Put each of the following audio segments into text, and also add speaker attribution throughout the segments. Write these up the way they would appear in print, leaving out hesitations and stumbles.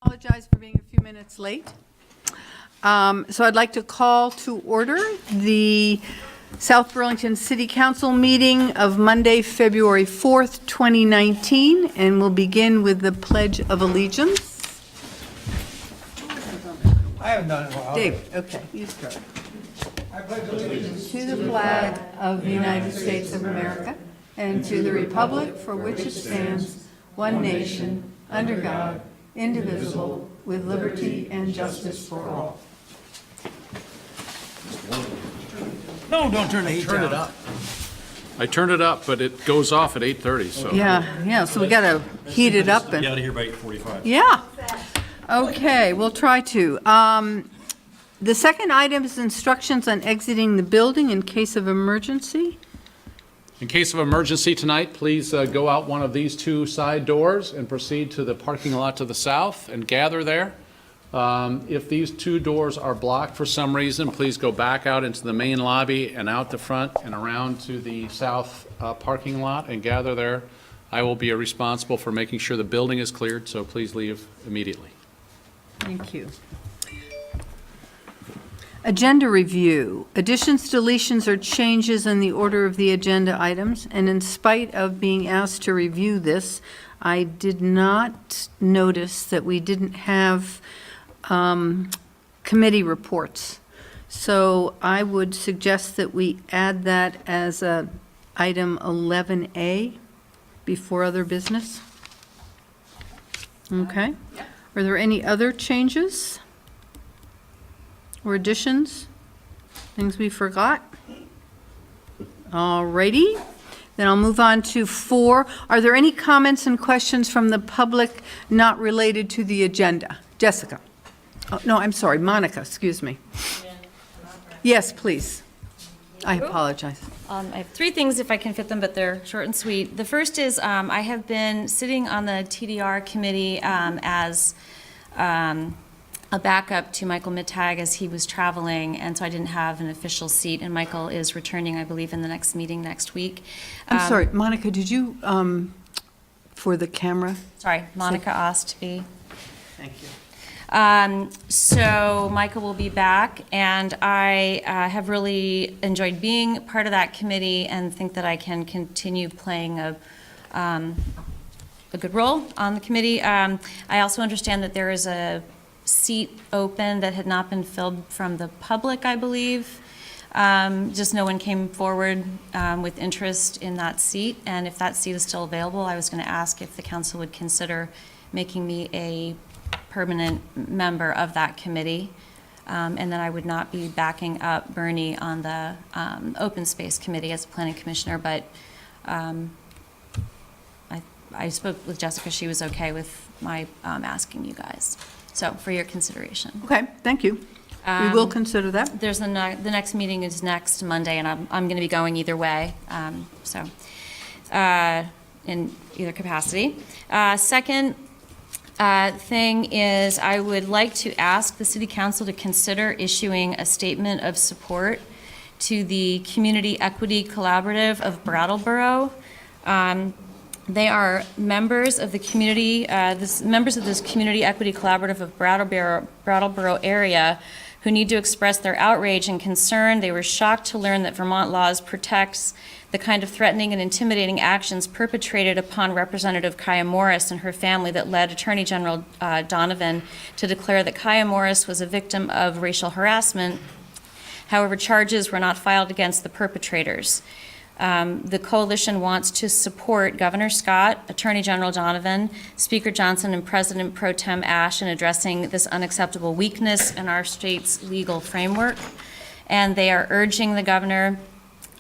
Speaker 1: Apologize for being a few minutes late. So I'd like to call to order the South Burlington City Council meeting of Monday, February 4th, 2019, and we'll begin with the Pledge of Allegiance.
Speaker 2: I haven't done it in a while.
Speaker 1: Dave, okay, you start.
Speaker 2: I pledge allegiance
Speaker 1: To the flag of the United States of America and to the republic for which it stands, one nation, under God, indivisible, with liberty and justice for all.
Speaker 2: No, don't turn the heat down.
Speaker 3: up. I turned it up, but it goes off at 8:30, so.
Speaker 1: Yeah, so we got to heat it up and.
Speaker 4: Get out of here by 8:45.
Speaker 1: Yeah. Okay, we'll try to. The second item is instructions on exiting the building in case of emergency.
Speaker 3: In case of emergency tonight, please go out one of these two side doors and proceed to the parking lot to the south and gather there. If these two doors are blocked for some reason, please go back out into the main lobby and out the front and around to the south parking lot and gather there. I will be responsible for making sure the building is cleared, so please leave immediately.
Speaker 1: Thank you. Agenda review. Additions, deletions, or changes in the order of the agenda items. And in spite of being asked to review this, I did not notice that we didn't have committee reports. So I would suggest that we add that as a item 11A before other business. Okay. Are there any other changes or additions? Things we forgot? All righty. Then I'll move on to 4. Are there any comments and questions from the public not related to the agenda? Jessica? Oh, no, I'm sorry, Monica, excuse me. Yes, please. I apologize.
Speaker 5: I have 3 things if I can fit them, but they're short and sweet. The first is I have been sitting on the TDR committee as a backup to Michael Mittag as he was traveling, and so I didn't have an official seat, and Michael is returning, I believe, in the next meeting next week.
Speaker 1: I'm sorry, Monica, did you, for the camera?
Speaker 5: Sorry, Monica Ostby.
Speaker 1: Thank you.
Speaker 5: So Michael will be back, and I have really enjoyed being part of that committee and think that I can continue playing a good role on the committee. I also understand that there is a seat open that had not been filled from the public, I believe. Just no one came forward with interest in that seat, and if that seat is still available, I was going to ask if the council would consider making me a permanent member of that committee, and then I would not be backing up Bernie on the Open Space Committee as a planning commissioner, but I spoke with Jessica. She was okay with my asking you guys. So for your consideration.
Speaker 1: Okay, thank you. We will consider that.
Speaker 5: There's the next meeting is next Monday, and I'm going to be going either way, in either capacity. Second thing is I would like to ask the City Council to consider issuing a statement of support to the Community Equity Collaborative of Brattleboro. They are members of the community, members of this Community Equity Collaborative of Brattleboro area who need to express their outrage and concern. They were shocked to learn that Vermont laws protects the kind of threatening and intimidating actions perpetrated upon Representative Kaya Morris and her family that led Attorney General Donovan to declare that Kaya Morris was a victim of racial harassment. However, charges were not filed against the perpetrators. The coalition wants to support Governor Scott, Attorney General Donovan, Speaker Johnson, and President Pro Tem Ashe in addressing this unacceptable weakness in our state's legal framework. And they are urging the governor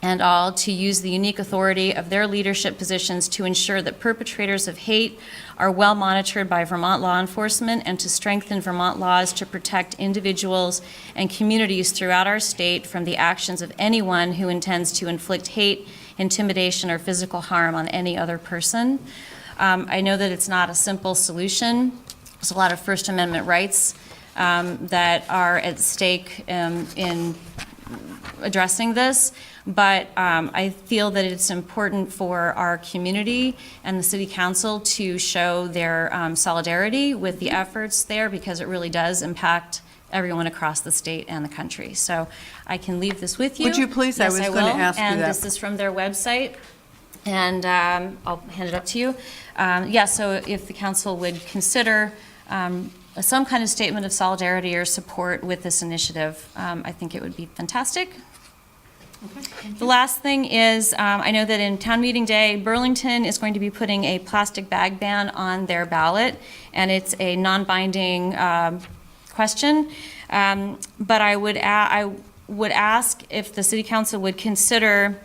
Speaker 5: and all to use the unique authority of their leadership positions to ensure that perpetrators of hate are well monitored by Vermont law enforcement and to strengthen Vermont laws to protect individuals and communities throughout our state from the actions of anyone who intends to inflict hate, intimidation, or physical harm on any other person. I know that it's not a simple solution. There's a lot of First Amendment rights that are at stake in addressing this, but I feel that it's important for our community and the city council to show their solidarity with the efforts there, because it really does impact everyone across the state and the country. So I can leave this with you.
Speaker 1: Would you please? I
Speaker 5: Yes,
Speaker 1: was
Speaker 5: I
Speaker 1: gonna
Speaker 5: will.
Speaker 1: ask you
Speaker 5: And
Speaker 1: that.
Speaker 5: this is from their website, and I'll hand it up to you. Yeah, so if the council would consider some kind of statement of solidarity or support with this initiative, I think it would be fantastic. The last thing is, I know that in town meeting day, Burlington is going to be putting a plastic bag ban on their ballot, and it's a non-binding question. But I would ask if the city council would consider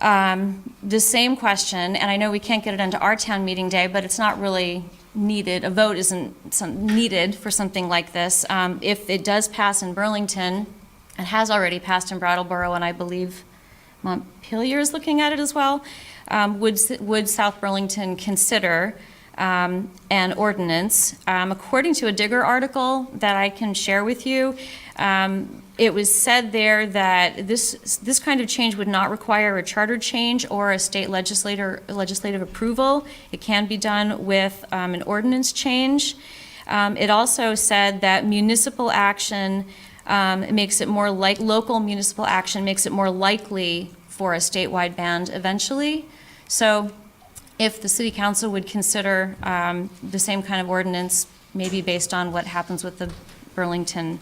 Speaker 5: the same question, and I know we can't get it onto our town meeting day, but it's not really needed. A vote isn't needed for something like this. If it does pass in Burlington, it has already passed in Brattleboro, and I believe Montpelier is looking at it as well. Would South Burlington consider an ordinance? According to a Digger article that I can share with you, it was said there that this kind of change would not require a charter change or a state legislative approval. It can be done with an ordinance change. It also said that municipal action makes it more like local municipal action makes it more likely for a statewide ban eventually. So if the city council would consider the same kind of ordinance, maybe based on what happens with the Burlington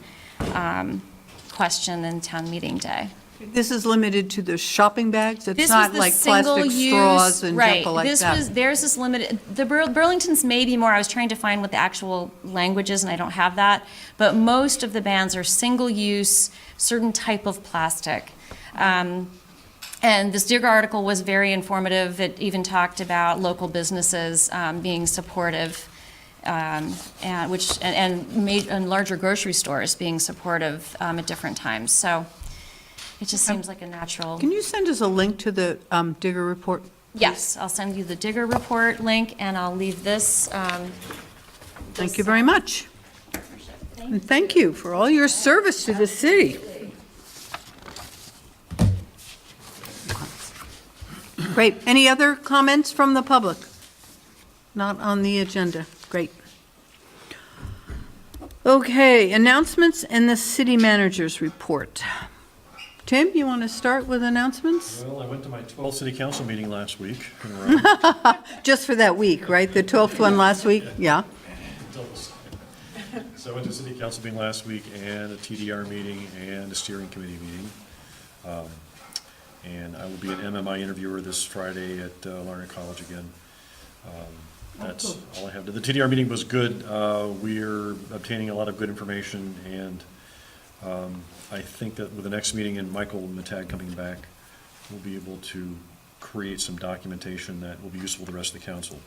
Speaker 5: question in town meeting day.
Speaker 1: This is limited to the shopping bags? It's
Speaker 5: This
Speaker 1: not
Speaker 5: was the
Speaker 1: like plastic
Speaker 5: single-use-
Speaker 1: straws and
Speaker 5: right,
Speaker 1: junk like
Speaker 5: this
Speaker 1: that?
Speaker 5: was, theirs is limited, the Burlington's may be more, I was trying to find what the actual language is, and I don't have that, but most of the bans are single-use, certain type of plastic. And this Digger article was very informative. It even talked about local businesses being supportive, and larger grocery stores being supportive at different times. So it just seems like a natural.
Speaker 1: Can you send us a link to the Digger report?
Speaker 5: Yes, I'll send you the Digger report link, and I'll leave this.
Speaker 1: Thank you very much. And thank you for all your service to the city. Great. Any other comments from the public? Not on the agenda. Great. Okay, announcements and the city manager's report. Tim, you want to start with announcements?
Speaker 4: Well, I went to my 12th city council meeting last week in a row.
Speaker 1: Just for that week, right? The 12th one last week? Yeah.
Speaker 4: So I went to a city council meeting last week and a TDR meeting and a steering committee meeting. And I will be an MMI interviewer this Friday at Larned College again. That's all I have. The TDR meeting was good. We're obtaining a lot of good information, and I think that with the next meeting and Michael Matag coming back, we'll be able to create some documentation that will be useful to the rest of the council.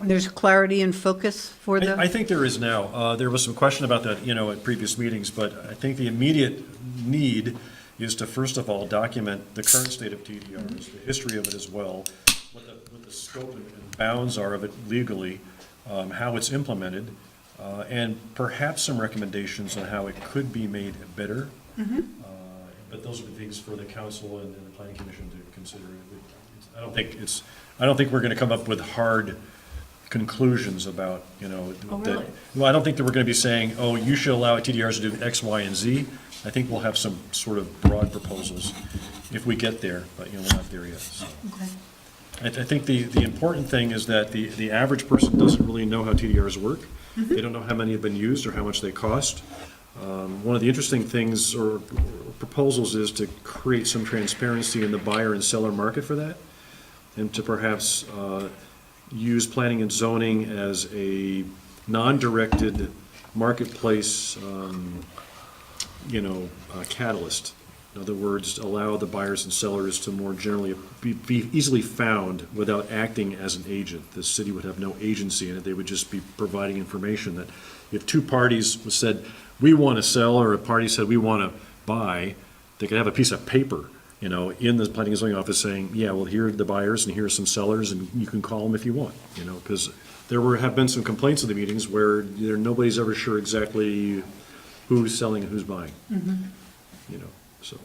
Speaker 1: There's clarity and focus for the...
Speaker 4: I think there is now. There was some question about that, at previous meetings, but I think the immediate need is to, first of all, document the current state of TDRs, the history of it as well, what the scope and bounds are of it legally, how it's implemented, and perhaps some recommendations on how it could be made better. But those are the things for the council and the planning commission to consider. I don't think we're going to come up with hard conclusions about, that. Well, I don't think that we're going to be saying, oh, you should allow TDRs to do X, Y, and Z. I think we'll have some sort of broad proposals if we get there, but, we're not there yet. So. I think the important thing is that the average person doesn't really know how TDRs work. They don't know how many have been used or how much they cost. One of the interesting things or proposals is to create some transparency in the buyer and seller market for that, and to perhaps use planning and zoning as a non-directed marketplace catalyst. In other words, allow the buyers and sellers to more generally be easily found without acting as an agent. The city would have no agency in it. They would just be providing information that if two parties said, we want to sell, or a party said, we want to buy, they could have a piece of paper, in the planning and zoning office saying, yeah, well, here are the buyers and here are some sellers, and you can call them if you want, because there have been some complaints at the meetings where nobody's ever sure exactly who's selling and who's buying. you know, so.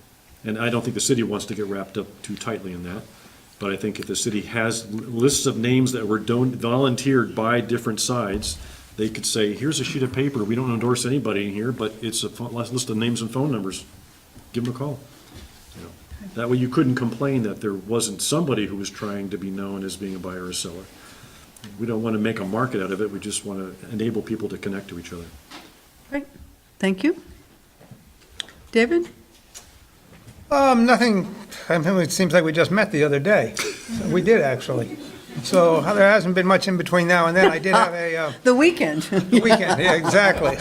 Speaker 4: And I don't think the city wants to get wrapped up too tightly in that. But I think if the city has lists of names that were volunteered by different sides, they could say, here's a sheet of paper, we don't endorse anybody in here, but it's a list of names and phone numbers. Give them a call. You know, that way you couldn't complain that there wasn't somebody who was trying to be known as being a buyer or seller. We don't want to make a market out of it, we just want to enable people to connect to each other.
Speaker 1: Great, thank you. David?
Speaker 2: Nothing, I mean, it seems like we just met the other day. So we did, actually. So there hasn't been much in between now and then. I did have a
Speaker 1: The weekend.
Speaker 2: weekend, yeah, exactly.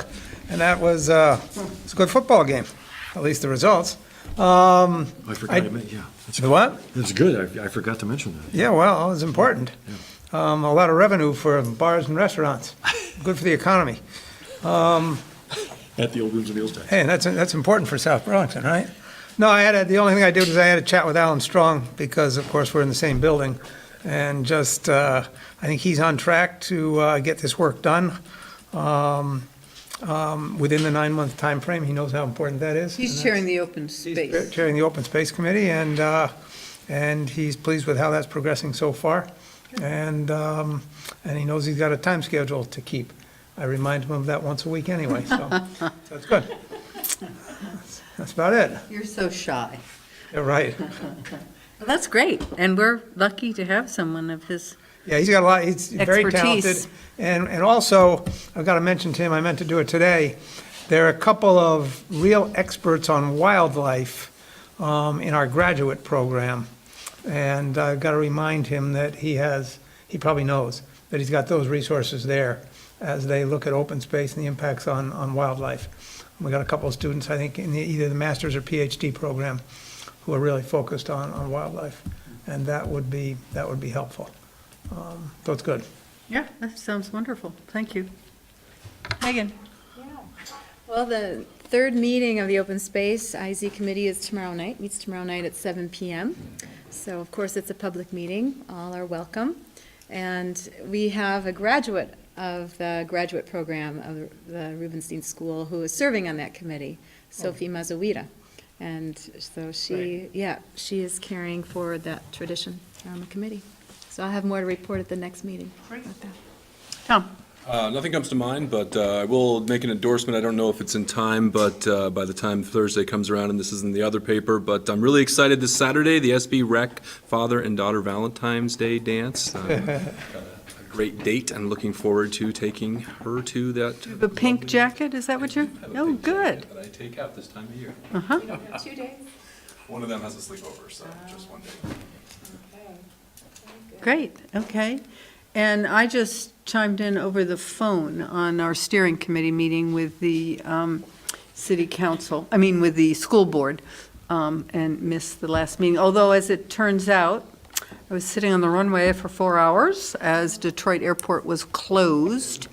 Speaker 2: And that was, it's a good football game, at least the results.
Speaker 4: I forgot to mention, yeah.
Speaker 2: The what?
Speaker 4: That's good, I forgot to mention that.
Speaker 2: Yeah, well, it was important. A lot of revenue for bars and restaurants. Good for the economy.
Speaker 4: At the old Rooms and Meals tax.
Speaker 2: Hey, and that's important for South Burlington, right? No, the only thing I did was I had a chat with Alan Strong, because of course we're in the same building. And just, I think he's on track to get this work done within the 9-month time frame. He knows how important that is.
Speaker 1: He's chairing the open space.
Speaker 2: He's chairing the Open Space Committee, and he's pleased with how that's progressing so far. And he knows he's got a time schedule to keep. I remind him of that once a week anyway, so that's good. That's about it.
Speaker 1: You're so shy.
Speaker 2: You're right.
Speaker 1: Well, that's great, and we're lucky to have someone of his,
Speaker 2: Yeah, he's got a lot, he's very talented.
Speaker 1: Expertise.
Speaker 2: And also, I've got to mention to him, I meant to do it today, there are a couple of real experts on wildlife in our graduate program. And I've got to remind him that he probably knows, that he's got those resources there as they look at open space and the impacts on wildlife. We got a couple of students, I think, in either the master's or PhD program who are really focused on wildlife, and that would be helpful. So it's good.
Speaker 1: yeah, that sounds wonderful. Thank you. Megan?
Speaker 6: Well, the third meeting of the Open Space IZ Committee is tomorrow night, meets tomorrow night at 7 p.m. So, of course, it's a public meeting. All are welcome. And we have a graduate of the graduate program of the Rubenstein School who is serving on that committee, Sophie Mazawita. And so she is carrying forward that tradition on the committee. So I'll have more to report at the next meeting about that.
Speaker 1: Tom?
Speaker 7: Nothing comes to mind, but I will make an endorsement. I don't know if it's in time, but by the time Thursday comes around, and this is in the other paper, but I'm really excited this Saturday, the SB Rec Father and Daughter Valentine's Day Dance. Got a great date. I'm looking forward to taking her to that.
Speaker 1: The pink jacket, is that what you're? Oh, good.
Speaker 7: That I take out this time of year.
Speaker 1: Uh-huh.
Speaker 6: 2 days?
Speaker 7: One of them has a sleepover, so just one day.
Speaker 1: Great, okay. And I just chimed in over the phone on our steering committee meeting with the city council, with the school board, and missed the last meeting. Although, as it turns out, I was sitting on the runway for 4 hours as Detroit Airport was closed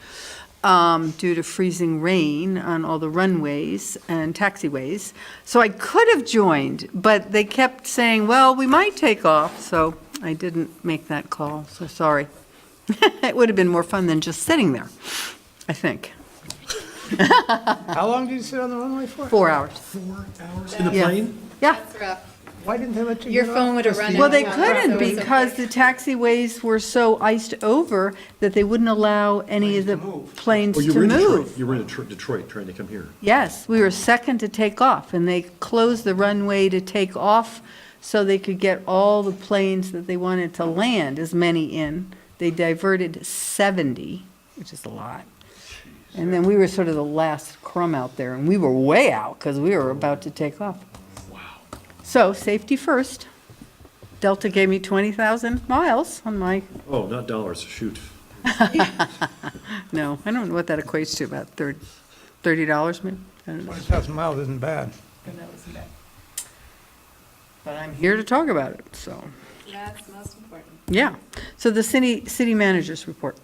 Speaker 1: due to freezing rain on all the runways and taxiways. So I could have joined, but they kept saying, well, we might take off, so I didn't make that call, so sorry. It would have been more fun than just sitting there, I think.
Speaker 2: How long did you sit on the runway for?
Speaker 1: 4 hours.
Speaker 4: 4 hours in the
Speaker 1: Yeah.
Speaker 4: plane?
Speaker 1: Yeah.
Speaker 6: That's rough.
Speaker 2: Why didn't they let you
Speaker 6: Your
Speaker 2: get
Speaker 6: phone
Speaker 2: off?
Speaker 6: would have run
Speaker 1: Well, they
Speaker 6: out.
Speaker 1: couldn't
Speaker 6: So it's
Speaker 1: because
Speaker 6: okay.
Speaker 1: the taxiways were so iced over that they wouldn't allow any of the planes
Speaker 4: Oh, you
Speaker 1: to
Speaker 4: were in Detroit,
Speaker 1: move.
Speaker 4: you were in Detroit trying to come here.
Speaker 1: Yes, we were second to take off, and they closed the runway to take off so they could get all the planes that they wanted to land, as many in. They diverted 70, which is a lot. And then we were sort of the last crumb out there, and we were way out because we were about to take off. Wow. So, safety first. Delta gave me 20,000 miles on my,
Speaker 4: Oh, not dollars, shoot.
Speaker 1: no, I don't know what that equates to, about $30 maybe? I don't know.
Speaker 2: 20,000 miles isn't bad.
Speaker 1: But I'm here to talk about it, so,
Speaker 6: That's most important.
Speaker 1: yeah. So the city manager's report.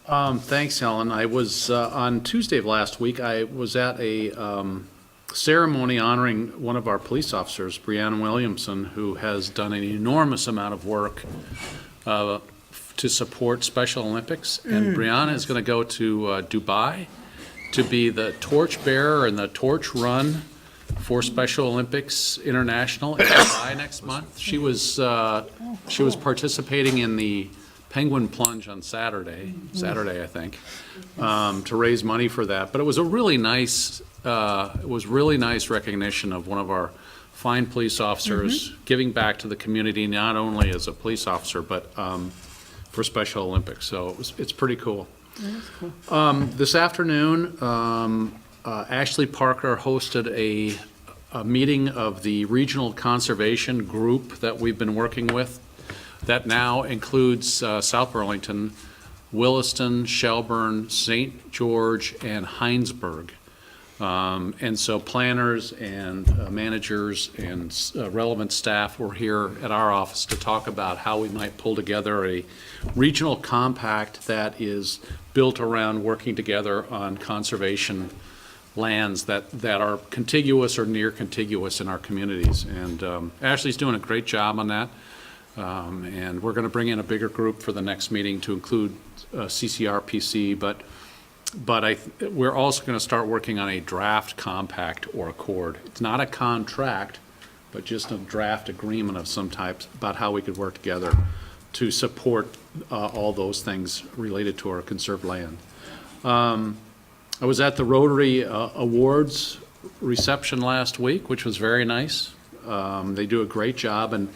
Speaker 3: Thanks, Helen. I was, on Tuesday of last week, I was at a ceremony honoring one of our police officers, Brianna Williamson, who has done an enormous amount of work to support Special Olympics. And Brianna is going to go to Dubai to be the torch bearer and the torch run for Special Olympics International in July next month. She was participating in the Penguin Plunge on Saturday, I think, to raise money for that. But it was a really nice, recognition of one of our fine police officers giving back to the community, not only as a police officer, but for Special Olympics. So it's pretty cool. This afternoon, Ashley Parker hosted a meeting of the Regional Conservation Group that we've been working with that now includes South Burlington, Williston, Shelburne, St. George, and Heinsberg. And so planners and managers and relevant staff were here at our office to talk about how we might pull together a regional compact that is built around working together on conservation lands that are contiguous or near contiguous in our communities. And Ashley's doing a great job on that. And we're going to bring in a bigger group for the next meeting to include CCRPC, but we're also going to start working on a draft compact or accord. It's not a contract, but just a draft agreement of some type about how we could work together to support all those things related to our conserved land. I was at the Rotary Awards reception last week, which was very nice. They do a great job, and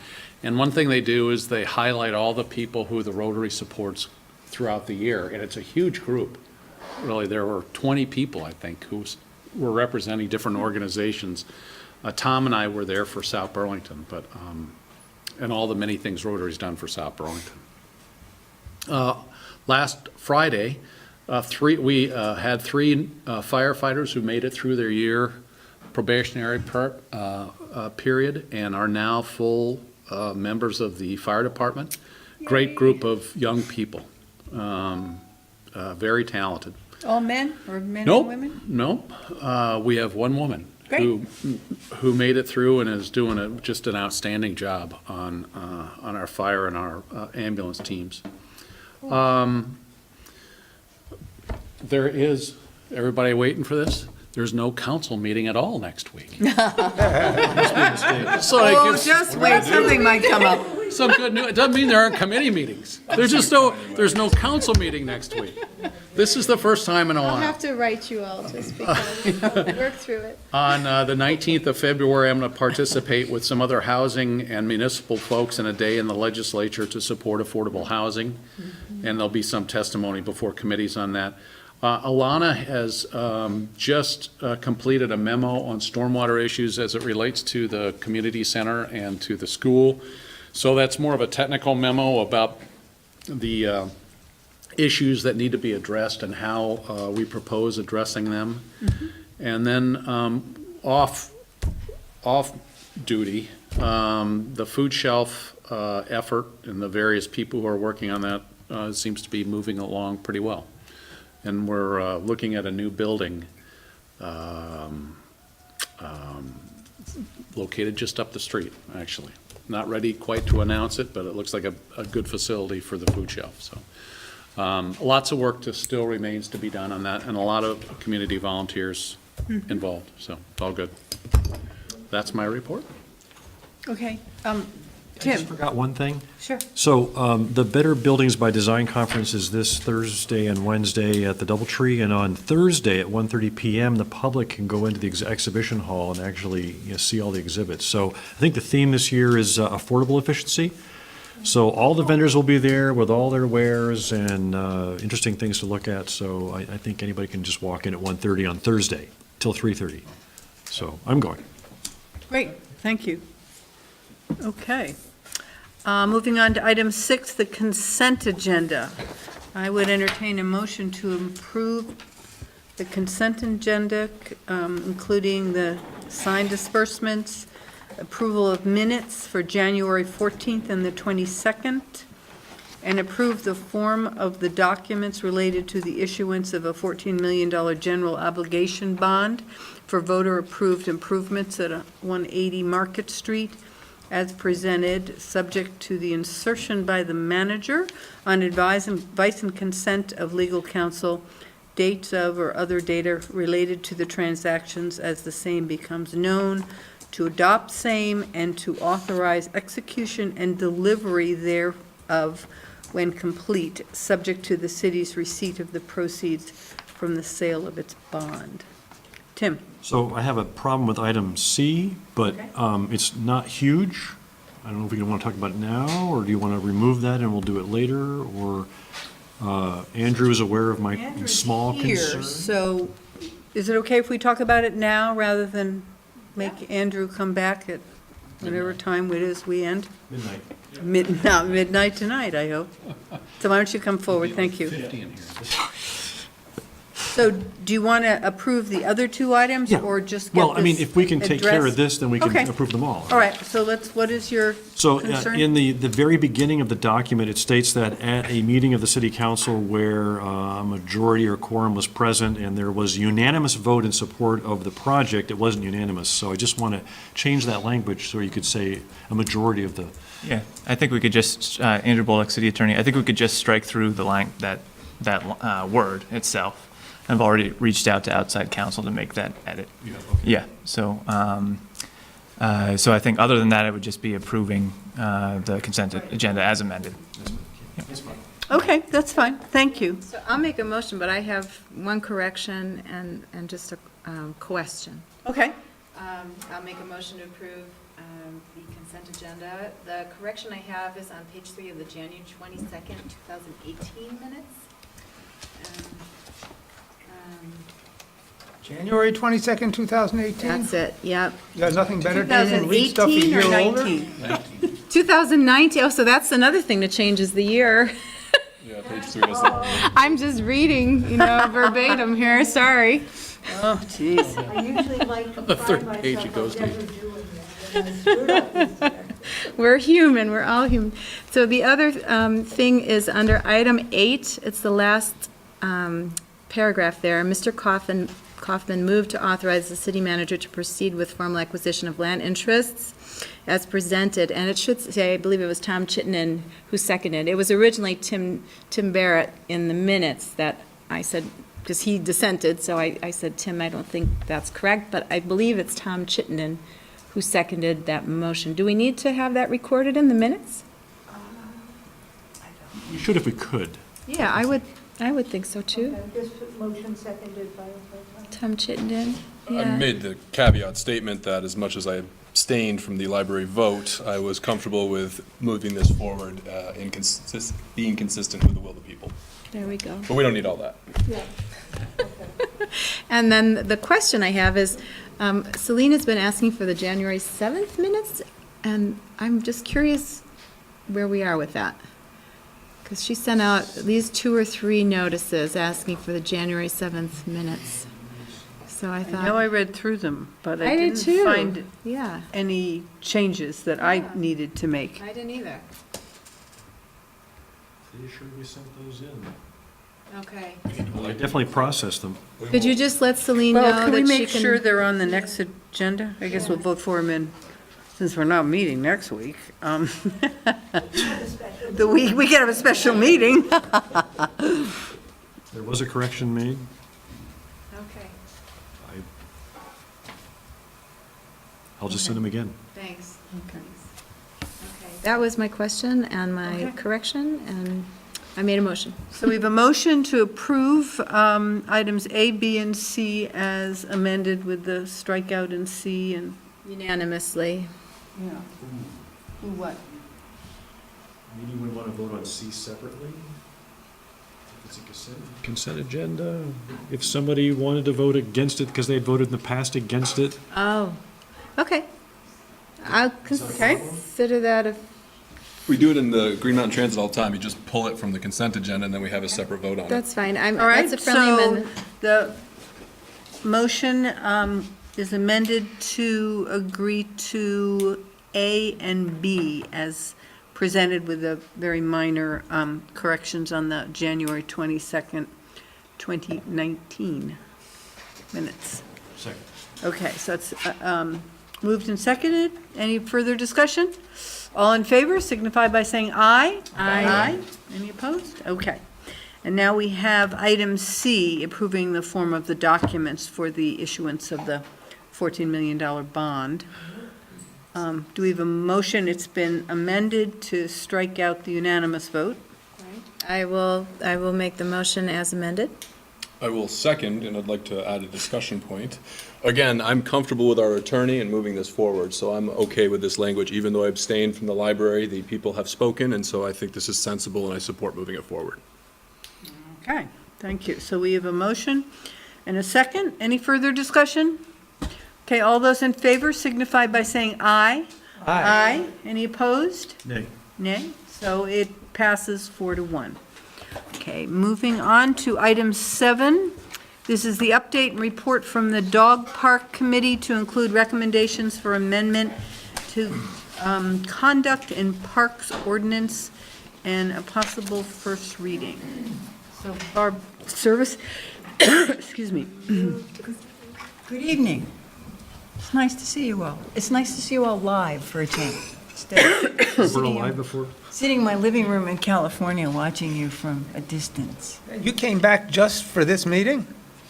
Speaker 3: one thing they do is they highlight all the people who the Rotary supports throughout the year, and it's a huge group. Really, there were 20 people, I think, who were representing different organizations. Tom and I were there for South Burlington, but and all the many things Rotary's done for South Burlington. Last Friday, we had three firefighters who made it through their year probationary period and are now full members of the fire department. Great group of young people, very talented.
Speaker 1: All men or men
Speaker 3: Nope,
Speaker 1: and women?
Speaker 3: nope. We have one woman
Speaker 1: Great.
Speaker 3: who made it through and is doing just an outstanding job on our fire and our ambulance teams. There is, everybody waiting for this? There's no council meeting at all next week. So it gives
Speaker 1: Just wait, something might come up.
Speaker 3: some good news. It doesn't mean there aren't committee meetings. There's no council meeting next week. This is the first time in a
Speaker 6: I'll
Speaker 3: while.
Speaker 6: have to write you all just because, work through it.
Speaker 3: On the 19th of February, I'm going to participate with some other housing and municipal folks in a day in the legislature to support affordable housing. And there'll be some testimony before committees on that. Alana has just completed a memo on stormwater issues as it relates to the community center and to the school. So that's more of a technical memo about the issues that need to be addressed and how we propose addressing them. And then off duty, the food shelf effort and the various people who are working on that seems to be moving along pretty well. And we're looking at a new building located just up the street, actually. Not ready quite to announce it, but it looks like a good facility for the food shelf. So lots of work still remains to be done on that, and a lot of community volunteers involved. So it's all good. That's my report.
Speaker 1: Okay,
Speaker 4: I
Speaker 1: Tim,
Speaker 4: just forgot one thing.
Speaker 1: sure.
Speaker 4: So the Better Buildings by Design Conference is this Thursday and Wednesday at the Doubletree, and on Thursday at 1:30 p.m., the public can go into the exhibition hall and actually see all the exhibits. So I think the theme this year is affordable efficiency. So all the vendors will be there with all their wares and interesting things to look at. So I think anybody can just walk in at 1:30 on Thursday till 3:30. So I'm going.
Speaker 1: Great, thank you. Okay. Moving on to item 6, the consent agenda. I would entertain a motion to approve the consent agenda, including the signed disbursements, approval of minutes for January 14th and the 22nd, and approve the form of the documents related to the issuance of a $14 million general obligation bond for voter-approved improvements at 180 Market Street, as presented, subject to the insertion by the manager on advice and consent of legal counsel dates of or other data related to the transactions as the same becomes known, to adopt same, and to authorize execution and delivery thereof when complete, subject to the city's receipt of the proceeds from the sale of its bond. Tim?
Speaker 4: So I have a problem with item C, but it's not huge. I don't know if we want to talk about it now, or do you want to remove that and we'll do it later? Or Andrew is aware of my small
Speaker 1: Here,
Speaker 4: concern.
Speaker 1: so is it okay if we talk about it now rather than make Andrew come back at whatever time it is we end?
Speaker 4: Midnight.
Speaker 1: Not midnight tonight, I hope. So why don't you come forward? Thank you.
Speaker 3: 50 in here.
Speaker 1: So do you want to approve the other two items
Speaker 4: Yeah.
Speaker 1: or just get this
Speaker 4: Well, I mean, if we can take care of
Speaker 1: addressed?
Speaker 4: this, then we
Speaker 1: Okay.
Speaker 4: can approve them all.
Speaker 1: All right, so what is your
Speaker 4: So
Speaker 1: concern?
Speaker 4: in the very beginning of the document, it states that at a meeting of the city council where a majority or quorum was present and there was unanimous vote in support of the project, it wasn't unanimous. So I just want to change that language so you could say a majority of the,
Speaker 8: Yeah, I think we could just, Andrew Bullock, city attorney, I think we could just strike through the that word itself. I've already reached out to outside counsel to make that edit. Yeah, so, so I think other than that, it would just be approving the consent agenda as amended.
Speaker 1: Okay, that's fine, thank you.
Speaker 6: So I'll make a motion, but I have one correction and just a question.
Speaker 1: Okay,
Speaker 6: I'll make a motion to approve the consent agenda. The correction I have is on page 3 of the January 22nd, 2018 minutes.
Speaker 2: January 22nd, 2018?
Speaker 6: That's it, yep.
Speaker 2: You got nothing better to do than read stuff a
Speaker 1: 2018
Speaker 2: year
Speaker 1: or
Speaker 2: older?
Speaker 1: 19?
Speaker 6: 2019, oh, so that's another thing that changes the year.
Speaker 7: Yeah, page 3 does that.
Speaker 6: I'm just reading, verbatim here, sorry.
Speaker 1: Oh, jeez.
Speaker 9: I usually like to
Speaker 3: The third
Speaker 9: pride
Speaker 3: page it
Speaker 9: myself
Speaker 3: goes
Speaker 9: on
Speaker 3: to.
Speaker 9: never doing that, and I screwed up this year.
Speaker 6: We're human, we're all human. So the other thing is under item 8, it's the last paragraph there. Mr. Kaufman moved to authorize the city manager to proceed with formal acquisition of land interests as presented, and it should say, I believe it was Tom Chittenden who seconded. It was originally Tim Barrett in the minutes that I said, because he dissented, so I said, Tim, I don't think that's correct, but I believe it's Tom Chittenden who seconded that motion. Do we need to have that recorded in the minutes?
Speaker 4: we should if we could.
Speaker 6: Yeah, I would think so too.
Speaker 9: Okay, This motion seconded by
Speaker 6: Tom Chittenden,
Speaker 7: I
Speaker 6: yeah.
Speaker 7: made the caveat statement that as much as I abstained from the library vote, I was comfortable with moving this forward in being consistent with the will of the people.
Speaker 6: There we go.
Speaker 7: But we don't need all that.
Speaker 9: yeah.
Speaker 6: And then the question I have is, Selena's been asking for the January 7th minutes, and I'm just curious where we are with that. Because she sent out at least 2 or 3 notices asking for the January 7th minutes. So I
Speaker 1: I know
Speaker 6: thought,
Speaker 1: I read through them, but I
Speaker 6: I did
Speaker 1: didn't
Speaker 6: too.
Speaker 1: find
Speaker 6: Yeah,
Speaker 1: any changes that I needed to make.
Speaker 6: I didn't either.
Speaker 4: Pretty sure we sent those in.
Speaker 6: Okay.
Speaker 4: I definitely processed them.
Speaker 6: Could you just let Celine know
Speaker 1: Well, can we
Speaker 6: that she
Speaker 1: make sure
Speaker 6: can?
Speaker 1: they're on the next agenda? I guess we'll vote for them in, since we're not meeting next week. We can have a special meeting.
Speaker 4: There was a correction made.
Speaker 6: Okay,
Speaker 4: I'll just send them again.
Speaker 6: thanks. Okay. That was my question and my
Speaker 1: Okay.
Speaker 6: correction, and I made a motion.
Speaker 1: So we have a motion to approve items A, B, and C as amended with the strikeout in C and.
Speaker 6: Unanimously.
Speaker 1: Yeah. What?
Speaker 4: Meaning we want to vote on C separately? If it's a consent agenda, if somebody wanted to vote against it because they had voted in the past against it,
Speaker 6: Oh, okay. I'll consider that a,
Speaker 7: We do it in the Green Mountain Transit all the time. You just pull it from the consent agenda and then we have a separate vote on it.
Speaker 6: that's fine.
Speaker 1: All right,
Speaker 6: That's a friendly
Speaker 1: so
Speaker 6: amendment.
Speaker 1: the motion is amended to agree to A and B as presented with the very minor corrections on the January 22nd, 2019 minutes.
Speaker 4: second.
Speaker 1: Okay, so it's moved and seconded. Any further discussion? All in favor signify by saying aye. Aye. Any opposed? Okay. And now we have item C, approving the form of the documents for the issuance of the $14 million bond. Do we have a motion? It's been amended to strike out the unanimous vote.
Speaker 6: I will make the motion as amended.
Speaker 7: I will second, and I'd like to add a discussion point. Again, I'm comfortable with our attorney and moving this forward, so I'm okay with this language, even though I abstained from the library. The people have spoken, and so I think this is sensible, and I support moving it forward.
Speaker 1: Okay, thank you. So we have a motion and a second. Any further discussion? Okay, all those in favor signify by saying aye. Aye. Any opposed?
Speaker 4: Nay.
Speaker 1: Nay. So it passes 4-1. Okay, moving on to item 7. This is the update and report from the Dog Park Committee to include recommendations for amendment to conduct in parks ordinance and a possible first reading. So Barb, service, excuse me.
Speaker 10: Good evening. It's nice to see you all. It's nice to see you all live for a change. Instead of sitting in my living room in California watching you from a distance.
Speaker 2: You came back just for this meeting?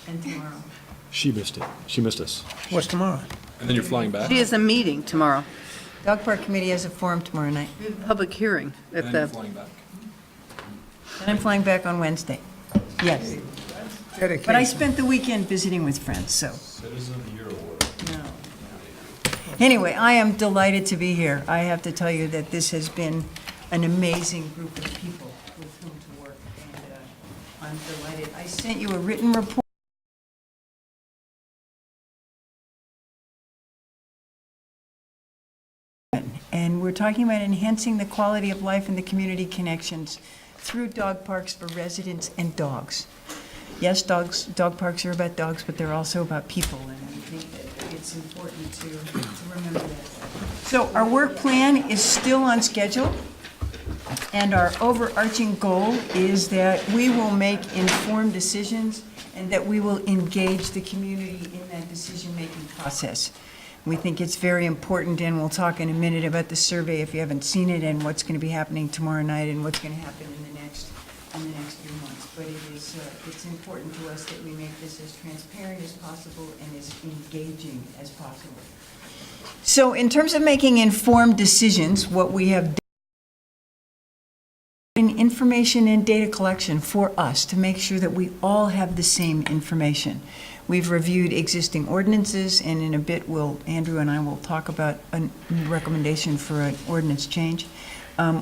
Speaker 10: And tomorrow.
Speaker 4: She missed it. She missed us.
Speaker 2: What's tomorrow?
Speaker 7: And then you're flying back?
Speaker 1: She has a meeting tomorrow,
Speaker 10: Dog Park Committee has a forum tomorrow night.
Speaker 1: public hearing at
Speaker 7: And then you're
Speaker 1: the,
Speaker 7: flying back?
Speaker 10: And I'm flying back on Wednesday. Yes. But I
Speaker 2: Dedication.
Speaker 10: spent the weekend visiting with friends, so. No. Anyway, I am delighted to be here. I have to tell you that this has been an amazing group of people with whom to work, and I'm delighted. I sent you a written report. And we're talking about enhancing the quality of life and the community connections through dog parks for residents and dogs. Yes, dog parks are about dogs, but they're also about people, and I think that it's important to remember that. So our work plan is still on schedule, and our overarching goal is that we will make informed decisions and that we will engage the community in that decision-making process. We think it's very important, and we'll talk in a minute about the survey if you haven't seen it, and what's going to be happening tomorrow night and what's going to happen in the next few months. But it's important to us that we make this as transparent as possible and as engaging as possible. So in terms of making informed decisions, what we have done in information and data collection for us to make sure that we all have the same information. We've reviewed existing ordinances, and in a bit, Andrew and I will talk about a recommendation for an ordinance change.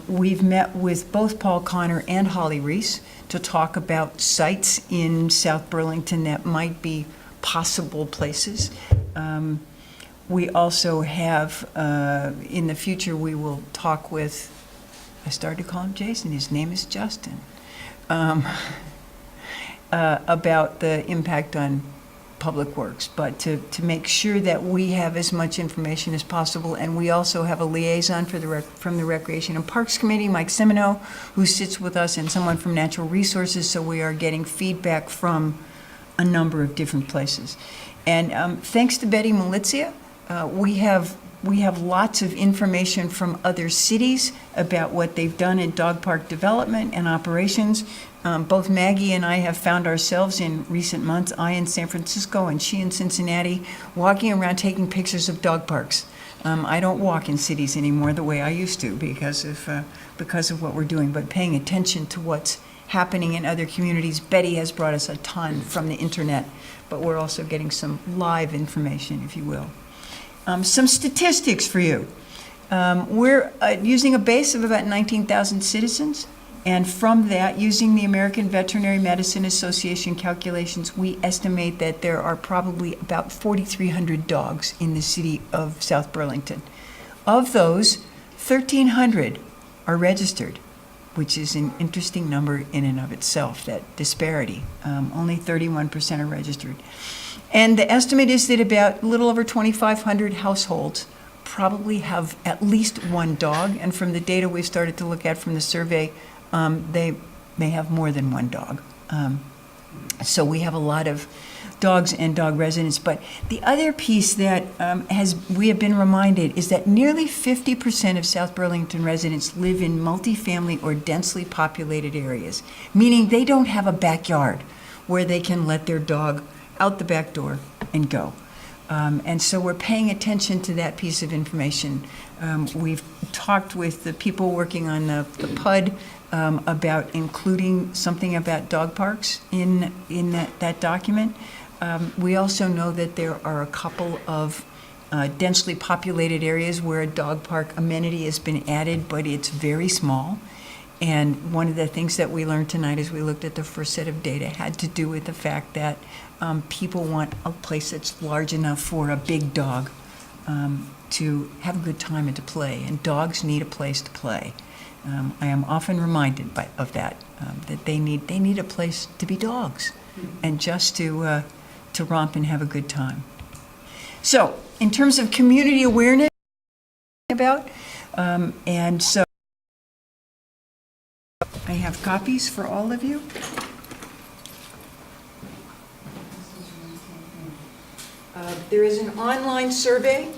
Speaker 10: We've met with both Paul Connor and Holly Reese to talk about sites in South Burlington that might be possible places. We also have, in the future, we will talk with, I started to call him Jason, his name is Justin, about the impact on Public Works, but to make sure that we have as much information as possible. And we also have a liaison from the Recreation and Parks Committee, Mike Semino, who sits with us, and someone from Natural Resources, so we are getting feedback from a number of different places. And thanks to Betty Malizia, we have lots of information from other cities about what they've done in dog park development and operations. Both Maggie and I have found ourselves in recent months, I in San Francisco and she in Cincinnati, walking around taking pictures of dog parks. I don't walk in cities anymore the way I used to because of what we're doing, but paying attention to what's happening in other communities. Betty has brought us a ton from the internet, but we're also getting some live information, if you will. Some statistics for you. We're using a base of about 19,000 citizens, and from that, using the American Veterinary Medicine Association calculations, we estimate that there are probably about 4,300 dogs in the city of South Burlington. Of those, 1,300 are registered, which is an interesting number in and of itself, that disparity. Only 31% are registered. And the estimate is that about a little over 2,500 households probably have at least one dog, and from the data we've started to look at from the survey, they may have more than one dog. So we have a lot of dogs and dog residents. But the other piece that we have been reminded is that nearly 50% of South Burlington residents live in multifamily or densely populated areas, meaning they don't have a backyard where they can let their dog out the back door and go. And so we're paying attention to that piece of information. We've talked with the people working on the PUD about including something about dog parks in that document. We also know that there are a couple of densely populated areas where a dog park amenity has been added, but it's very small. And one of the things that we learned tonight as we looked at the first set of data had to do with the fact that people want a place that's large enough for a big dog to have a good time and to play. And dogs need a place to play. I am often reminded of that, that they need a place to be dogs and just to romp and have a good time. So, in terms of community awareness, and so I have copies for all of you. There is an online survey.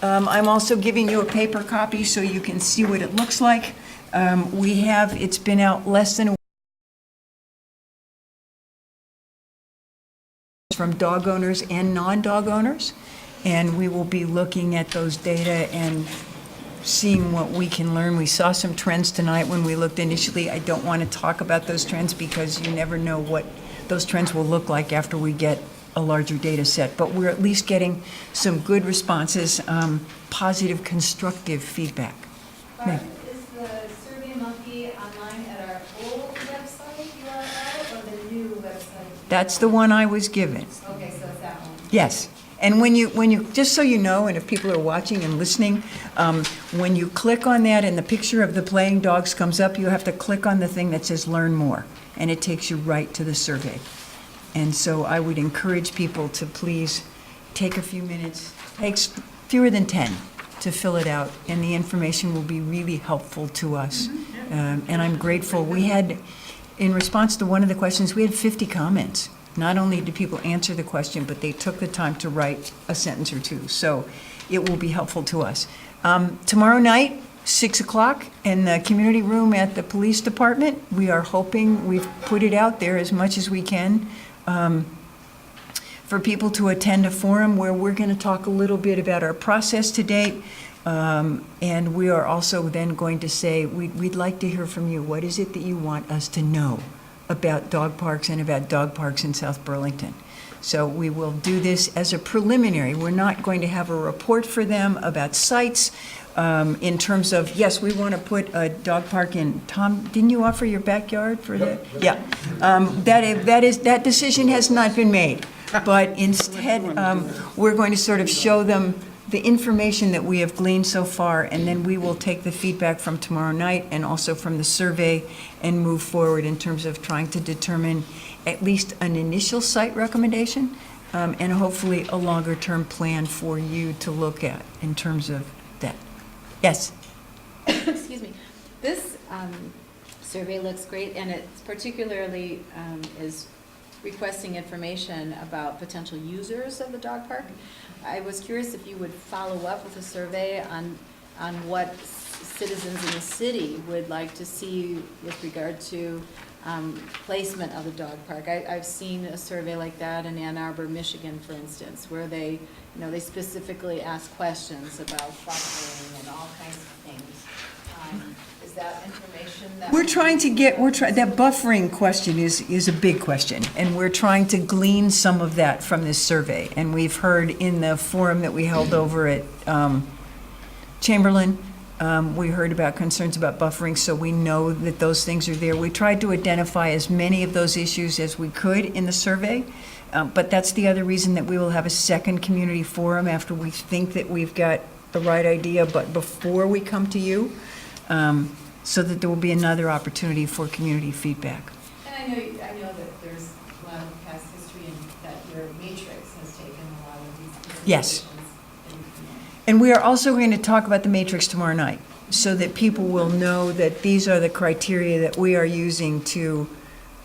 Speaker 10: I'm also giving you a paper copy so you can see what it looks like. It's been out less than a week from dog owners and non-dog owners, and we will be looking at those data and seeing what we can learn. We saw some trends tonight when we looked initially. I don't want to talk about those trends because you never know what those trends will look like after we get a larger data set, but we're at least getting some good responses, positive, constructive feedback.
Speaker 6: Barb, is the Survey Monkey online at our old website URL or the new website?
Speaker 10: That's the one I was given.
Speaker 6: Okay, so it's that one.
Speaker 10: Yes. And when you, just so you know, and if people are watching and listening, when you click on that and the picture of the playing dogs comes up, you have to click on the thing that says Learn More, and it takes you right to the survey. And so I would encourage people to please take a few minutes, takes fewer than 10 to fill it out, and the information will be really helpful to us. And I'm grateful. We had, in response to one of the questions, we had 50 comments. Not only did people answer the question, but they took the time to write a sentence or two. So it will be helpful to us. Tomorrow night, 6 o'clock, in the community room at the police department, we are hoping, we've put it out there as much as we can, for people to attend a forum where we're going to talk a little bit about our process to date. And we are also then going to say, we'd like to hear from you. What is it that you want us to know about dog parks and about dog parks in South Burlington? So we will do this as a preliminary. We're not going to have a report for them about sites in terms of, yes, we want to put a dog park in. Tom, didn't you offer your backyard for that? Yeah. That decision has not been made. But instead, we're going to sort of show them the information that we have gleaned so far, and then we will take the feedback from tomorrow night and also from the survey and move forward in terms of trying to determine at least an initial site recommendation and hopefully a longer-term plan for you to look at in terms of that. Yes?
Speaker 6: Excuse me. This survey looks great, and it's particularly is requesting information about potential users of the dog park. I was curious if you would follow up with a survey on what citizens in the city would like to see with regard to placement of the dog park. I've seen a survey like that in Ann Arbor, Michigan, for instance, where they specifically ask questions about buffering and all kinds of things. Is that information that
Speaker 10: We're trying to get, that buffering question is a big question, and we're trying to glean some of that from this survey. And we've heard in the forum that we held over at Chamberlain, we heard about concerns about buffering, so we know that those things are there. We tried to identify as many of those issues as we could in the survey, but that's the other reason that we will have a second community forum after we think that we've got the right idea, but before we come to you, so that there will be another opportunity for community feedback.
Speaker 6: And I know that there's a lot of past history and that your matrix has taken a lot of these
Speaker 10: Yes.
Speaker 6: considerations.
Speaker 10: And we are also going to talk about the matrix tomorrow night, so that people will know that these are the criteria that we are using to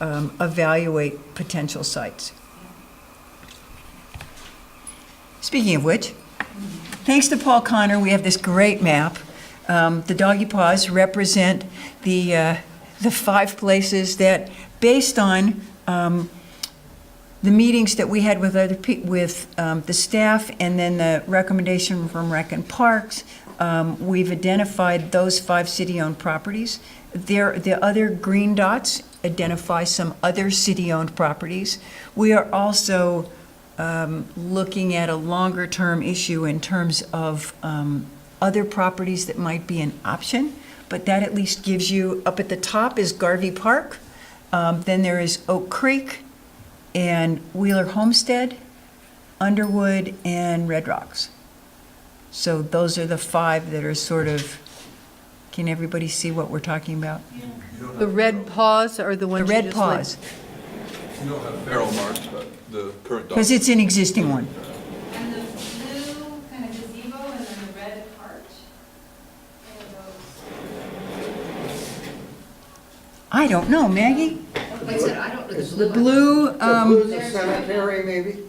Speaker 10: evaluate potential sites. Speaking of which, thanks to Paul Connor, we have this great map. The doggy paws represent the 5 places that, based on the meetings that we had with the staff and then the recommendation from Rec and Parks, we've identified those 5 city-owned properties. The other green dots identify some other city-owned properties. We are also looking at a longer-term issue in terms of other properties that might be an option, but that at least gives you, up at the top is Garvey Park, then there is Oak Creek, and Wheeler Homestead, Underwood, and Red Rocks. So those are the 5 that are sort of, can everybody see what we're talking about?
Speaker 1: The red paws are the
Speaker 10: The
Speaker 1: ones you
Speaker 10: red
Speaker 1: just
Speaker 10: paws,
Speaker 7: You don't have barrel marks, but the current dog.
Speaker 10: because it's an existing one.
Speaker 5: And the blue kind of gazebo and then the red cart.
Speaker 10: I don't know, Maggie?
Speaker 5: Like I said, I don't know.
Speaker 10: The blue,
Speaker 11: Blue's a cemetery, maybe?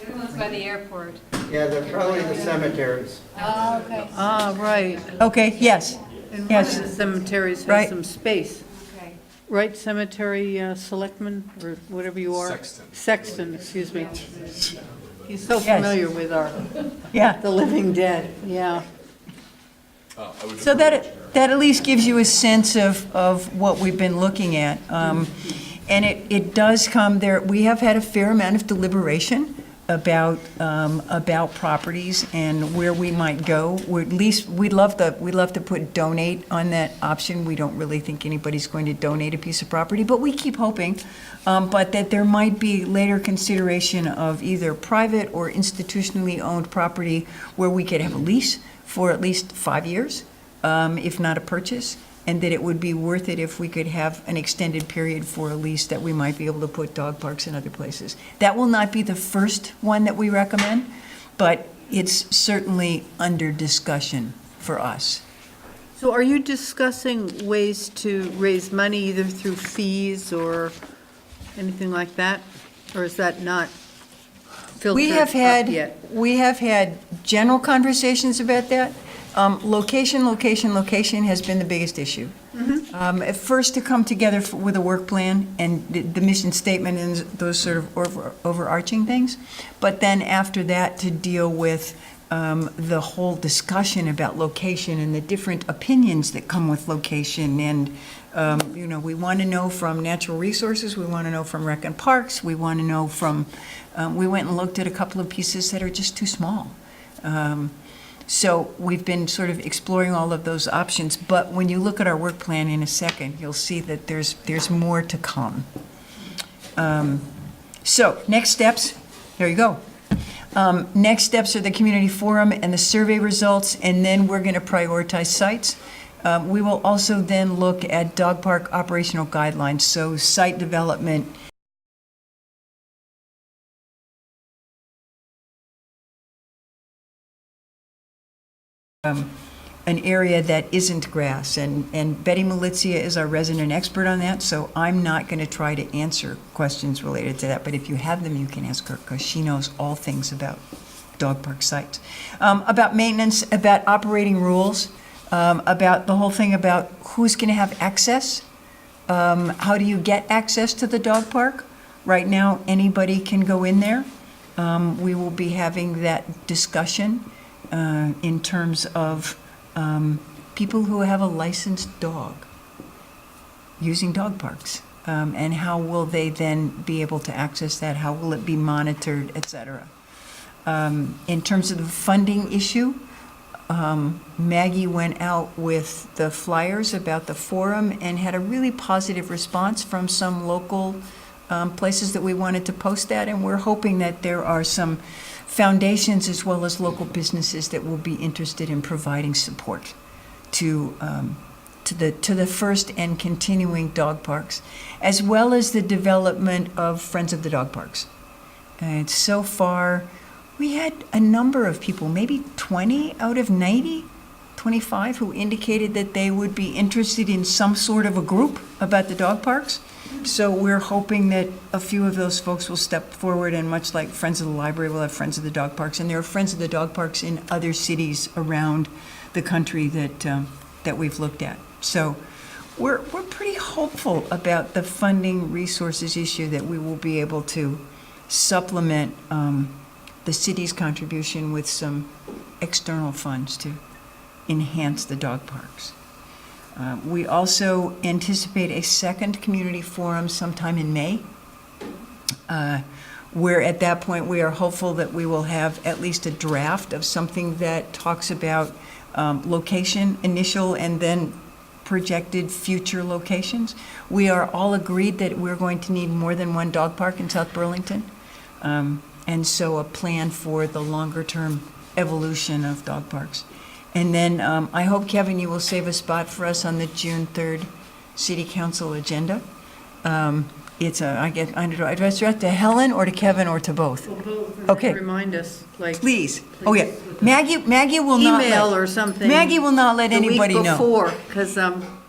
Speaker 5: The other one's by the airport.
Speaker 11: Yeah, they're probably the cemeteries.
Speaker 5: Oh, okay.
Speaker 1: Ah, right.
Speaker 10: okay, yes,
Speaker 1: And one
Speaker 10: Yes.
Speaker 1: of the cemeteries
Speaker 10: Right.
Speaker 1: has some space.
Speaker 5: Okay.
Speaker 1: Right, cemetery selectman, or whatever you are?
Speaker 7: Sexton.
Speaker 1: Sexton, excuse me. He's so
Speaker 10: Yes.
Speaker 1: familiar with
Speaker 10: yeah.
Speaker 1: the living dead, yeah.
Speaker 7: I would
Speaker 10: So that at least gives you a sense of what we've been looking at. And it does come there, we have had a fair amount of deliberation about properties and where we might go. We're at least, we'd love to put donate on that option. We don't really think anybody's going to donate a piece of property, but we keep hoping. But that there might be later consideration of either private or institutionally owned property where we could have a lease for at least 5 years, if not a purchase, and that it would be worth it if we could have an extended period for a lease that we might be able to put dog parks in other places. That will not be the first one that we recommend, but it's certainly under discussion for us.
Speaker 1: So are you discussing ways to raise money either through fees or anything like that? Or is that not filtered
Speaker 10: We have
Speaker 1: up yet?
Speaker 10: had general conversations about that. Location has been the biggest issue. At first, to come together with a work plan and the mission statement and those sort of overarching things, but then after that, to deal with the whole discussion about location and the different opinions that come with location. And, we want to know from Natural Resources, we want to know from Rec and Parks, we want to know from, we went and looked at a couple of pieces that are just too small. So we've been sort of exploring all of those options, but when you look at our work plan in a second, you'll see that there's more to come. So next steps, there you go. Next steps are the community forum and the survey results, and then we're going to prioritize sites. We will also then look at dog park operational guidelines, so site development, an area that isn't grass. And Betty Malizia is our resident expert on that, so I'm not going to try to answer questions related to that. But if you have them, you can ask her, because she knows all things about dog park sites. About maintenance, about operating rules, about the whole thing about who's going to have access. How do you get access to the dog park? Right now, anybody can go in there. We will be having that discussion in terms of people who have a licensed dog using dog parks. And how will they then be able to access that? How will it be monitored, et cetera? In terms of the funding issue, Maggie went out with the flyers about the forum and had a really positive response from some local places that we wanted to post that, and we're hoping that there are some foundations as well as local businesses that will be interested in providing support to the first and continuing dog parks, as well as the development of Friends of the Dog Parks. And so far, we had a number of people, maybe 20 out of 90, 25, who indicated that they would be interested in some sort of a group about the dog parks. So we're hoping that a few of those folks will step forward, and much like Friends of the Library, we'll have Friends of the Dog Parks. And there are Friends of the Dog Parks in other cities around the country that we've looked at. So we're pretty hopeful about the funding resources issue, that we will be able to supplement the city's contribution with some external funds to enhance the dog parks. We also anticipate a second community forum sometime in May, where at that point we are hopeful that we will have at least a draft of something that talks about location, initial, and then projected future locations. We are all agreed that we're going to need more than one dog park in South Burlington, and so a plan for the longer-term evolution of dog parks. And then I hope, Kevin, you will save a spot for us on the June 3rd City Council agenda. It's I address it to Helen or to Kevin or to both? Okay.
Speaker 1: Remind us, like.
Speaker 10: Please. Oh, yeah. Maggie will not let.
Speaker 1: Email or something.
Speaker 10: Maggie will not let anybody know.
Speaker 1: The week before, because,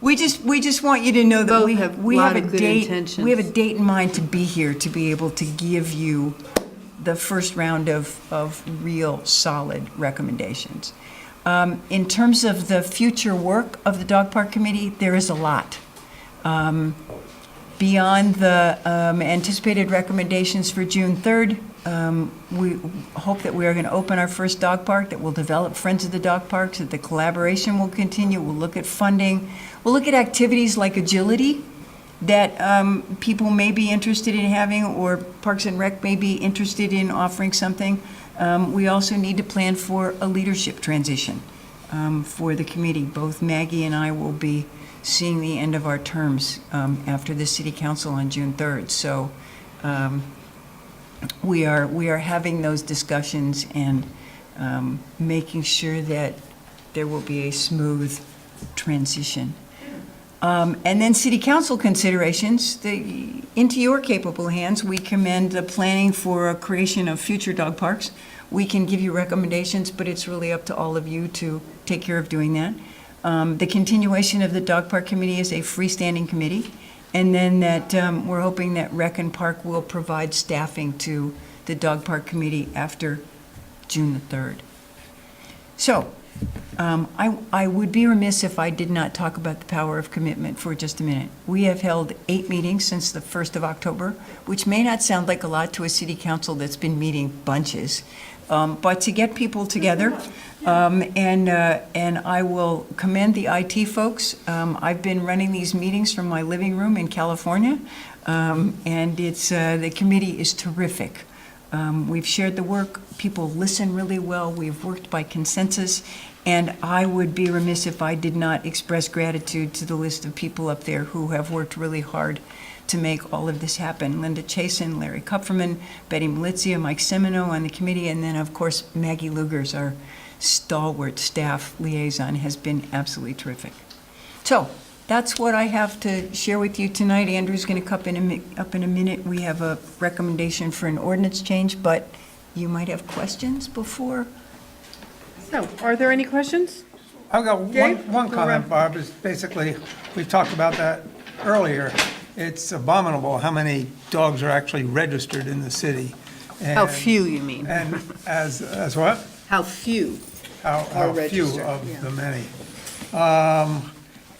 Speaker 10: We just want you to know that
Speaker 1: Both
Speaker 10: we
Speaker 1: have
Speaker 10: we
Speaker 1: lot
Speaker 10: have a
Speaker 1: of good
Speaker 10: date.
Speaker 1: intentions.
Speaker 10: We have a date in mind to be here, to be able to give you the first round of real solid recommendations. In terms of the future work of the Dog Park Committee, there is a lot. Beyond the anticipated recommendations for June 3rd, we hope that we are going to open our first dog park, that we'll develop Friends of the Dog Parks, that the collaboration will continue. We'll look at funding. We'll look at activities like agility that people may be interested in having, or Parks and Rec may be interested in offering something. We also need to plan for a leadership transition for the committee. Both Maggie and I will be seeing the end of our terms after the City Council on June 3rd. So we are having those discussions and making sure that there will be a smooth transition. And then City Council considerations, into your capable hands. We commend the planning for a creation of future dog parks. We can give you recommendations, but it's really up to all of you to take care of doing that. The continuation of the Dog Park Committee is a freestanding committee, and then that we're hoping that Rec and Park will provide staffing to the Dog Park Committee after June the 3rd. So, I would be remiss if I did not talk about the power of commitment for just a minute. We have held 8 meetings since the 1st of October, which may not sound like a lot to a city council that's been meeting bunches, but to get people together, and I will commend the IT folks. I've been running these meetings from my living room in California, and it's the committee is terrific. We've shared the work. People listen really well. We've worked by consensus. And I would be remiss if I did not express gratitude to the list of people up there who have worked really hard to make all of this happen. Linda Chasen, Larry Kupferman, Betty Malizia, Mike Semino on the committee, and then, of course, Maggie Lugers, our stalwart staff liaison, has been absolutely terrific. So that's what I have to share with you tonight. Andrew's going to come up in a minute. We have a recommendation for an ordinance change, but you might have questions before.
Speaker 1: So, are there any questions?
Speaker 2: I've got
Speaker 1: Dave?
Speaker 2: one
Speaker 1: Go
Speaker 2: comment,
Speaker 1: around.
Speaker 2: Barb, is basically, we've talked about that earlier. It's abominable how many dogs are actually registered in the city.
Speaker 1: How
Speaker 2: And-
Speaker 1: few, you mean?
Speaker 2: And as what?
Speaker 1: How few?
Speaker 2: How few
Speaker 1: registered,
Speaker 2: of
Speaker 1: yeah.
Speaker 2: the many.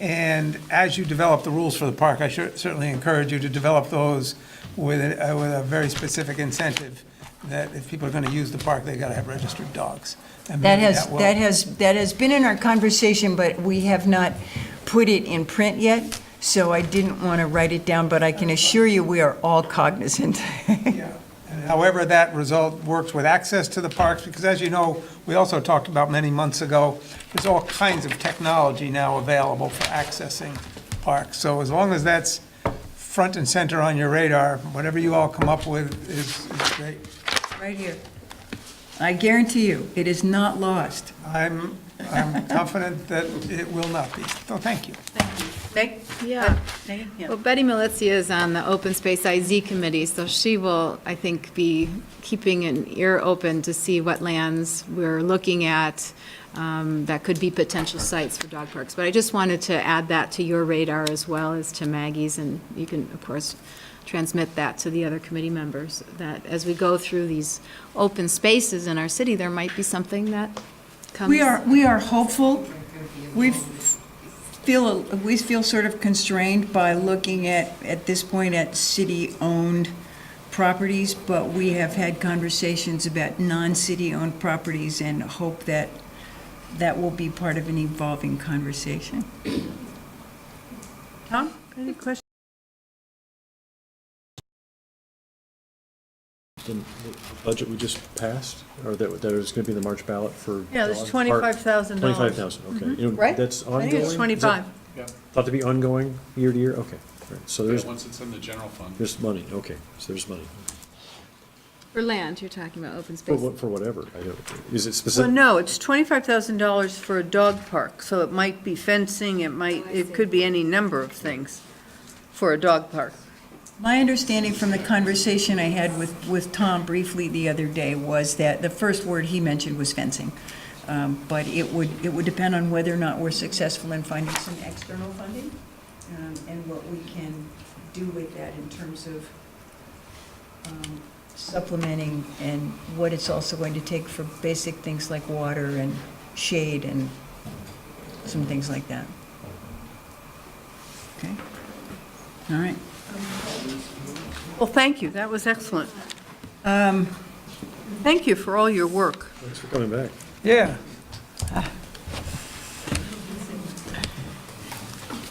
Speaker 2: And as you develop the rules for the park, I certainly encourage you to develop those with a very specific incentive, that if people are going to use the park, they got to have registered dogs. And
Speaker 10: That
Speaker 2: maybe
Speaker 10: has,
Speaker 2: will-
Speaker 10: that has been in our conversation, but we have not put it in print yet, so I didn't want to write it down, but I can assure you we are all cognizant.
Speaker 2: Yeah. And however that result works with access to the parks, because as you know, we also talked about many months ago, there's all kinds of technology now available for accessing parks. So as long as that's front and center on your radar, whatever you all come up with is great.
Speaker 10: Right here. I guarantee you, it is not lost.
Speaker 2: I'm confident that it will not be. So thank you.
Speaker 1: Thank you. Meg?
Speaker 6: Yeah.
Speaker 1: Megan? Yeah.
Speaker 6: Well, Betty Malizia is on the Open Space IZ Committee, so she will, I think, be keeping an ear open to see what lands we're looking at that could be potential sites for dog parks. But I just wanted to add that to your radar as well as to Maggie's, and you can, of course, transmit that to the other committee members, that as we go through these open spaces in our city, there might be something that comes.
Speaker 10: We are hopeful. We feel sort of constrained by looking at this point, at city-owned properties, but we have had conversations about non-city-owned properties and hope that that will be part of an evolving conversation.
Speaker 1: Tom, any questions?
Speaker 4: The budget we just passed, or that is going to be in the March ballot for.
Speaker 1: Yeah, there's
Speaker 4: dog park?
Speaker 1: $25,000.
Speaker 4: $25,000, okay. You know,
Speaker 1: Right?
Speaker 4: That's
Speaker 1: I
Speaker 4: ongoing?
Speaker 1: think it's
Speaker 4: Is
Speaker 1: 25.
Speaker 4: that Thought to be ongoing, year to year? Okay. All right. So there's,
Speaker 3: Once it's in the general fund.
Speaker 4: there's money, okay, so there's money.
Speaker 6: For land, you're talking about open
Speaker 4: For
Speaker 6: space.
Speaker 4: what, for whatever, I don't, is it
Speaker 1: Well,
Speaker 4: specific?
Speaker 1: no, it's $25,000 for a dog park, so it might be fencing, it could be any number of things for a dog park.
Speaker 10: My understanding from the conversation I had with Tom briefly the other day was that the first word he mentioned was fencing. But it would depend on whether or not we're successful in finding some external funding, and what we can do with that in terms of supplementing, and what it's also going to take for basic things like water and shade and some things like that. Okay? All right.
Speaker 1: Well, thank you, that was excellent. Thank you for all your work.
Speaker 4: Thanks for coming back.
Speaker 2: Yeah.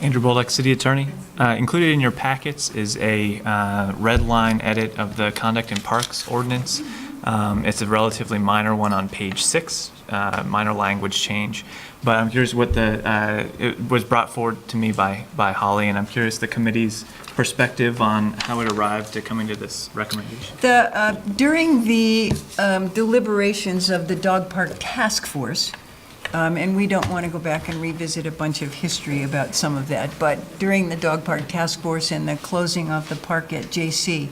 Speaker 8: Andrew Bolduc, City Attorney. Included in your packets is a red line edit of the Conduct in Parks Ordinance. It's a relatively minor one on page 6, minor language change. But I'm curious what it was brought forward to me by Holly, and I'm curious the committee's perspective on how it arrived at coming to this recommendation.
Speaker 10: During the deliberations of the Dog Park Task Force, and we don't want to go back and revisit a bunch of history about some of that, but during the Dog Park Task Force and the closing of the park at JC,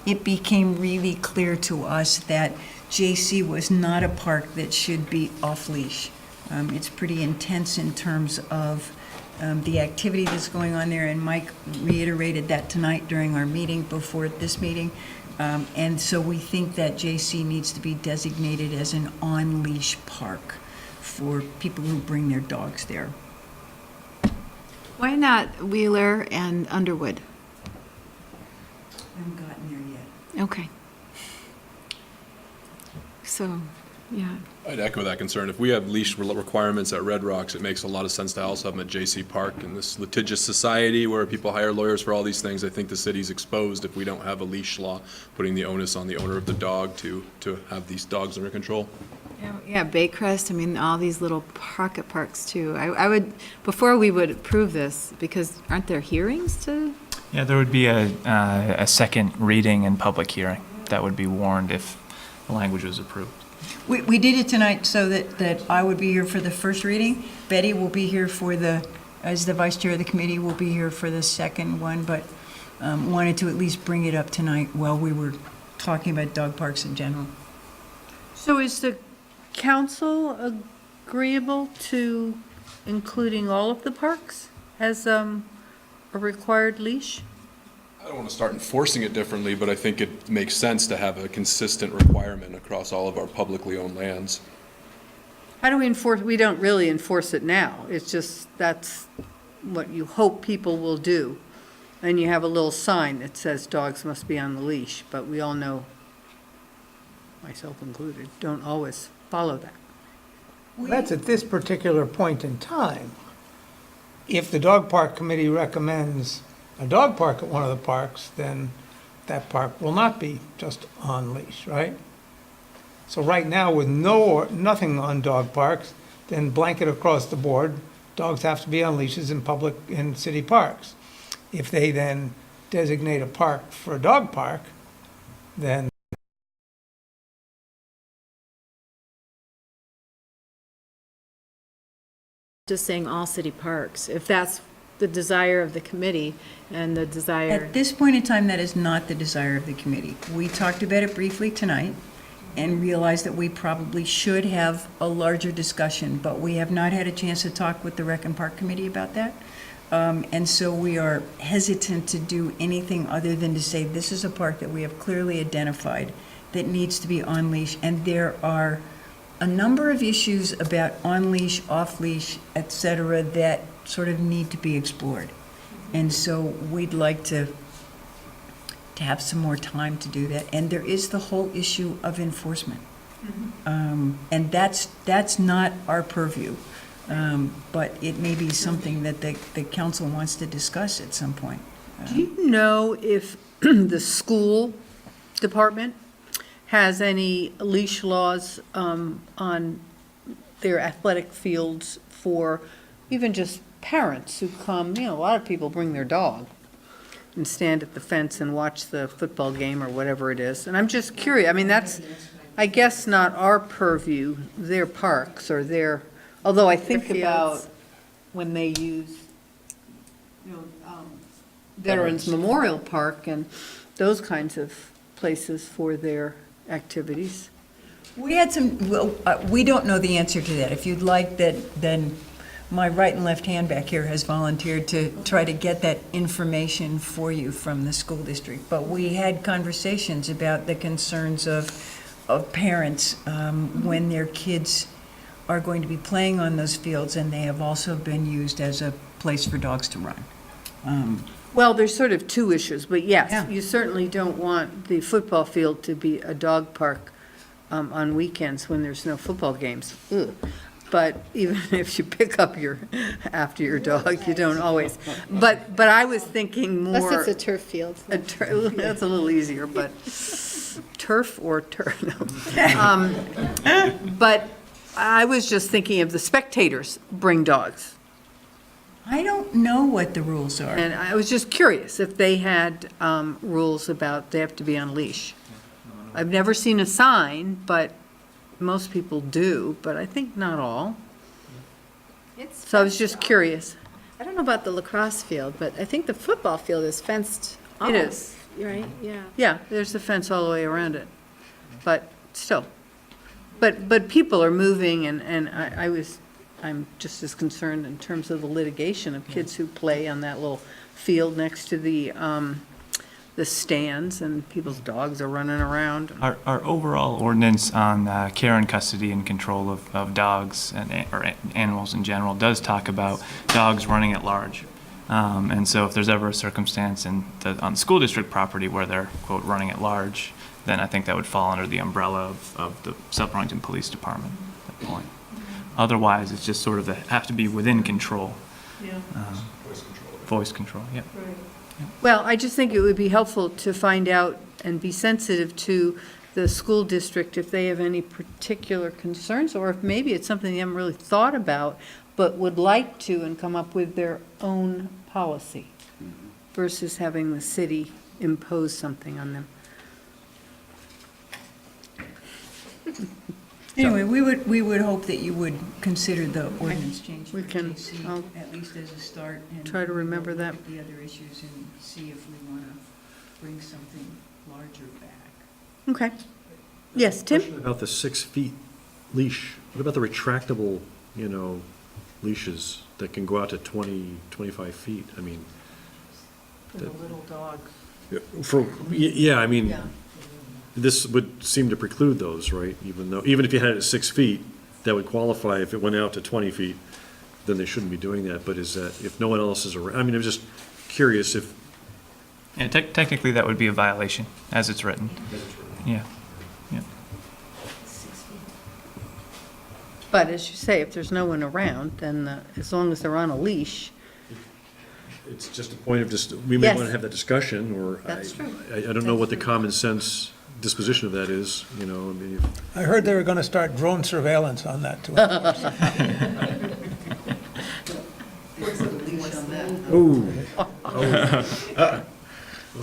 Speaker 10: it became really clear to us that JC was not a park that should be off-leash. It's pretty intense in terms of the activity that's going on there, and Mike reiterated that tonight during our meeting before this meeting. And so we think that JC needs to be designated as an on-leash park for people who bring their dogs there.
Speaker 6: Why not Wheeler and Underwood?
Speaker 10: I haven't gotten there yet.
Speaker 6: Okay. So, yeah.
Speaker 7: I'd echo that concern. If we have leash requirements at Red Rocks, it makes a lot of sense to also have them at JC Park. In this litigious society where people hire lawyers for all these things, I think the city's exposed if we don't have a leash law, putting the onus on the owner of the dog to have these dogs under control.
Speaker 6: Yeah, Baycrest, I mean, all these little pocket parks too. I would, before we would approve this, because aren't there hearings to?
Speaker 8: Yeah, there would be a second reading and public hearing that would be warned if the language was approved.
Speaker 10: We did it tonight so that I would be here for the first reading. Betty will be here as the vice chair of the committee, will be here for the second one, but wanted to at least bring it up tonight while we were talking about dog parks in general.
Speaker 1: So is the council agreeable to including all of the parks as a required leash?
Speaker 7: I don't want to start enforcing it differently, but I think it makes sense to have a consistent requirement across all of our publicly owned lands.
Speaker 1: How do we enforce, we don't really enforce it now. It's just, that's what you hope people will do. And you have a little sign that says dogs must be on the leash, but we all know, myself included, don't always follow that.
Speaker 2: That's at this particular point in time. If the dog park committee recommends a dog park at one of the parks, then that park will not be just on leash, right? So right now, with nothing on dog parks, then blanket across the board, dogs have to be on leashes in city parks. If they then designate a park for a dog park, then
Speaker 6: Just saying all city parks, if that's the desire of the committee and the desire.
Speaker 10: At this point in time, that is not the desire of the committee. We talked about it briefly tonight and realized that we probably should have a larger discussion, but we have not had a chance to talk with the Rec and Park Committee about that. And so we are hesitant to do anything other than to say, this is a park that we have clearly identified that needs to be on leash. And there are a number of issues about on leash, off leash, et cetera, that sort of need to be explored. And so we'd like to have some more time to do that. And there is the whole issue of enforcement. And that's not our purview. But it may be something that the council wants to discuss at some point.
Speaker 1: Do you know if the school department has any leash laws on their athletic fields for even just parents who come? You know, a lot of people bring their dog and stand at the fence and watch the football game or whatever it is. And I'm just curious, I mean, that's, I guess, not our purview, their parks or their, although I think
Speaker 6: Their
Speaker 1: about
Speaker 6: fields.
Speaker 1: when they use, you know, Veterans Memorial Park and those kinds of places for their activities.
Speaker 10: We had some, well, we don't know the answer to that. If you'd like that, then my right and left hand back here has volunteered to try to get that information for you from the school district. But we had conversations about the concerns of parents when their kids are going to be playing on those fields, and they have also been used as a place for dogs to run.
Speaker 1: Well, there's sort of two issues, but
Speaker 10: Yeah.
Speaker 1: yes, you certainly don't want the football field to be a dog park on weekends when there's no football games. Ugh. But even if you pick up after your dog, you don't always. But I was thinking more.
Speaker 6: Unless it's a turf field.
Speaker 1: That's a little easier, but turf or turf, no. But I was just thinking of the spectators bring dogs.
Speaker 10: I don't know what the rules are.
Speaker 1: And I was just curious if they had rules about they have to be on leash. I've never seen a sign, but most people do, but I think not all.
Speaker 6: It's
Speaker 1: So I was
Speaker 6: fenced
Speaker 1: just
Speaker 6: off.
Speaker 1: curious.
Speaker 6: I don't know about the lacrosse field, but I think the football field is fenced off.
Speaker 1: It is.
Speaker 6: Right, yeah.
Speaker 1: Yeah, there's a fence all the way around it, but still. But people are moving, and I'm just as concerned in terms of the litigation of kids who play on that little field next to the stands, and people's dogs are running around.
Speaker 8: Our overall ordinance on care and custody and control of dogs or animals in general does talk about dogs running at large. And so if there's ever a circumstance on the school district property where they're, quote, running at large, then I think that would fall under the umbrella of the South Burlington Police Department at that point. Otherwise, it's just sort of have to be within control.
Speaker 1: Yeah.
Speaker 8: Voice control, yep.
Speaker 1: Well, I just think it would be helpful to find out and be sensitive to the school district if they have any particular concerns, or if maybe it's something they haven't really thought about, but would like to and come up with their own policy versus having the city impose something on them.
Speaker 10: Anyway, we would hope that you would consider the ordinance change for
Speaker 1: We can-
Speaker 10: JC,
Speaker 1: I'll
Speaker 10: at least as a start. And
Speaker 1: try to remember
Speaker 10: we'll
Speaker 1: that.
Speaker 10: look at the other issues and see if we want to bring something larger back.
Speaker 1: Okay. Yes, Tim?
Speaker 4: Question about the 6 feet leash. What about the retractable, leashes that can go out to 20, 25 feet? I mean,
Speaker 1: The little dog.
Speaker 4: yeah, this would seem to preclude those, right? Even if you had it at 6 feet, that would qualify. If it went out to 20 feet, then they shouldn't be doing that. But is that, if no one else is around, I'm just curious if.
Speaker 8: Yeah, technically that would be a violation as it's written. Yeah.
Speaker 1: But as you say, if there's no one around, then as long as they're on a leash.
Speaker 4: It's just a point of we may
Speaker 1: Yes.
Speaker 4: want to have that discussion, or
Speaker 1: That's true.
Speaker 4: I don't know what the common sense disposition of that is,
Speaker 2: I heard they were going to start drone surveillance on that, too.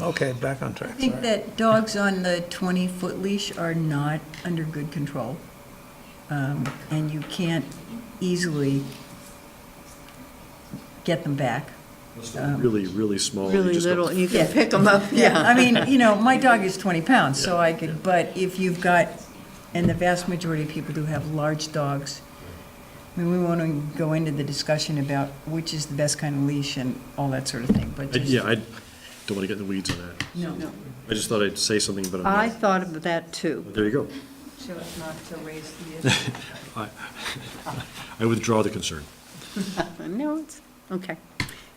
Speaker 2: Okay, back on track.
Speaker 10: I think that dogs on the 20-foot leash are not under good control. And you can't easily get them back.
Speaker 4: Really, really small. you
Speaker 1: Really
Speaker 4: just don't-
Speaker 1: little, and you can pick them up, yeah.
Speaker 10: I mean, my dog is 20 pounds, so I could, but if you've got, and the vast majority of people do have large dogs, I mean, we want to go into the discussion about which is the best kind of leash and all that sort of thing, but just.
Speaker 4: Yeah, I don't want to get in the weeds on that.
Speaker 10: No.
Speaker 4: I just thought I'd say something, but
Speaker 1: I
Speaker 4: I'm not.
Speaker 1: thought of that too.
Speaker 4: There you go.
Speaker 10: So as not to raise the issue.
Speaker 4: I withdraw the concern.
Speaker 1: No, it's, okay.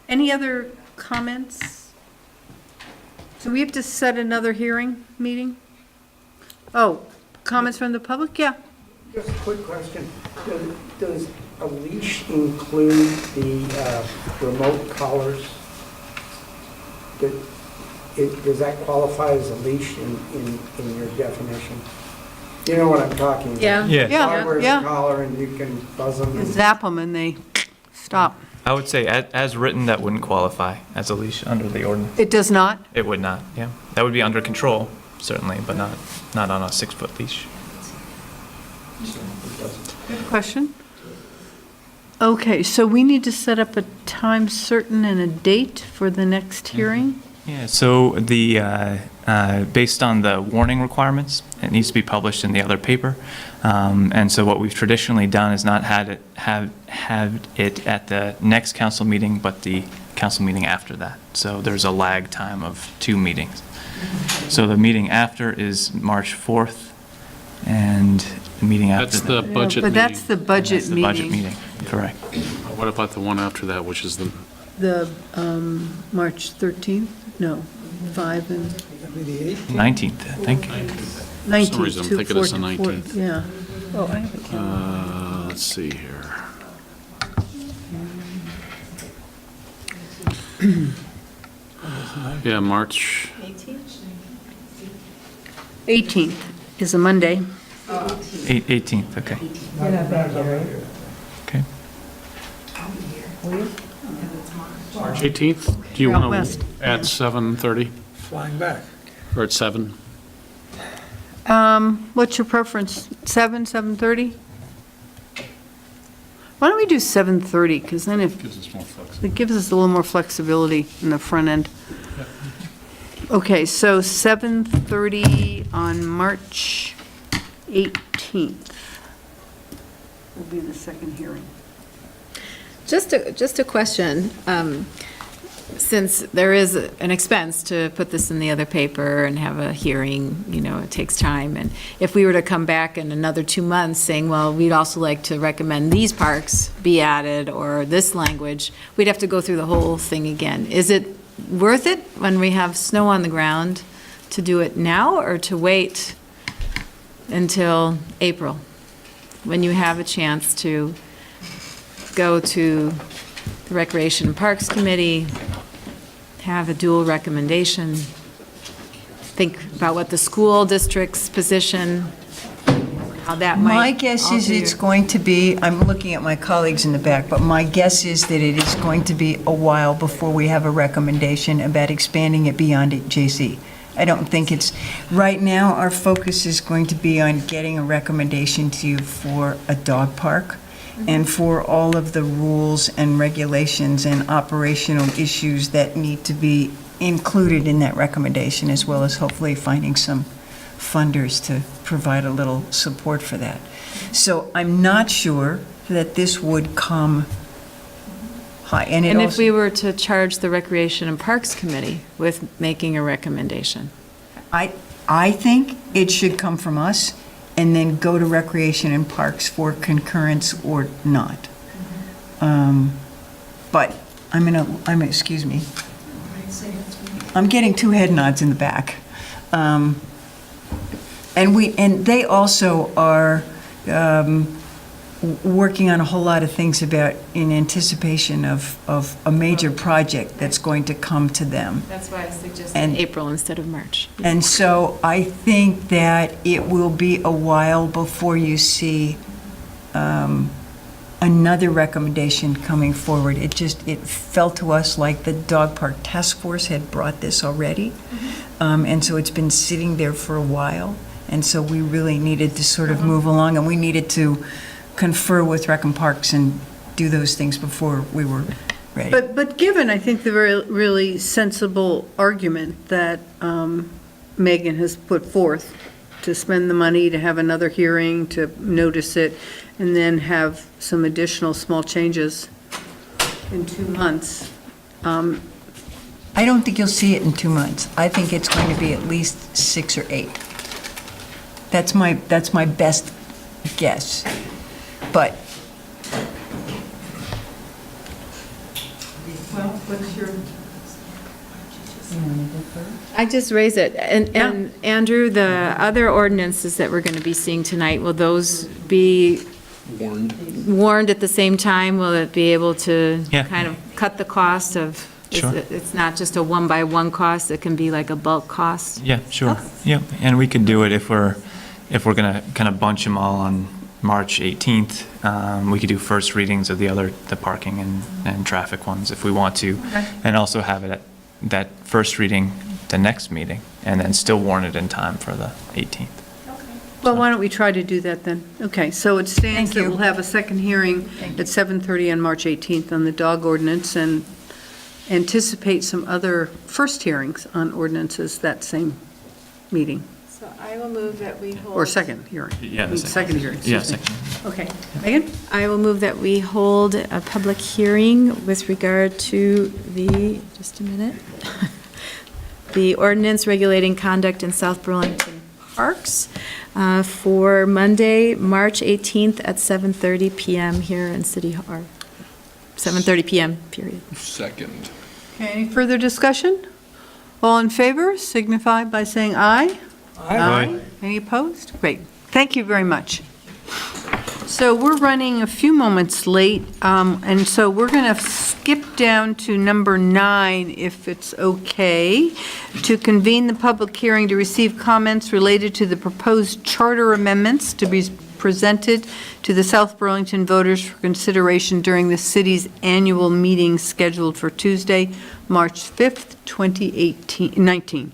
Speaker 1: Any other comments? So we have to set another hearing meeting? Oh, comments from the public? Yeah.
Speaker 11: Just a quick question. Does a leash include the remote collars? Does that qualify as a leash in your definition? You know what I'm talking about?
Speaker 1: Yeah.
Speaker 11: Dog wears a
Speaker 1: Yeah.
Speaker 11: collar and you can buzz them.
Speaker 1: You
Speaker 11: and-
Speaker 1: zap them and they stop.
Speaker 8: I would say as written, that wouldn't qualify as a leash under the ordinance.
Speaker 1: It does not?
Speaker 8: It would not, yeah. That would be under control, certainly, but not on a 6-foot leash.
Speaker 1: Good question. Okay, so we need to set up a time certain and a date for the next hearing?
Speaker 8: Yeah, so based on the warning requirements, it needs to be published in the other paper. And so what we've traditionally done is not have it at the next council meeting, but the council meeting after that. So there's a lag time of 2 meetings. So the meeting after is March 4th, and the meeting after
Speaker 3: That's
Speaker 8: that.
Speaker 3: the budget
Speaker 1: But
Speaker 3: meeting.
Speaker 1: that's the budget
Speaker 8: That's the budget
Speaker 1: meeting.
Speaker 8: meeting, correct.
Speaker 3: What about the one after that, which is the,
Speaker 1: The March 13th? No, 5 and
Speaker 8: 19th, I think.
Speaker 1: 19th.
Speaker 3: some reason I'm thinking it's the
Speaker 1: 4th,
Speaker 3: 19th.
Speaker 1: Yeah. Oh, I have a calendar.
Speaker 3: let's see here. Yeah, March,
Speaker 1: 18th is a Monday.
Speaker 8: 18th, okay. Okay.
Speaker 3: March 18th? Do you
Speaker 1: You're out
Speaker 3: want
Speaker 1: west.
Speaker 3: to at 7:30
Speaker 2: Flying back.
Speaker 3: or at 7?
Speaker 1: What's your preference? 7, 7:30? Why don't we do 7:30? Because then if,
Speaker 3: Gives us more flexibility.
Speaker 1: it gives us a little more flexibility in the front end. Okay, so 7:30 on March 18th will be the second hearing.
Speaker 6: Just a question, since there is an expense to put this in the other paper and have a hearing, it takes time, and if we were to come back in another 2 months saying, well, we'd also like to recommend these parks be added, or this language, we'd have to go through the whole thing again. Is it worth it when we have snow on the ground to do it now, or to wait until April, when you have a chance to go to the Recreation and Parks Committee, have a dual recommendation, think about what the school district's position, how that might.
Speaker 10: My guess is
Speaker 6: alter
Speaker 10: it's
Speaker 6: your-
Speaker 10: going to be, I'm looking at my colleagues in the back, but my guess is that it is going to be a while before we have a recommendation about expanding it beyond JC. I don't think it's, right now, our focus is going to be on getting a recommendation to you for a dog park and for all of the rules and regulations and operational issues that need to be included in that recommendation, as well as hopefully finding some funders to provide a little support for that. So I'm not sure that this would come high. And it
Speaker 6: And if
Speaker 10: also,
Speaker 6: we were to charge the Recreation and Parks Committee with making a recommendation?
Speaker 10: I think it should come from us and then go to Recreation and Parks for concurrence or not. But excuse me. I'm getting 2 head nods in the back. And they also are working on a whole lot of things in anticipation of a major project that's going to come to them.
Speaker 6: That's why I suggested
Speaker 10: And-
Speaker 6: April instead of March.
Speaker 10: And so I think that it will be a while before you see another recommendation coming forward. It felt to us like the Dog Park Task Force had brought this already. And so it's been sitting there for a while. And so we really needed to sort of move along, and we needed to confer with Rec and Parks and do those things before we were ready.
Speaker 1: But given, I think, the very, really sensible argument that Megan has put forth, to spend the money, to have another hearing, to notice it, and then have some additional small changes in 2 months.
Speaker 10: I don't think you'll see it in 2 months. I think it's going to be at least 6 or 8. That's my best guess. But,
Speaker 1: Well, what's your?
Speaker 6: I just raise it. And Andrew, the other ordinances that we're going to be seeing tonight, will those be warned at the same time? Will it be able to
Speaker 8: Yeah.
Speaker 6: kind of cut the cost of,
Speaker 8: Sure.
Speaker 6: it's not just a one-by-one cost, it can be like a bulk cost?
Speaker 8: Yeah, sure. Yeah, and we could do it if we're gonna kind of bunch them all on March 18th. We could do first readings of the parking and traffic ones if we want to.
Speaker 1: Okay.
Speaker 8: And also have it at that first reading the next meeting, and then still warn it in time for the 18th.
Speaker 1: Well, why don't we try to do that then? Okay, so it stands
Speaker 10: Thank
Speaker 1: that
Speaker 10: you.
Speaker 1: we'll have a second hearing at 7:30 on March 18th on the dog ordinance, and anticipate some other first hearings on ordinances that same meeting,
Speaker 6: So I will move that we hold.
Speaker 1: or second hearing.
Speaker 8: Yeah, the
Speaker 1: Second hearing,
Speaker 8: Yeah,
Speaker 1: excuse me.
Speaker 8: second.
Speaker 1: Okay, Megan?
Speaker 6: I will move that we hold a public hearing with regard to just a minute, the ordinance regulating conduct in South Burlington parks for Monday, March 18th at 7:30 PM here in City Hall, 7:30 PM, period.
Speaker 7: Second.
Speaker 1: Okay, any further discussion? All in favor, signify by saying aye. Aye. Any opposed? Great. Thank you very much. So we're running a few moments late, and so we're going to skip down to number 9, if it's okay, to convene the public hearing to receive comments related to the proposed charter amendments to be presented to the South Burlington voters for consideration during the city's annual meeting scheduled for Tuesday, March 5th, 2019.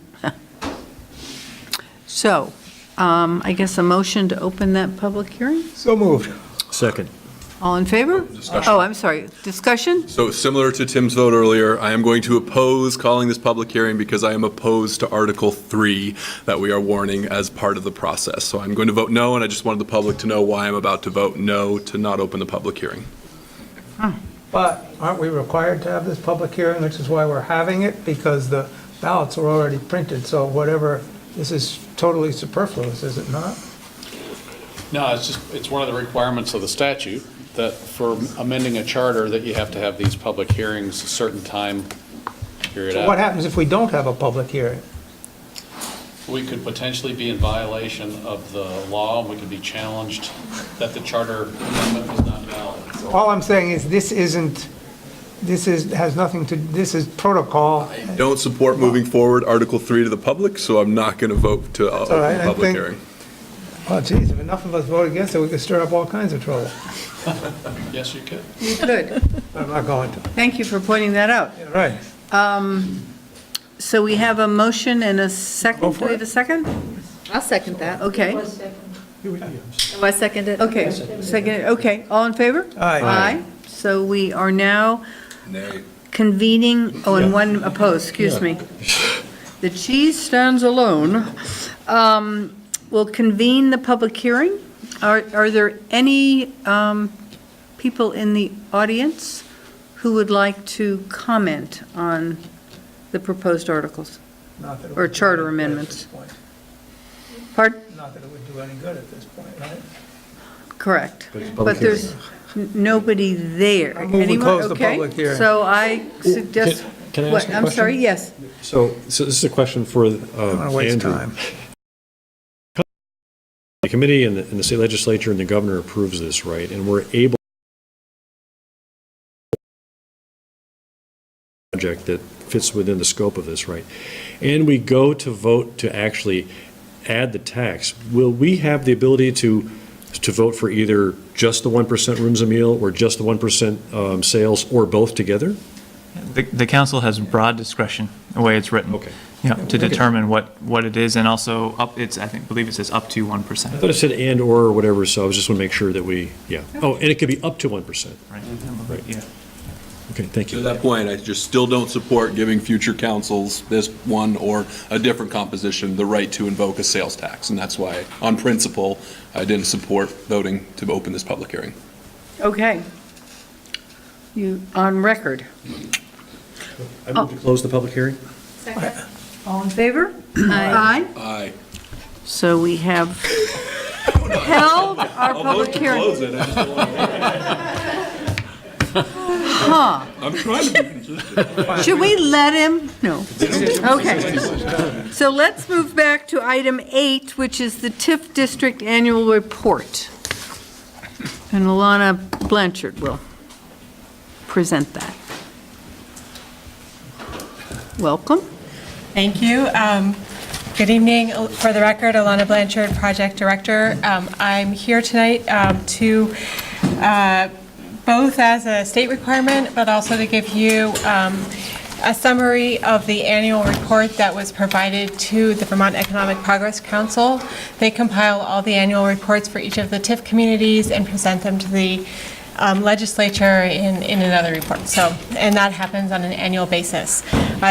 Speaker 1: So, I guess a motion to open that public hearing?
Speaker 2: So moved.
Speaker 4: Second.
Speaker 1: All in favor?
Speaker 7: Discussion.
Speaker 1: Oh, I'm sorry, discussion?
Speaker 7: So similar to Tim's vote earlier, I am going to oppose calling this public hearing because I am opposed to Article 3 that we are warning as part of the process. So I'm going to vote no, and I just wanted the public to know why I'm about to vote no to not open the public hearing.
Speaker 2: But aren't we required to have this public hearing, which is why we're having it? Because the ballots are already printed, so whatever, this is totally superfluous, is it not?
Speaker 3: No, it's one of the requirements of the statute that for amending a charter that you have to have these public hearings a certain time period
Speaker 2: So what
Speaker 3: out.
Speaker 2: happens if we don't have a public hearing?
Speaker 3: We could potentially be in violation of the law, and we could be challenged that the charter amendment was not valid.
Speaker 2: All I'm saying is this has nothing to, this is protocol.
Speaker 7: Don't support moving forward Article 3 to the public, so I'm not going to vote to
Speaker 2: all
Speaker 7: open
Speaker 2: right,
Speaker 7: the
Speaker 2: I
Speaker 7: public
Speaker 2: think-
Speaker 7: hearing.
Speaker 2: Oh geez, if enough of us vote against it, we could stir up all kinds of trouble.
Speaker 3: Yes, you could.
Speaker 1: You could.
Speaker 2: But I'm not going to.
Speaker 1: Thank you for pointing that out.
Speaker 2: Yeah, right.
Speaker 1: So we have a motion and a second.
Speaker 2: Go for
Speaker 1: Do we have
Speaker 2: it.
Speaker 1: a second?
Speaker 6: I'll second that.
Speaker 1: Okay,
Speaker 9: Was second.
Speaker 6: Oh, I second it?
Speaker 1: okay, second, okay, all in favor?
Speaker 2: Aye.
Speaker 1: Aye. So we are now
Speaker 7: Nay.
Speaker 1: convening, oh, and one opposed, excuse me. The cheese stands alone. We'll convene the public hearing. Are there any people in the audience who would like to comment on the proposed articles
Speaker 2: Not that it
Speaker 1: or
Speaker 2: would do
Speaker 1: charter
Speaker 2: any good at
Speaker 1: amendments?
Speaker 2: this point.
Speaker 1: Pardon?
Speaker 2: Not that it would do any good at this point, right?
Speaker 1: Correct.
Speaker 4: But it's a public
Speaker 1: But there's nobody there.
Speaker 2: I move we
Speaker 1: Anyone?
Speaker 2: close the
Speaker 1: Okay.
Speaker 2: public hearing.
Speaker 1: So I suggest.
Speaker 4: Can I
Speaker 1: What?
Speaker 4: ask a
Speaker 1: I'm
Speaker 4: question?
Speaker 1: sorry, yes.
Speaker 4: So this is a question for
Speaker 2: I don't want to waste
Speaker 4: Andrew.
Speaker 2: time.
Speaker 4: The committee and the state legislature and the governor approves this, right? And we're able project that fits within the scope of this, right? And we go to vote to actually add the tax. Will we have the ability to vote for either just the 1% rooms a meal or just the 1% sales or both together?
Speaker 8: The council has broad discretion, the way it's written.
Speaker 4: Okay.
Speaker 8: Yeah, to determine what it is, and also believe it says up to 1%.
Speaker 4: I thought it said and or whatever, so I was just want to make sure that we, yeah. Oh, and it could be up to 1%.
Speaker 8: Right.
Speaker 4: Right.
Speaker 8: Yeah.
Speaker 4: Okay, thank
Speaker 7: To
Speaker 4: you.
Speaker 7: that point, I just still don't support giving future councils, this one or a different composition, the right to invoke a sales tax. And that's why, on principle, I didn't support voting to open this public hearing.
Speaker 1: Okay. You, on record.
Speaker 4: I move to close the public hearing.
Speaker 1: All in favor? Aye.
Speaker 7: Aye.
Speaker 1: So we have held our public hearing. Huh.
Speaker 7: I'm trying to be consistent.
Speaker 1: Should we let him? No. Okay. So let's move back to item 8, which is the TIF District Annual Report. And Alana Blanchard will present that. Welcome.
Speaker 12: Thank you. Good evening. For the record, Alana Blanchard, Project Director. I'm here tonight to both as a state requirement, but also to give you a summary of the annual report that was provided to the Vermont Economic Progress Council. They compile all the annual reports for each of the TIF communities and present them to the legislature in another report. So, and that happens on an annual basis.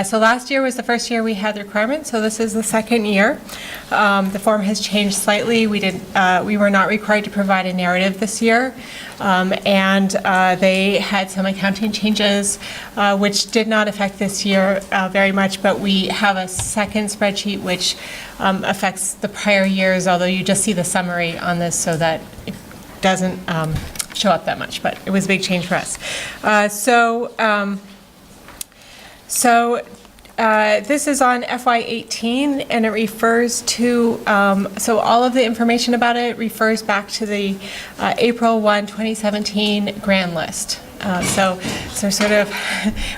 Speaker 12: So last year was the first year we had the requirement, so this is the second year. The form has changed slightly. We were not required to provide a narrative this year, and they had some accounting changes, which did not affect this year very much, but we have a second spreadsheet which affects the prior years, although you just see the summary on this so that it doesn't show up that much, but it was a big change for us. This is on FY18, and it refers to, so all of the information about it refers back to the April 1, 2017 grand list. So sort of,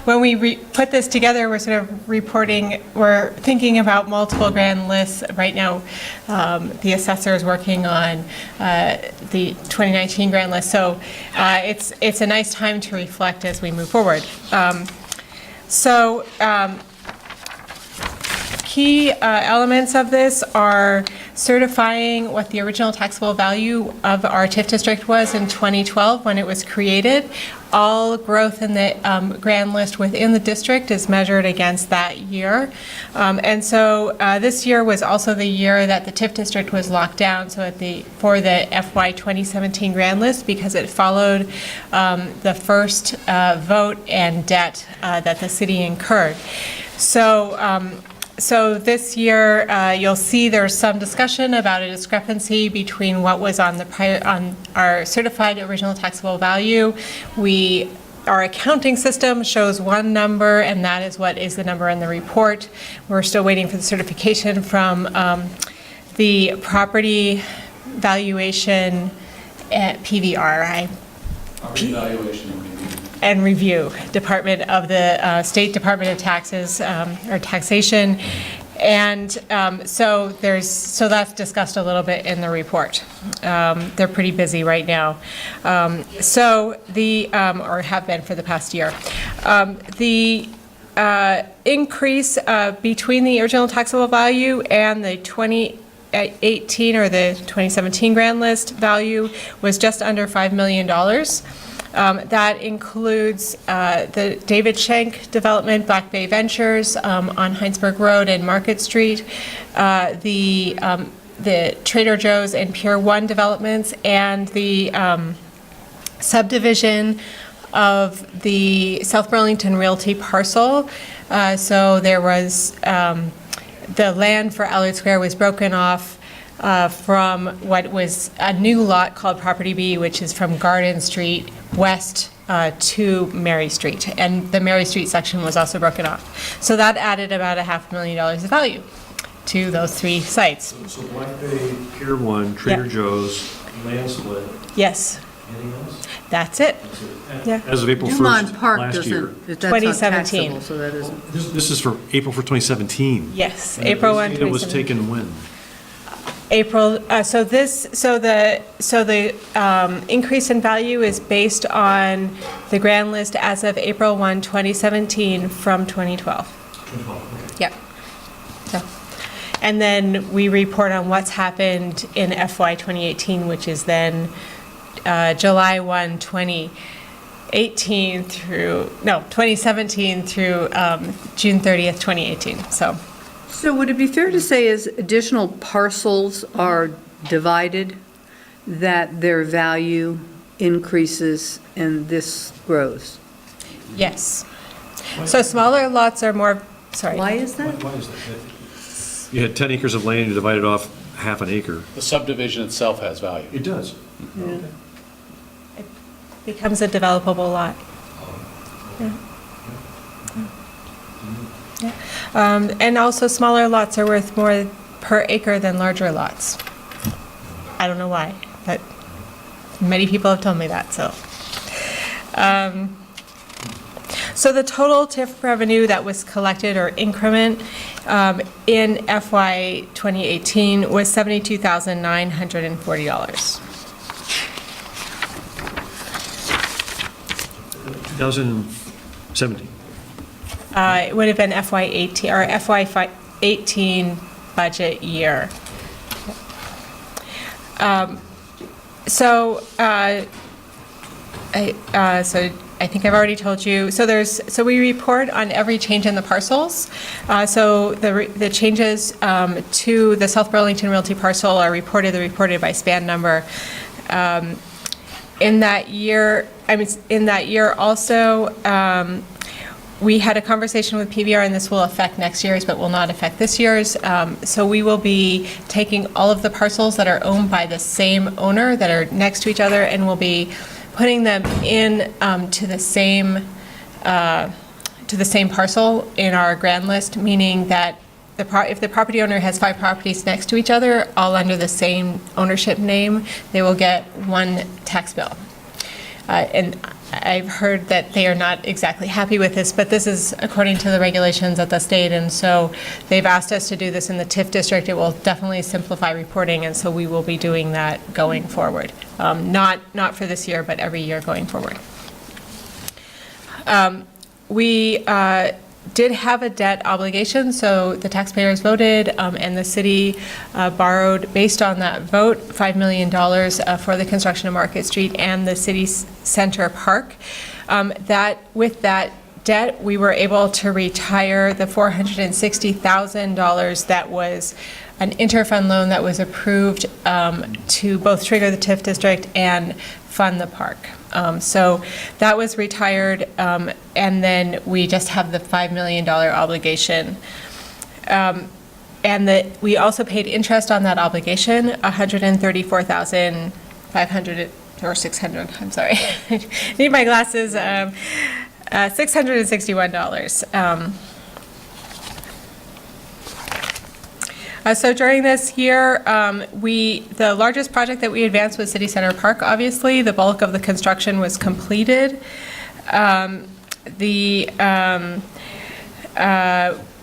Speaker 12: when we put this together, we're sort of we're thinking about multiple grand lists. Right now, the assessor is working on the 2019 grand list. So it's a nice time to reflect as we move forward. Key elements of this are certifying what the original taxable value of our TIF district was in 2012 when it was created. All growth in the grand list within the district is measured against that year. And so this year was also the year that the TIF district was locked down for the FY 2017 grand list, because it followed the first vote and debt that the city incurred. So this year, you'll see there's some discussion about a discrepancy between what was on our certified original taxable value. Our accounting system shows one number, and that is what is the number in the report. We're still waiting for the certification from the property valuation at PVR. And Review Department of the State Department of Taxes or Taxation, and so that's discussed a little bit in the report. They're pretty busy right now, or have been for the past year. The increase between the original taxable value and the 2018 or the 2017 grand list value was just under $5 million. That includes the David Schenck development, Black Bay Ventures on Heinsberg Road and Market Street, the Trader Joe's and Pier 1 developments, and the subdivision of the South Burlington Realty parcel. So there was, the land for Allard Square was broken off from what was a new lot called Property B, which is from Garden Street west to Mary Street. And the Mary Street section was also broken off. So that added about $500,000 of value to those three sites.
Speaker 4: So Black Bay, Pier 1, Trader Joe's, land split.
Speaker 12: Yes,
Speaker 4: Anything else?
Speaker 12: that's it. Yeah.
Speaker 4: As of April 1st
Speaker 1: Dumont Park
Speaker 4: last year.
Speaker 1: doesn't, that's not
Speaker 12: 2017.
Speaker 1: taxable, so that isn't.
Speaker 4: This is for April for 2017.
Speaker 12: Yes,
Speaker 4: And
Speaker 12: April 1,
Speaker 4: this data was
Speaker 12: 2017.
Speaker 4: taken when?
Speaker 12: April, so the increase in value is based on the grand list as of April 1, 2017 from 2012. Yep. So, and then we report on what's happened in FY 2018, which is then July 1, 2018 2017 through June 30th, 2018, so.
Speaker 1: So would it be fair to say as additional parcels are divided, that their value increases and this grows?
Speaker 12: Yes. So smaller lots are more, sorry.
Speaker 1: Why is that?
Speaker 4: Why is that? You had 10 acres of land, you divided off half an acre.
Speaker 3: The subdivision itself has value.
Speaker 4: It does.
Speaker 12: It becomes a developable lot. Yeah. Yeah. And also smaller lots are worth more per acre than larger lots. I don't know why, but many people have told me that, so. So the total TIF revenue that was collected or increment in FY 2018 was $72,940.
Speaker 4: 2017.
Speaker 12: It would have been FY 18, or FY 18 budget year. So I think I've already told you. So we report on every change in the parcels. So the changes to the South Burlington Realty parcel are reported. They're reported by span number. In that year also, we had a conversation with PBR, and this will affect next year's, but will not affect this year's. So we will be taking all of the parcels that are owned by the same owner that are next to each other, and we'll be putting them in to the same parcel in our grand list, meaning that if the property owner has 5 properties next to each other, all under the same ownership name, they will get one tax bill. And I've heard that they are not exactly happy with this, but this is according to the regulations at the state, and so they've asked us to do this in the TIF district. It will definitely simplify reporting, and so we will be doing that going forward. Not for this year, but every year going forward. We did have a debt obligation, so the taxpayers voted, and the city borrowed, based on that vote, $5 million for the construction of Market Street and the city center park. With that debt, we were able to retire the $460,000 that was an interfund loan that was approved to both trigger the TIF district and fund the park. So that was retired, and then we just have the $5 million obligation. And we also paid interest on that obligation, $134,500 or $600. I'm sorry, I need my glasses. $661. So during this year, the largest project that we advanced was City Center Park, obviously. The bulk of the construction was completed.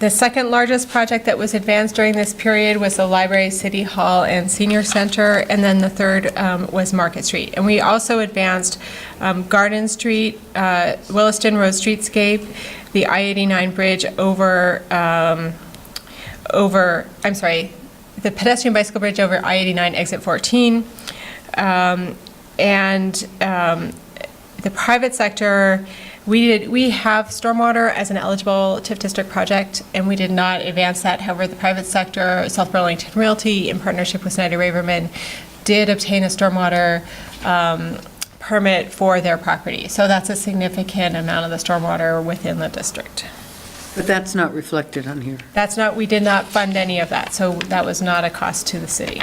Speaker 12: The second largest project that was advanced during this period was the library, City Hall, and Senior Center, and then the third was Market Street. And we also advanced Garden Street, Williston Road Streetscape, the I-89 bridge the pedestrian bicycle bridge over I-89 exit 14, and the private sector. We have stormwater as an eligible TIF district project, and we did not advance that. However, the private sector, South Burlington Realty, in partnership with Snyder Raverman, did obtain a stormwater permit for their property. So that's a significant amount of the stormwater within the district.
Speaker 1: But that's not reflected on here.
Speaker 12: We did not fund any of that, so that was not a cost to the city.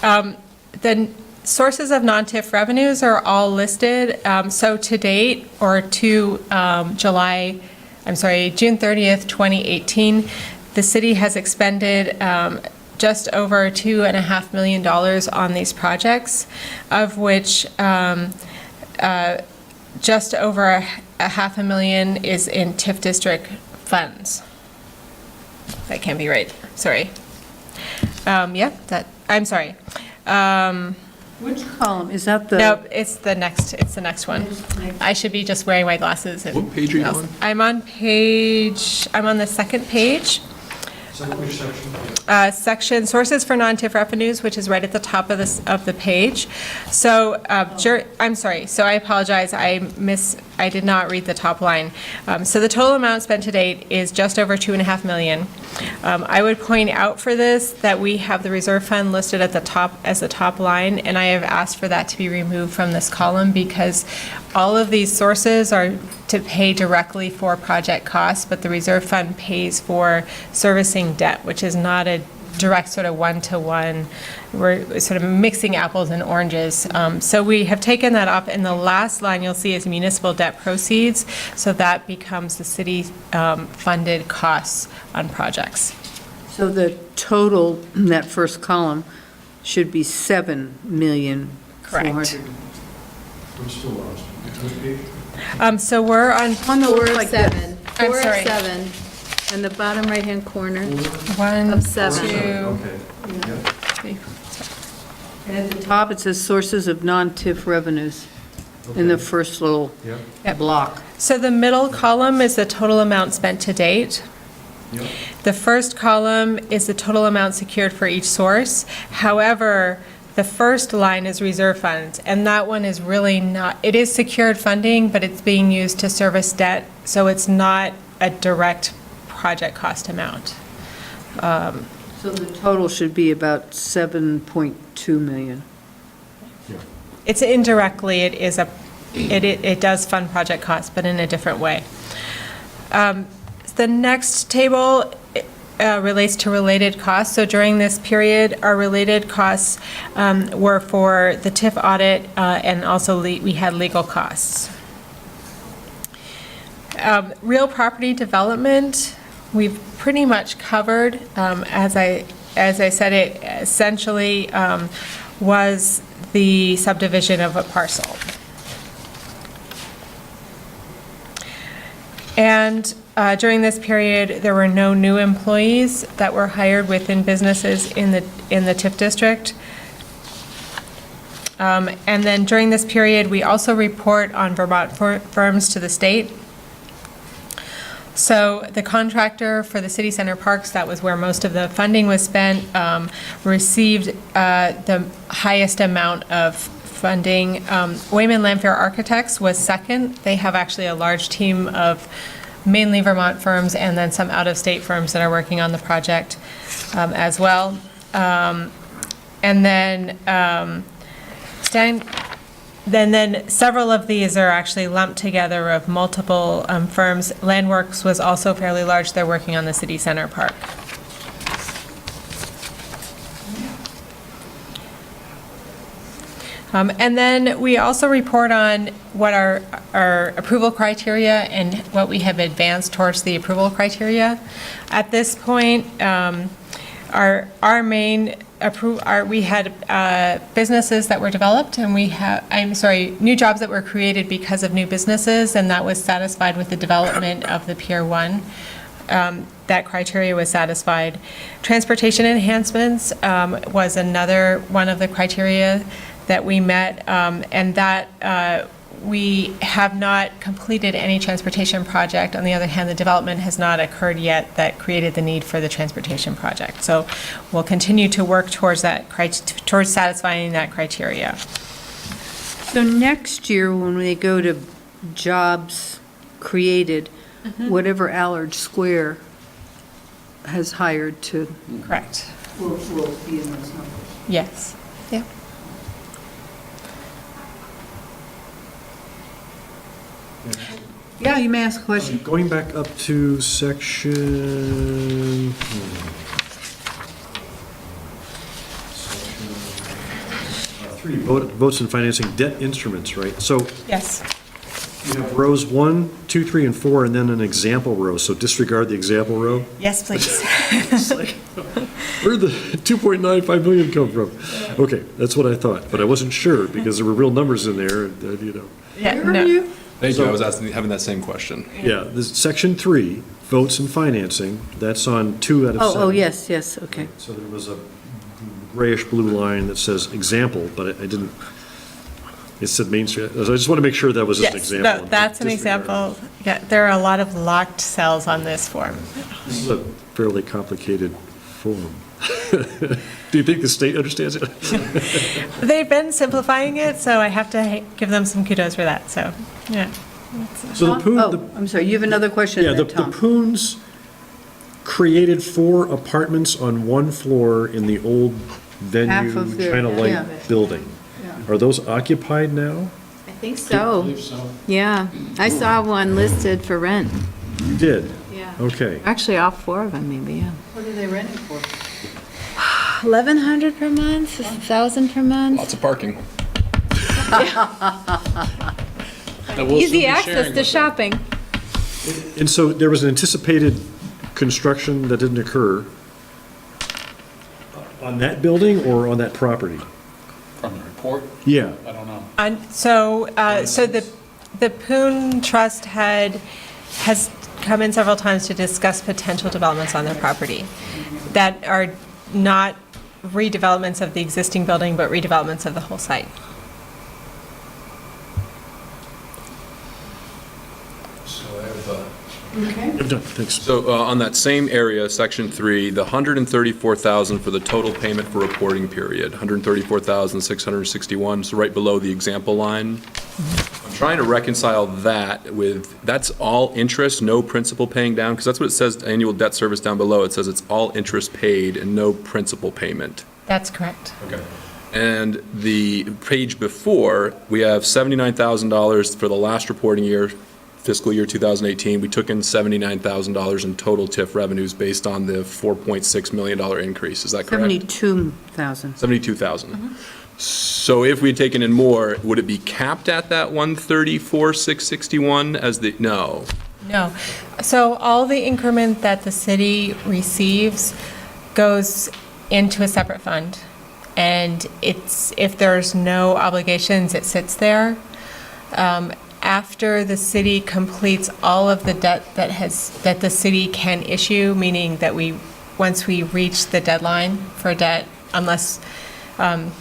Speaker 12: The sources of non-TIF revenues are all listed. So to date, or to June 30th, 2018, the city has expended just over $2.5 million on these projects, of which just over $500,000 is in TIF district funds. That can't be right, sorry. I'm sorry.
Speaker 1: Which column? Is that the?
Speaker 12: No, it's the next one. I should be just wearing my glasses.
Speaker 7: What page are you on?
Speaker 12: I'm on the second page.
Speaker 4: So which section?
Speaker 12: Section Sources for Non-TIF Revenues, which is right at the top of the page. So, I'm sorry, so I apologize, I did not read the top line. So the total amount spent to date is just over 2.5 million. I would point out for this that we have the reserve fund listed at the top as the top line, and I have asked for that to be removed from this column because all of these sources are to pay directly for project costs, but the reserve fund pays for servicing debt, which is not a direct sort of one-to-one. We're sort of mixing apples and oranges. So we have taken that up, and the last line you'll see is municipal debt proceeds, so that becomes the city funded costs on projects.
Speaker 1: So the total, in that first column, should be 7,400,000.
Speaker 4: I'm still lost. Which page?
Speaker 12: So we're on
Speaker 1: On the
Speaker 6: Four
Speaker 1: list
Speaker 6: of
Speaker 1: like this.
Speaker 6: seven.
Speaker 12: I'm
Speaker 6: Four of
Speaker 12: sorry.
Speaker 6: seven, in the bottom right-hand corner.
Speaker 12: 1,
Speaker 6: Of seven.
Speaker 12: 2,
Speaker 4: Okay.
Speaker 12: 3.
Speaker 1: And at the top, it says sources of non-TIF revenues in the first little
Speaker 4: Yeah.
Speaker 1: block.
Speaker 12: So the middle column is the total amount spent to date.
Speaker 4: Yep.
Speaker 12: The first column is the total amount secured for each source. However, the first line is reserve funds, and that one is really not, it is secured funding, but it's being used to service debt, so it's not a direct project cost amount.
Speaker 1: So the total should be about 7.2 million.
Speaker 12: It's indirectly, it does fund project costs, but in a different way. The next table relates to related costs. So during this period, our related costs were for the TIF audit, and also we had legal costs. Real property development, we've pretty much covered. As I said, it essentially was the subdivision of a parcel. And during this period, there were no new employees that were hired within businesses in the TIF district. And then during this period, we also report on Vermont firms to the state. So the contractor for the city center parks, that was where most of the funding was spent, received the highest amount of funding. Wayman Landfair Architects was second. They have actually a large team of mainly Vermont firms and then some out-of-state firms that are working on the project as well. And then then several of these are actually lumped together of multiple firms. Landworks was also fairly large. They're working on the city center park. And then we also report on what our approval criteria and what we have advanced towards the approval criteria. At this point, our main we had businesses that were developed, and new jobs that were created because of new businesses, and that was satisfied with the development of the Pier 1. That criteria was satisfied. Transportation enhancements was another one of the criteria that we met, and that we have not completed any transportation project. On the other hand, the development has not occurred yet that created the need for the transportation project. So we'll continue to work towards that, towards satisfying that criteria.
Speaker 1: So next year, when we go to jobs created, whatever Allard Square has hired to,
Speaker 12: Correct.
Speaker 1: will be in those numbers.
Speaker 12: Yes. Yeah.
Speaker 1: Yeah, you may ask a question.
Speaker 4: Going back up to section... Three, votes and financing debt instruments, right? So
Speaker 12: Yes.
Speaker 4: you have rows 1, 2, 3, and 4, and then an example row, so disregard the example row?
Speaker 12: Yes, please.
Speaker 4: It's like, where'd the 2.95 million come from? Okay, that's what I thought, but I wasn't sure, because there were real numbers in there, and, you know.
Speaker 12: Yeah,
Speaker 1: Where are
Speaker 12: no.
Speaker 1: you?
Speaker 7: Thank you, I was having that same question.
Speaker 4: Yeah, this, section 3, votes and financing, that's on 2 out of 7.
Speaker 1: Oh, yes, okay.
Speaker 4: So there was a grayish blue line that says example, but I didn't, It said Main Street. So I just want to make sure that was just an
Speaker 12: Yes,
Speaker 4: example.
Speaker 12: no, that's an example. Yeah, there are a lot of locked cells on this form.
Speaker 4: This is a fairly complicated form. Do you think the state understands it?
Speaker 12: They've been simplifying it, so I have to give them some kudos for that, so, yeah.
Speaker 4: So the Poon,
Speaker 1: Oh, I'm sorry, you have another question
Speaker 4: yeah,
Speaker 1: there,
Speaker 4: the
Speaker 1: Tom.
Speaker 4: Poons created 4 apartments on one floor in the old venue
Speaker 1: Half of their-
Speaker 4: China
Speaker 1: yeah.
Speaker 4: Light building. Are those occupied now?
Speaker 6: I think so. Yeah, I saw one listed for rent.
Speaker 4: You did?
Speaker 6: Yeah.
Speaker 4: Okay.
Speaker 6: Actually, all 4 of them, maybe, yeah.
Speaker 1: What are they renting for?
Speaker 6: 1,100 per month, 1,000 per month.
Speaker 7: Lots of parking.
Speaker 3: That we'll soon
Speaker 6: Easy
Speaker 3: be
Speaker 6: access
Speaker 3: sharing
Speaker 6: to
Speaker 3: with them.
Speaker 6: shopping.
Speaker 4: And so there was an anticipated construction that didn't occur on that building or on that property?
Speaker 3: From the report,
Speaker 4: Yeah.
Speaker 3: I don't know.
Speaker 12: So the Poon Trust has come in several times to discuss potential developments on their property that are not redevelopments of the existing building, but redevelopments of the whole site.
Speaker 4: I'm done, thanks.
Speaker 7: So on that same area, section 3, the 134,000 for the total payment for reporting period, 134,661, so right below the example line. I'm trying to reconcile that with, that's all interest, no principal paying down, because that's what it says, annual debt service down below. It says it's all interest paid and no principal payment.
Speaker 12: That's correct.
Speaker 7: Okay. And the page before, we have $79,000 for the last reporting year, fiscal year 2018. We took in $79,000 in total TIF revenues based on the $4.6 million increase. Is that correct?
Speaker 1: 72,000.
Speaker 7: 72,000. So if we had taken in more, would it be capped at that 134,661 as the, no?
Speaker 12: No. So all the increment that the city receives goes into a separate fund. And it's, if there's no obligations, it sits there. After the city completes all of the debt that the city can issue, meaning that once we reach the deadline for debt, unless we're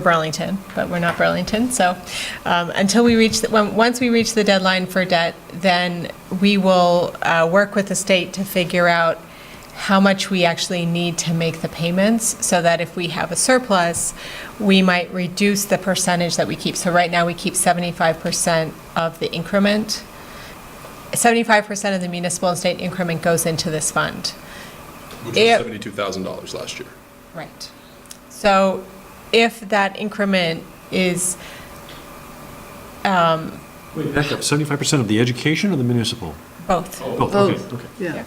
Speaker 12: Burlington, but we're not Burlington, so until we reach, once we reach the deadline for debt, then we will work with the state to figure out how much we actually need to make the payments, so that if we have a surplus, we might reduce the percentage that we keep. So right now, we keep 75% of the increment. 75% of the municipal and state increment goes into this fund.
Speaker 7: Which was $72,000 last year.
Speaker 12: Right. So if that increment is,
Speaker 4: Wait, back up, 75% of the education or the municipal?
Speaker 12: both.
Speaker 4: Both, okay, okay.
Speaker 1: Yeah.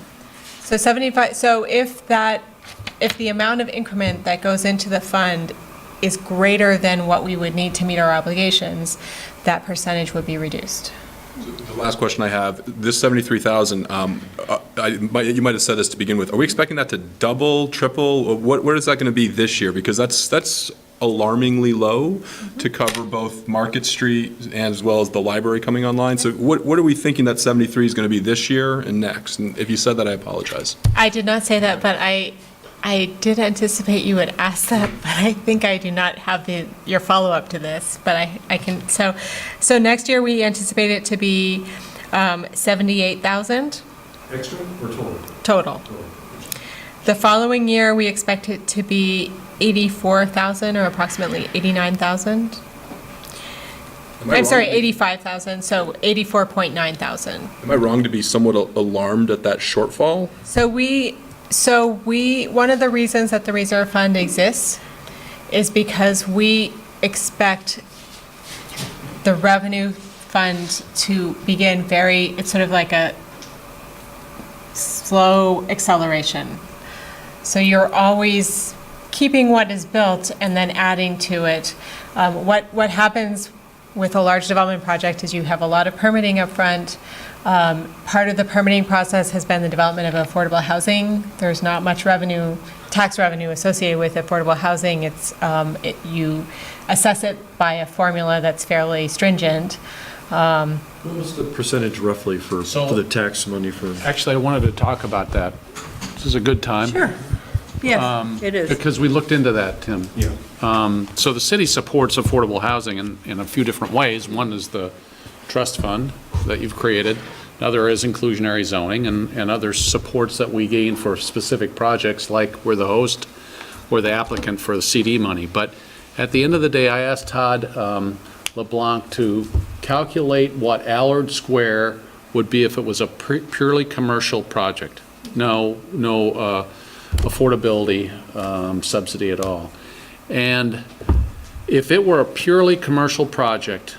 Speaker 12: So 75, so if the amount of increment that goes into the fund is greater than what we would need to meet our obligations, that percentage would be reduced.
Speaker 7: The last question I have, this 73,000, you might have said this to begin with. Are we expecting that to double, triple? What is that going to be this year? Because that's alarmingly low to cover both Market Street as well as the library coming online. So what are we thinking that 73 is going to be this year and next? And if you said that, I apologize.
Speaker 12: I did not say that, but I did anticipate you would ask that, but I think I do not have your follow-up to this, but I can, so next year we anticipate it to be 78,000
Speaker 4: Extra or total?
Speaker 12: total. The following year, we expect it to be 84,000 or approximately 89,000. I'm sorry, 85,000, so 84.9 thousand.
Speaker 7: Am I wrong to be somewhat alarmed at that shortfall?
Speaker 12: So one of the reasons that the reserve fund exists is because we expect the revenue fund to begin it's sort of like a slow acceleration. So you're always keeping what is built and then adding to it. What happens with a large development project is you have a lot of permitting up front. Part of the permitting process has been the development of affordable housing. There's not much tax revenue associated with affordable housing. You assess it by a formula that's fairly stringent.
Speaker 4: What was the percentage roughly for the tax money for?
Speaker 3: Actually, I wanted to talk about that. This is a good time.
Speaker 1: Sure. Yes, it is.
Speaker 3: Because we looked into that, Tim.
Speaker 4: Yeah.
Speaker 3: So the city supports affordable housing in a few different ways. One is the trust fund that you've created. Another is inclusionary zoning and other supports that we gain for specific projects, like we're the host or the applicant for the CD money. But at the end of the day, I asked Todd LeBlanc to calculate what Allard Square would be if it was a purely commercial project. No affordability subsidy at all. And if it were a purely commercial project,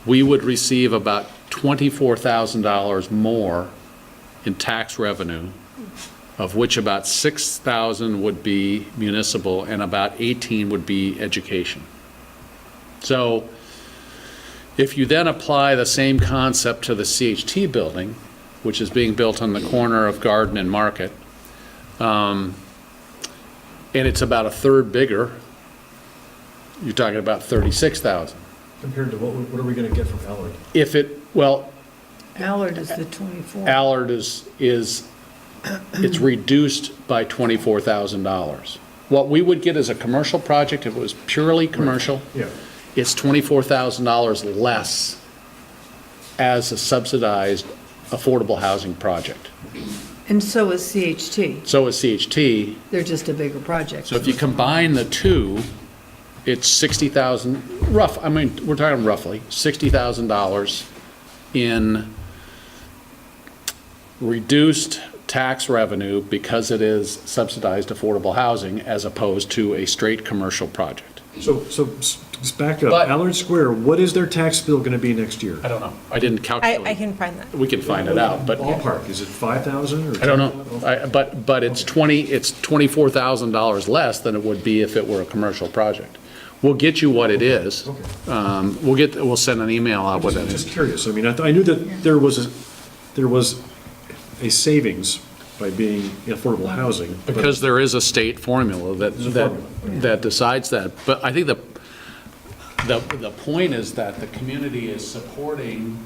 Speaker 3: we would receive about $24,000 more in tax revenue, of which about $6,000 would be municipal and about $18,000 would be education. So if you then apply the same concept to the CHT building, which is being built on the corner of Garden and Market, and it's about a third bigger, you're talking about $36,000.
Speaker 4: Compared to what are we gonna get from Allard?
Speaker 3: If it, well,
Speaker 10: Allard is the 24.
Speaker 3: Allard is it's reduced by $24,000. What we would get as a commercial project, if it was purely commercial,
Speaker 4: Yeah.
Speaker 3: it's $24,000 less as a subsidized affordable housing project.
Speaker 10: And so is CHT.
Speaker 3: So is CHT.
Speaker 10: They're just a bigger project.
Speaker 3: So if you combine the two, it's 60,000, I mean, we're talking roughly $60,000 in reduced tax revenue because it is subsidized affordable housing as opposed to a straight commercial project.
Speaker 4: So just back up,
Speaker 3: But-
Speaker 4: Allard Square, what is their tax bill gonna be next year?
Speaker 3: I don't know. I didn't calculate.
Speaker 12: I can find that.
Speaker 3: We can find it out, but
Speaker 4: Ballpark, is it 5,000 or?
Speaker 3: I don't know. But it's $24,000 less than it would be if it were a commercial project. We'll get you what it is. We'll send an email out with it.
Speaker 4: Just curious, I mean, I knew that there was a savings by being in affordable housing. but-
Speaker 3: Because there is a state formula
Speaker 4: There's a formula,
Speaker 3: that decides that. But I think the point is that the community is supporting,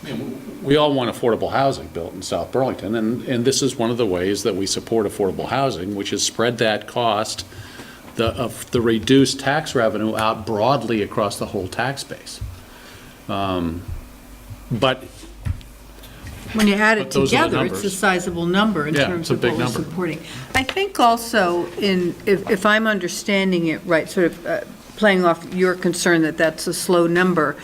Speaker 3: I mean, we all want affordable housing built in South Burlington, and this is one of the ways that we support affordable housing, which is spread that cost of the reduced tax revenue out broadly across the whole tax base. But
Speaker 1: When you add it
Speaker 3: But those are the
Speaker 1: together, it's a
Speaker 3: numbers.
Speaker 1: sizable number in
Speaker 3: Yeah,
Speaker 1: terms
Speaker 3: it's a
Speaker 1: of
Speaker 3: big
Speaker 1: what we're
Speaker 3: number.
Speaker 1: supporting. I think also if I'm understanding it right, sort of playing off your concern that that's a slow number,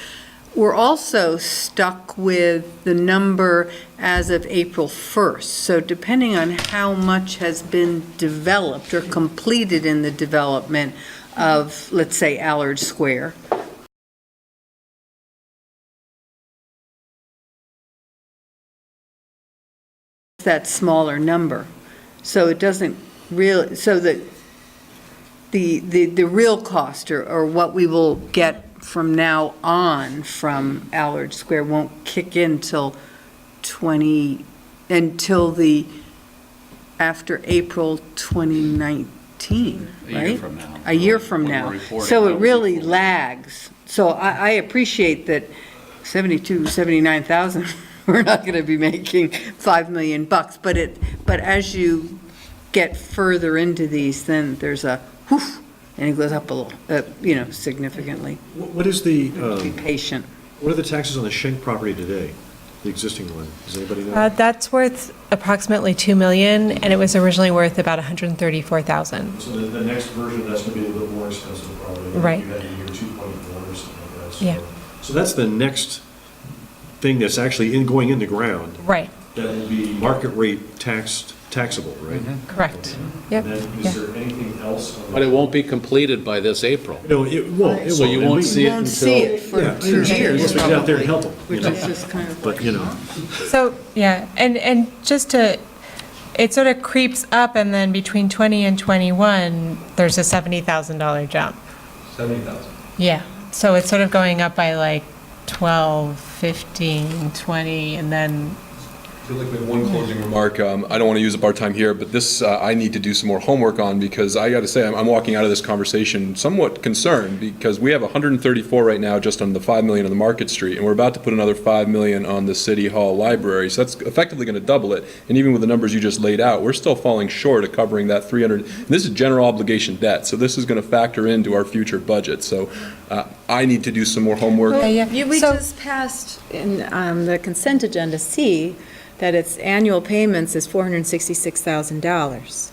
Speaker 1: we're also stuck with the number as of April 1st. So depending on how much has been developed or completed in the development of, let's say, Allard Square, that smaller number. So it doesn't really, so that the real cost or what we will get from now on from Allard Square won't kick in till after April 2019, right?
Speaker 3: A year from now.
Speaker 1: A year from
Speaker 3: When
Speaker 1: now.
Speaker 3: we're reporting
Speaker 1: So
Speaker 3: how
Speaker 1: it
Speaker 3: we
Speaker 1: really
Speaker 3: report.
Speaker 1: lags. So I appreciate that 79,000, we're not going to be making $5 million, but as you get further into these, then there's a whoosh, and it goes up a little, significantly.
Speaker 4: What is the,
Speaker 1: Be patient.
Speaker 4: what are the taxes on the Schenk property today, the existing one? Does anybody know?
Speaker 12: That's worth approximately $2 million, and it was originally worth about $134,000.
Speaker 4: So the next version, that's gonna be a little more expensive probably.
Speaker 12: Right.
Speaker 4: You had in year 2.4 or something like that.
Speaker 12: Yeah.
Speaker 4: So that's the next thing that's actually going in the ground.
Speaker 12: Right,
Speaker 4: That will be market rate taxable, right?
Speaker 12: correct. Yep.
Speaker 4: And then
Speaker 12: Yeah.
Speaker 4: is there anything else? on
Speaker 3: But it won't be completed by this April.
Speaker 4: No, it won't. It
Speaker 3: So you
Speaker 4: And
Speaker 3: won't
Speaker 4: we-
Speaker 3: see it
Speaker 1: Won't see
Speaker 3: until,
Speaker 1: it for
Speaker 4: Yeah, I
Speaker 1: 2
Speaker 4: understand.
Speaker 1: years,
Speaker 4: Unless we get out there and
Speaker 1: probably,
Speaker 4: help 'em, you
Speaker 1: which
Speaker 4: know.
Speaker 1: is just kind of
Speaker 4: But, you know,
Speaker 12: So, yeah, and just to, it sort of creeps up, and then between 20 and 21, there's a $70,000 jump.
Speaker 7: 70,000.
Speaker 12: Yeah, so it's sort of going up by like 12, 15, 20, and then
Speaker 7: I feel like we have one closing remark. I don't want to use up our time here, but this, I need to do some more homework on, because I got to say, I'm walking out of this conversation somewhat concerned, because we have 134 right now just on the 5 million on the Market Street, and we're about to put another 5 million on the City Hall Library, so that's effectively going to double it. And even with the numbers you just laid out, we're still falling short of covering that 300. And this is general obligation debt, so this is going to factor into our future budget. So I need to do some more homework.
Speaker 6: We just passed in the consent agenda C that its annual payments is $466,000.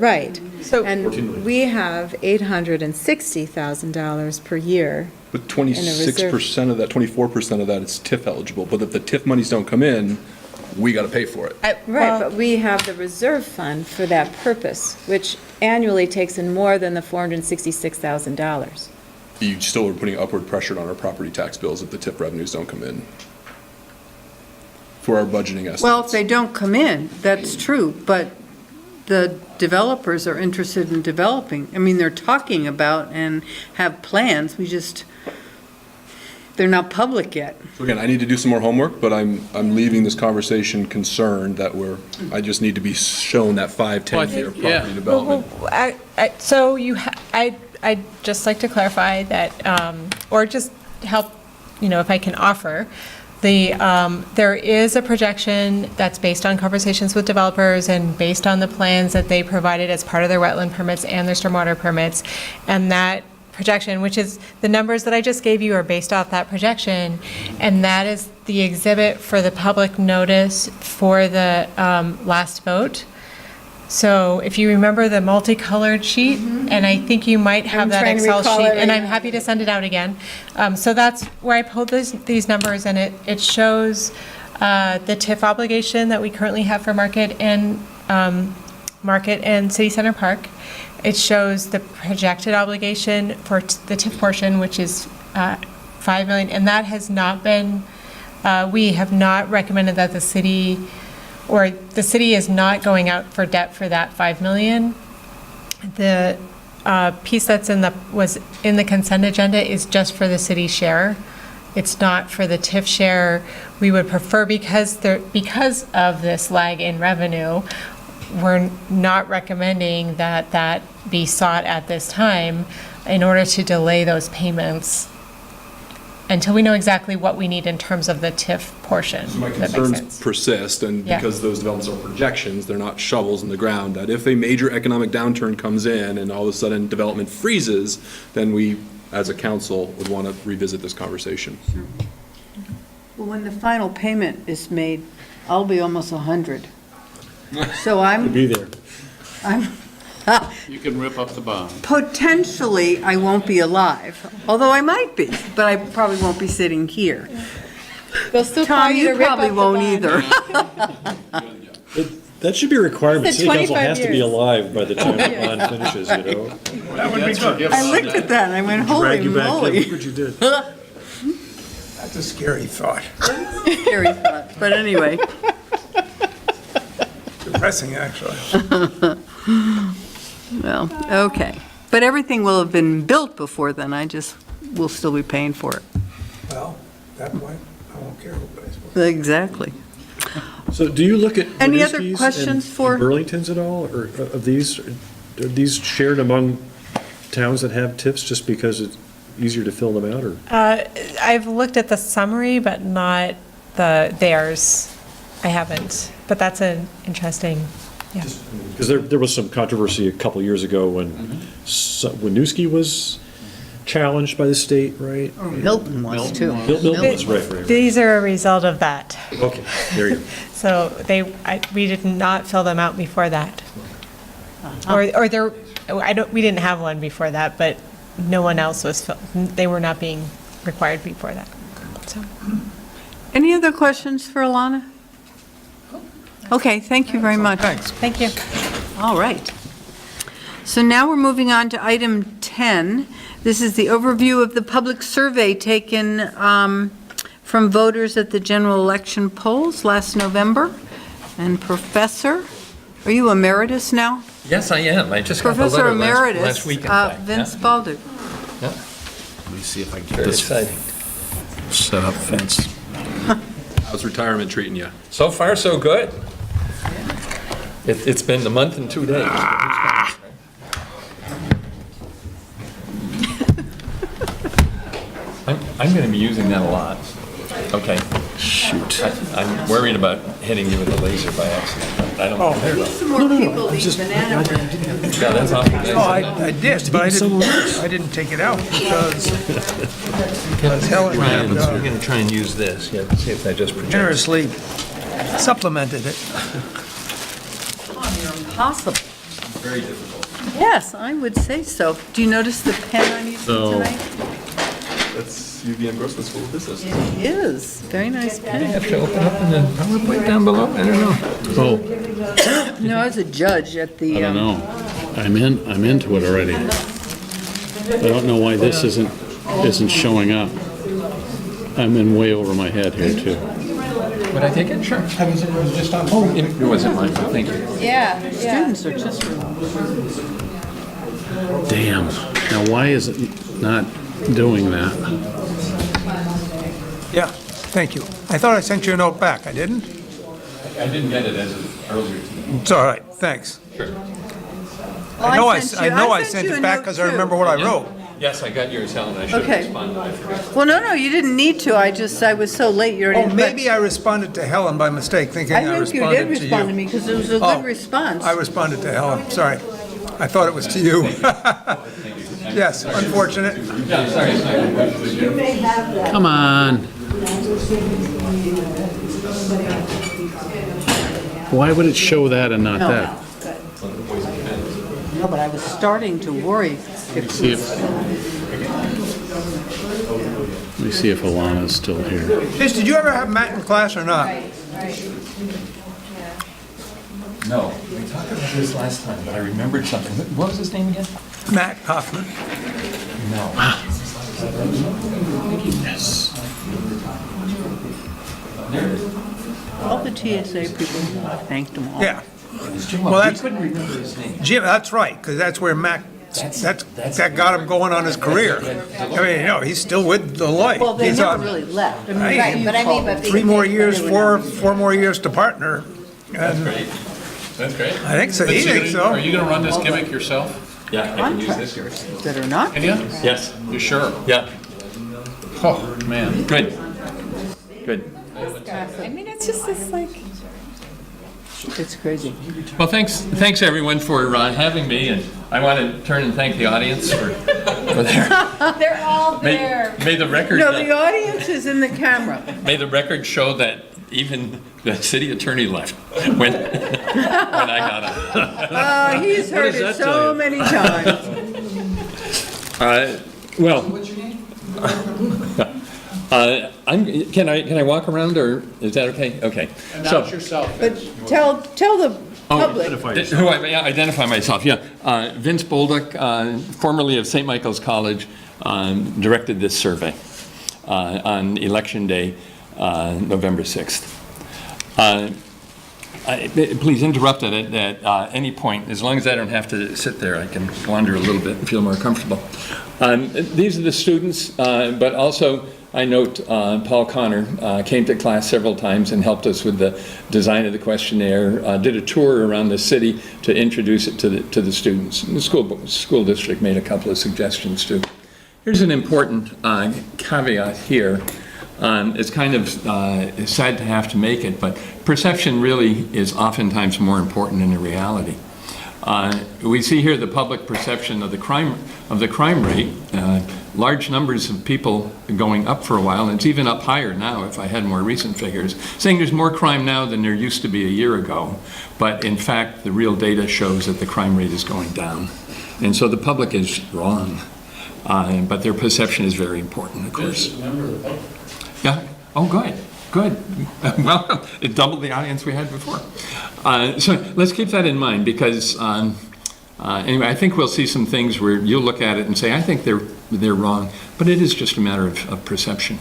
Speaker 6: Right.
Speaker 12: So-
Speaker 6: And we have $860,000 per year.
Speaker 7: But 26% of that, 24% of that is TIF eligible, but if the TIF monies don't come in, we got to pay for it.
Speaker 6: Right, but we have the reserve fund for that purpose, which annually takes in more than the $466,000.
Speaker 7: You still are putting upward pressure on our property tax bills if the TIF revenues don't come in for our budgeting estimates.
Speaker 1: Well, if they don't come in, that's true, but the developers are interested in developing. I mean, they're talking about and have plans, they're not public yet.
Speaker 7: So again, I need to do some more homework, but I'm leaving this conversation concerned that I just need to be shown that 5-10 year property development.
Speaker 12: I'd just like to clarify that, or just help, if I can offer, there is a projection that's based on conversations with developers and based on the plans that they provided as part of their wetland permits and their stormwater permits. And that projection, which is the numbers that I just gave you, are based off that projection. And that is the exhibit for the public notice for the last vote. So if you remember the multicolored sheet, and I think you might have
Speaker 6: I'm
Speaker 12: that
Speaker 6: trying to
Speaker 12: Excel
Speaker 6: recall
Speaker 12: sheet,
Speaker 6: it
Speaker 12: and
Speaker 6: right
Speaker 12: I'm
Speaker 6: now.
Speaker 12: happy to send it out again. So that's where I pulled these numbers, and it shows the TIF obligation that we currently have for Market and City Center Park. It shows the projected obligation for the TIF portion, which is 5 million, and that has not been, we have not recommended that the city is not going out for debt for that 5 million. The piece that's was in the consent agenda is just for the city share. It's not for the TIF share. We would prefer, because of this lag in revenue, we're not recommending that be sought at this time in order to delay those payments until we know exactly what we need in terms of the TIF portion.
Speaker 7: So my
Speaker 12: That makes
Speaker 7: concerns
Speaker 12: sense.
Speaker 7: persist, and
Speaker 12: Yeah.
Speaker 7: because those developments are projections, they're not shovels in the ground, that if a major economic downturn comes in and all of a sudden development freezes, then we, as a council, would want to revisit this conversation.
Speaker 1: Well, when the final payment is made, I'll be almost 100. So
Speaker 4: Be there.
Speaker 3: You can rip up the bond.
Speaker 1: potentially, I won't be alive, although I might be, but I probably won't be sitting here.
Speaker 6: They'll still call
Speaker 1: Tom,
Speaker 6: you to
Speaker 1: you
Speaker 6: rip up
Speaker 1: probably
Speaker 6: the
Speaker 1: won't
Speaker 6: bond.
Speaker 1: either.
Speaker 4: That should be a requirement.
Speaker 6: Said
Speaker 4: City council
Speaker 6: 25
Speaker 4: has to be
Speaker 6: years.
Speaker 4: alive by the time the bond finishes,
Speaker 2: That would be good.
Speaker 1: I looked at that and I went, holy
Speaker 4: Drag you back in.
Speaker 1: moly.
Speaker 4: Look what you did.
Speaker 2: That's a scary thought.
Speaker 1: Scary thought, but anyway.
Speaker 2: Depressing, actually.
Speaker 1: Well, okay. But everything will have been built before then, we'll still be paying for it.
Speaker 2: Well, that point, I won't care who pays for it.
Speaker 1: Exactly.
Speaker 4: So do you look at
Speaker 1: Any other
Speaker 4: Winooski's
Speaker 1: questions
Speaker 4: and
Speaker 1: for-
Speaker 4: Burlingtons at all, or of these? Are these shared among towns that have TIFs just because it's easier to fill them out, or?
Speaker 12: I've looked at the summary, but not theirs. I haven't, but that's an interesting, yeah.
Speaker 4: Because there was some controversy a couple years ago when Winooski was challenged by the state, right?
Speaker 1: Milton was too.
Speaker 4: Milton was, right.
Speaker 12: These are a result of that.
Speaker 4: Okay, there you go.
Speaker 12: So we did not fill them out before that. We didn't have one before that, but no one else they were not being required before that. So.
Speaker 1: Any other questions for Alana? Okay, thank you very much.
Speaker 12: Thank you.
Speaker 1: All right. So now we're moving on to item 10. This is the overview of the public survey taken from voters at the general election polls last November. And Professor, are you emeritus now?
Speaker 13: Yes, I am. I just got the
Speaker 1: Professor
Speaker 13: letter
Speaker 1: Emeritus
Speaker 13: last week, in fact.
Speaker 1: Vince Balduc.
Speaker 3: Let me see if I can get
Speaker 13: Very
Speaker 3: this
Speaker 13: exciting.
Speaker 3: set up, Vince.
Speaker 7: How's retirement treating you?
Speaker 13: So far, so good. It's been a month and 2 days. I'm going to be using that a lot. Okay. Shoot. I'm worried about hitting you with a laser by accident. I don't know.
Speaker 1: Some more people eat banana bread.
Speaker 13: Yeah, that's awful.
Speaker 2: Oh, I did, but I didn't take it out because Helen had,
Speaker 13: We're going to try and use this. Yeah, see if that just projects.
Speaker 2: generously supplemented it.
Speaker 1: You're impossible.
Speaker 7: Very difficult.
Speaker 1: Yes, I would say so. Do you notice the pen I'm using tonight?
Speaker 7: That's UVM Grossman School of Business.
Speaker 1: It is. Very nice pen.
Speaker 13: Have to open up in the PowerPoint down below? I don't know.
Speaker 3: Oh,
Speaker 1: No, I was a judge at the.
Speaker 3: I don't know. I'm into it already. I don't know why this isn't showing up. I'm in way over my head here too.
Speaker 13: Would I take it? Sure. Oh, it wasn't mine, but thank you.
Speaker 6: Yeah,
Speaker 1: Students are just.
Speaker 3: Damn. Now why is it not doing that?
Speaker 2: Yeah, thank you. I thought I sent you a note back. I didn't?
Speaker 13: I didn't get it as of earlier today.
Speaker 2: It's all right, thanks.
Speaker 13: Sure.
Speaker 2: I know I sent
Speaker 1: you a
Speaker 2: it back
Speaker 1: note,
Speaker 2: because I
Speaker 1: too.
Speaker 2: remember what I wrote.
Speaker 13: Yes, I got yours, Helen. I should have
Speaker 1: Okay.
Speaker 13: responded. I forgot.
Speaker 1: Well, no, you didn't need to. I was so late. You already.
Speaker 2: Oh, maybe I responded to Helen by mistake, thinking
Speaker 1: I
Speaker 2: I
Speaker 1: think you
Speaker 2: responded
Speaker 1: did
Speaker 2: to you.
Speaker 1: respond to me because it was a
Speaker 2: Oh,
Speaker 1: good response.
Speaker 2: I responded to Helen, sorry. I thought it was to you. Yes, unfortunate.
Speaker 13: Yeah, sorry.
Speaker 9: You may have that.
Speaker 3: Come on. Why would it show that and not that?
Speaker 1: No, but I was starting to worry if
Speaker 3: See if, let me see if Alana's still here.
Speaker 2: Liz, did you ever have Matt in class or not?
Speaker 13: No, we talked about this last time, but I remembered something. What was his name again?
Speaker 2: Matt Hoffman.
Speaker 13: No.
Speaker 3: Yes.
Speaker 1: all the TSA people, I thanked them all.
Speaker 2: Yeah.
Speaker 13: Jim,
Speaker 2: Well, that's-
Speaker 13: couldn't remember his name.
Speaker 2: Jim, that's right, because that's where Mac, that got him going on his career. I mean, he's still with Deloitte.
Speaker 1: Well, they
Speaker 2: He's
Speaker 1: never
Speaker 2: on
Speaker 1: really left. I mean,
Speaker 2: Right,
Speaker 1: you
Speaker 6: but I mean,
Speaker 1: called
Speaker 6: but
Speaker 2: 3 more
Speaker 6: they-
Speaker 2: years,
Speaker 6: they were
Speaker 2: four more years to partner.
Speaker 13: That's
Speaker 2: And
Speaker 13: great. That's great.
Speaker 2: I think so, he thinks
Speaker 3: Are
Speaker 2: so.
Speaker 3: you gonna run this gimmick yourself?
Speaker 13: Yeah, I can use this here.
Speaker 1: that are not.
Speaker 3: Can you?
Speaker 13: Yes.
Speaker 3: You sure?
Speaker 13: Yeah.
Speaker 3: Oh, man.
Speaker 13: Good. Good.
Speaker 6: I mean, it's just this like.
Speaker 1: It's crazy.
Speaker 13: Well, thanks everyone for having me, and I want to turn and thank the audience for their.
Speaker 6: They're all there.
Speaker 13: May the record.
Speaker 1: No, the audience is in the camera.
Speaker 13: May the record show that even the city attorney left when I got up.
Speaker 1: He's heard it so many times.
Speaker 13: Well. Can I walk around, or is that okay? Okay.
Speaker 3: Announce yourself.
Speaker 1: But tell the public.
Speaker 13: Who I may identify myself, yeah. Vince Bolduc, formerly of St. Michael's College, directed this survey on Election Day, November 6th. Please interrupt at any point. As long as I don't have to sit there, I can wander a little bit and feel more comfortable. These are the students, but also I note Paul Connor came to class several times and helped us with the design of the questionnaire, did a tour around the city to introduce it to the students. And the school district made a couple of suggestions too. Here's an important caveat here. It's kind of sad to have to make it, but perception really is oftentimes more important than the reality. We see here the public perception of the crime rate. Large numbers of people going up for a while, and it's even up higher now if I had more recent figures, saying there's more crime now than there used to be a year ago. But in fact, the real data shows that the crime rate is going down. And so the public is wrong. But their perception is very important, of course. Yeah. Oh, good. Good. Well, it doubled the audience we had before. So let's keep that in mind, because anyway, I think we'll see some things where you'll look at it and say, I think they're wrong, but it is just a matter of perception.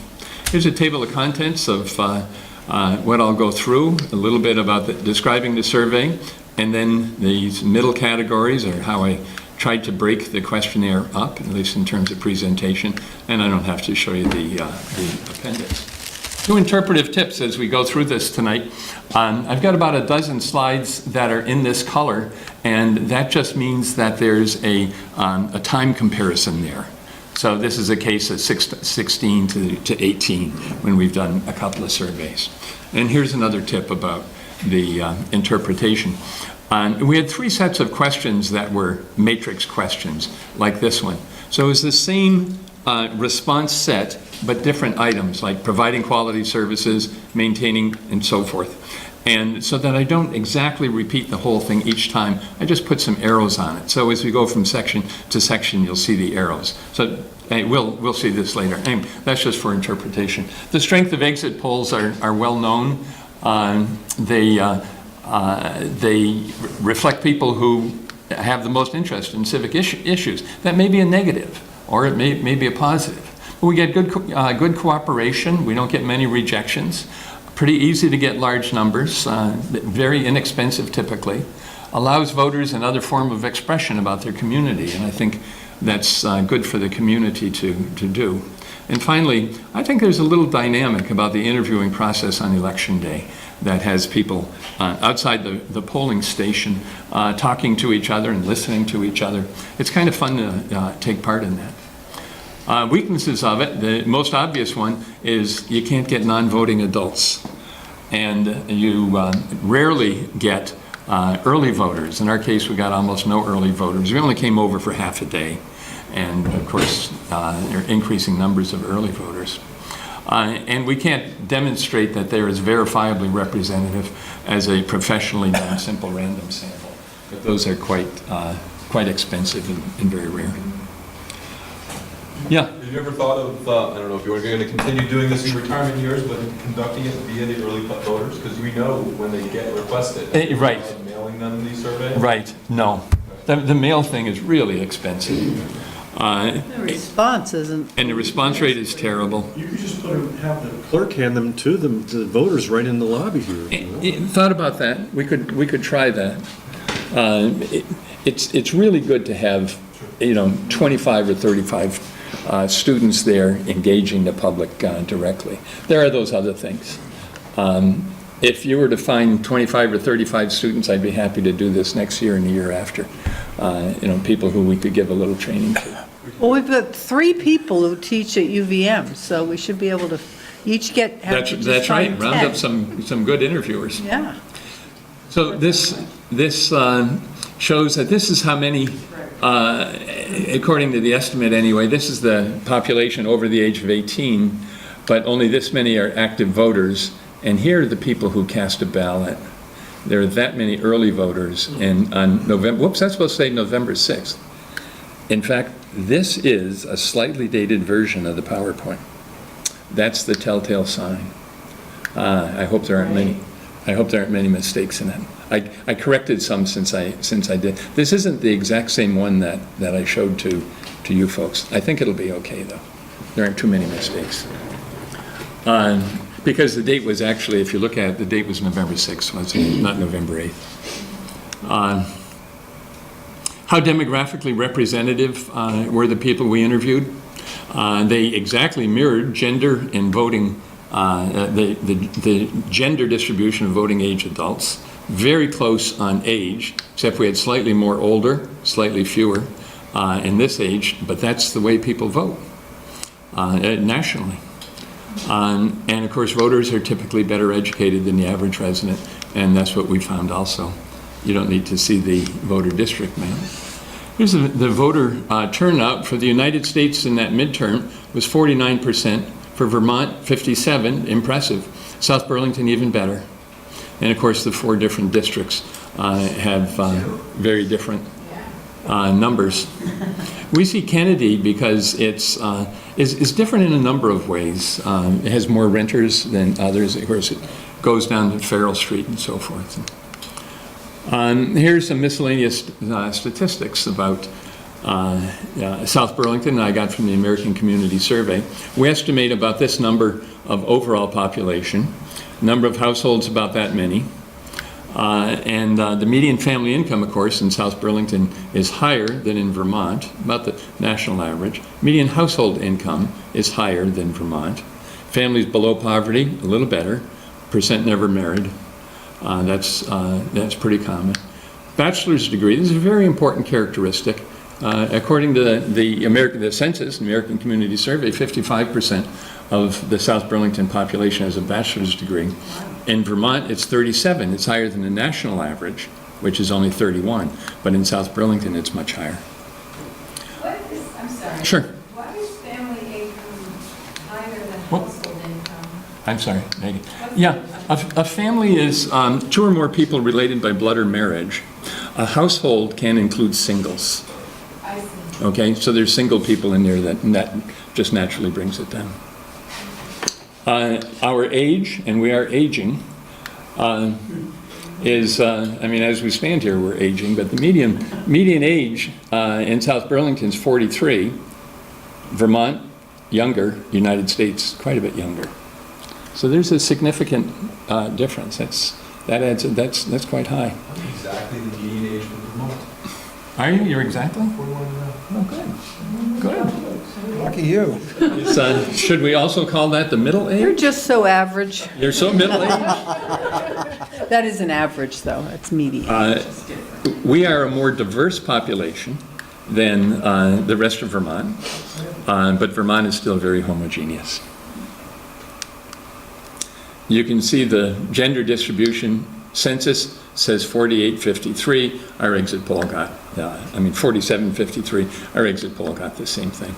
Speaker 13: Here's a table of contents of what I'll go through, a little bit about describing the survey, and then these middle categories are how I tried to break the questionnaire up, at least in terms of presentation, and I don't have to show you the appendix. Two interpretive tips as we go through this tonight. I've got about a dozen slides that are in this color, and that just means that there's a time comparison there. So this is a case of 16 to 18 when we've done a couple of surveys. And here's another tip about the interpretation. We had 3 sets of questions that were matrix questions, like this one. So it's the same response set, but different items, like providing quality services, maintaining, and so forth. And so that I don't exactly repeat the whole thing each time, I just put some arrows on it. So as we go from section to section, you'll see the arrows. So we'll see this later. Anyway, that's just for interpretation. The strength of exit polls are well known. They reflect people who have the most interest in civic issues. That may be a negative, or it may be a positive. But we get good cooperation. We don't get many rejections. Pretty easy to get large numbers, very inexpensive typically. Allows voters another form of expression about their community, and I think that's good for the community to do. And finally, I think there's a little dynamic about the interviewing process on election day that has people outside the polling station talking to each other and listening to each other. It's kind of fun to take part in that. Weaknesses of it, the most obvious one is you can't get non-voting adults. And you rarely get early voters. In our case, we got almost no early voters. We only came over for half a day. And of course, there are increasing numbers of early voters. And we can't demonstrate that they're as verifiably representative as a professionally done simple random sample. But those are quite expensive and very rare. Yeah.
Speaker 7: Have you ever thought of, I don't know if you're going to continue doing this in retirement years, but conducting it via the early voters? Because we know when they get requested.
Speaker 13: Right.
Speaker 7: Mailing them these surveys?
Speaker 13: Right, no. The mail thing is really expensive.
Speaker 1: The response isn't.
Speaker 13: And the response rate is terrible.
Speaker 4: You could just have the clerk hand them to the voters right in the lobby here.
Speaker 13: Thought about that. We could try that. It's really good to have 25 or 35 students there engaging the public directly. There are those other things. If you were to find 25 or 35 students, I'd be happy to do this next year and the year after. People who we could give a little training to.
Speaker 1: Well, we've got 3 people who teach at UVM, so we should be able to each have to just
Speaker 13: That's right.
Speaker 1: find
Speaker 13: Round
Speaker 1: 10.
Speaker 13: up some good interviewers.
Speaker 1: Yeah.
Speaker 13: So this shows that this is how many, according to the estimate anyway, this is the population over the age of 18, but only this many are active voters. And here are the people who cast a ballot. There are that many early voters on November, that's supposed to say November 6th. In fact, this is a slightly dated version of the PowerPoint. That's the telltale sign. I hope there aren't many. I hope there aren't many mistakes in it. I corrected some since I did. This isn't the exact same one that I showed to you folks. I think it'll be okay though. There aren't too many mistakes. Because the date was actually, if you look at it, the date was November 6th, not November 8th. How demographically representative were the people we interviewed? They exactly mirrored gender in voting, the gender distribution of voting age adults. Very close on age, except we had slightly more older, slightly fewer in this age, but that's the way people vote nationally. And of course, voters are typically better educated than the average resident, and that's what we found also. You don't need to see the voter district map. Here's the voter turnout for the United States in that midterm was 49%. For Vermont, 57%, impressive. South Burlington, even better. And of course, the 4 different districts have very different numbers. We see Kennedy because it's different in a number of ways. It has more renters than others. Of course, it goes down to Farrell Street and so forth. Here's some miscellaneous statistics about South Burlington I got from the American Community Survey. We estimate about this number of overall population, number of households about that many, and the median family income, of course, in South Burlington is higher than in Vermont, about the national average. Median household income is higher than Vermont. Families below poverty, a little better. Percent never married. That's pretty common. Bachelor's degree, this is a very important characteristic. According to the census, American Community Survey, 55% of the South Burlington population has a bachelor's degree. In Vermont, it's 37. It's higher than the national average, which is only 31. But in South Burlington, it's much higher.
Speaker 9: I'm sorry.
Speaker 13: Sure.
Speaker 9: Why is family income higher than household income?
Speaker 13: I'm sorry, Megan. Yeah, a family is 2 or more people related by blood or marriage. A household can include singles.
Speaker 9: I see.
Speaker 13: Okay, so there's single people in there that just naturally brings it down. Our age, and we are aging, is, as we stand here, we're aging, but the median age in South Burlington is 43. Vermont, younger. United States, quite a bit younger. So there's a significant difference. That's quite high.
Speaker 7: I'm exactly the median age for Vermont.
Speaker 13: Are you? You're exactly?
Speaker 7: 41 now.
Speaker 13: Oh, good. Good.
Speaker 2: Lucky you.
Speaker 13: Should we also call that the middle
Speaker 1: You're
Speaker 13: age?
Speaker 1: just so average.
Speaker 13: You're so middle aged.
Speaker 1: That is an average, though. It's median.
Speaker 13: We are a more diverse population than the rest of Vermont, but Vermont is still very homogeneous. You can see the gender distribution. Census says 48-53. Our exit poll got, 47-53. Our exit poll got the same thing.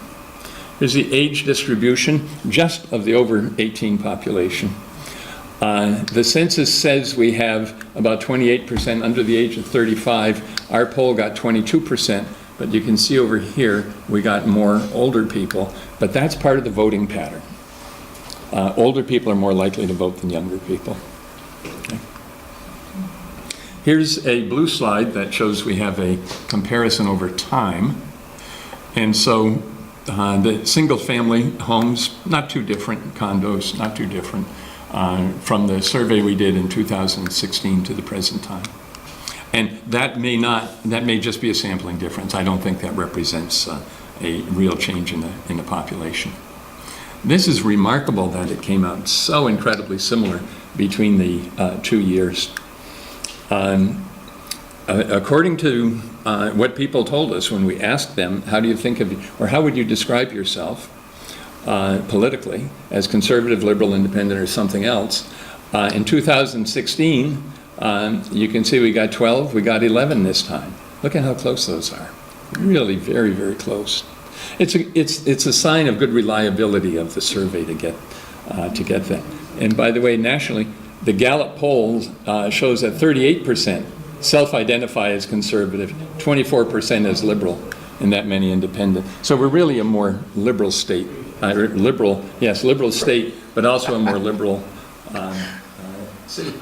Speaker 13: Here's the age distribution just of the over 18 population. The census says we have about 28% under the age of 35. Our poll got 22%, but you can see over here we got more older people, but that's part of the voting pattern. Older people are more likely to vote than younger people. Okay. Here's a blue slide that shows we have a comparison over time. And so the single-family homes, not too different, condos, not too different, from the survey we did in 2016 to the present time. And that may just be a sampling difference. I don't think that represents a real change in the population. This is remarkable that it came out so incredibly similar between the 2 years. According to what people told us when we asked them, how do you think of, or how would you describe yourself politically, as conservative, liberal, independent, or something else? In 2016, you can see we got 12, we got 11 this time. Look at how close those are. Really very, very close. It's a sign of good reliability of the survey to get that. And by the way, nationally, the Gallup poll shows that 38% self-identify as conservative, 24% as liberal, and that many independent. So we're really a more liberal state, liberal state, but also a more liberal city.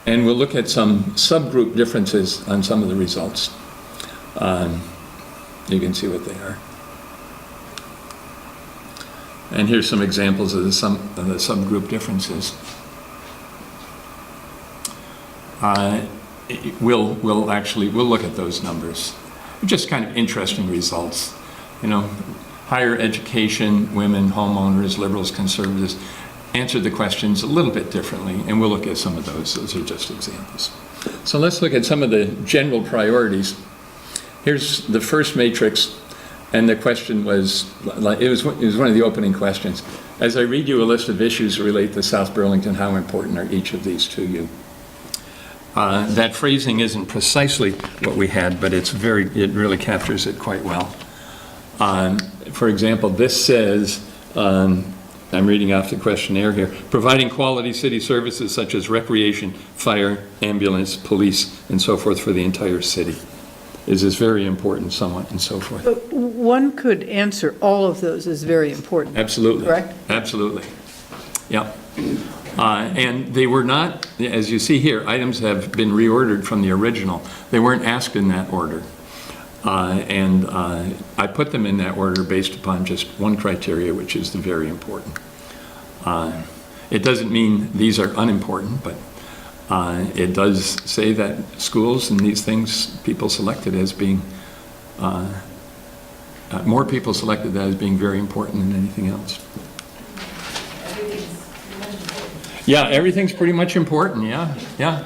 Speaker 13: And we'll look at some subgroup differences on some of the results. You can see what they are. And here's some examples of the subgroup differences. We'll look at those numbers. Just kind of interesting results. Higher education, women, homeowners, liberals, conservatives, answered the questions a little bit differently, and we'll look at some of those. Those are just examples. So let's look at some of the general priorities. Here's the first matrix, and the question was, it was one of the opening questions. As I read you a list of issues that relate to South Burlington, how important are each of these to you? That phrasing isn't precisely what we had, but it really captures it quite well. For example, this says, I'm reading off the questionnaire here, providing quality city services such as recreation, fire, ambulance, police, and so forth for the entire city. Is very important, somewhat, and so forth.
Speaker 1: But one could answer all of those as very important.
Speaker 13: Absolutely.
Speaker 1: Correct?
Speaker 13: Absolutely. Yeah. And they were not, as you see here, items have been reordered from the original. They weren't asked in that order. And I put them in that order based upon just one criteria, which is the very important. It doesn't mean these are unimportant, but it does say that schools and these things people selected as being more people selected that as being very important than anything else. Yeah, everything's pretty much important, yeah, yeah.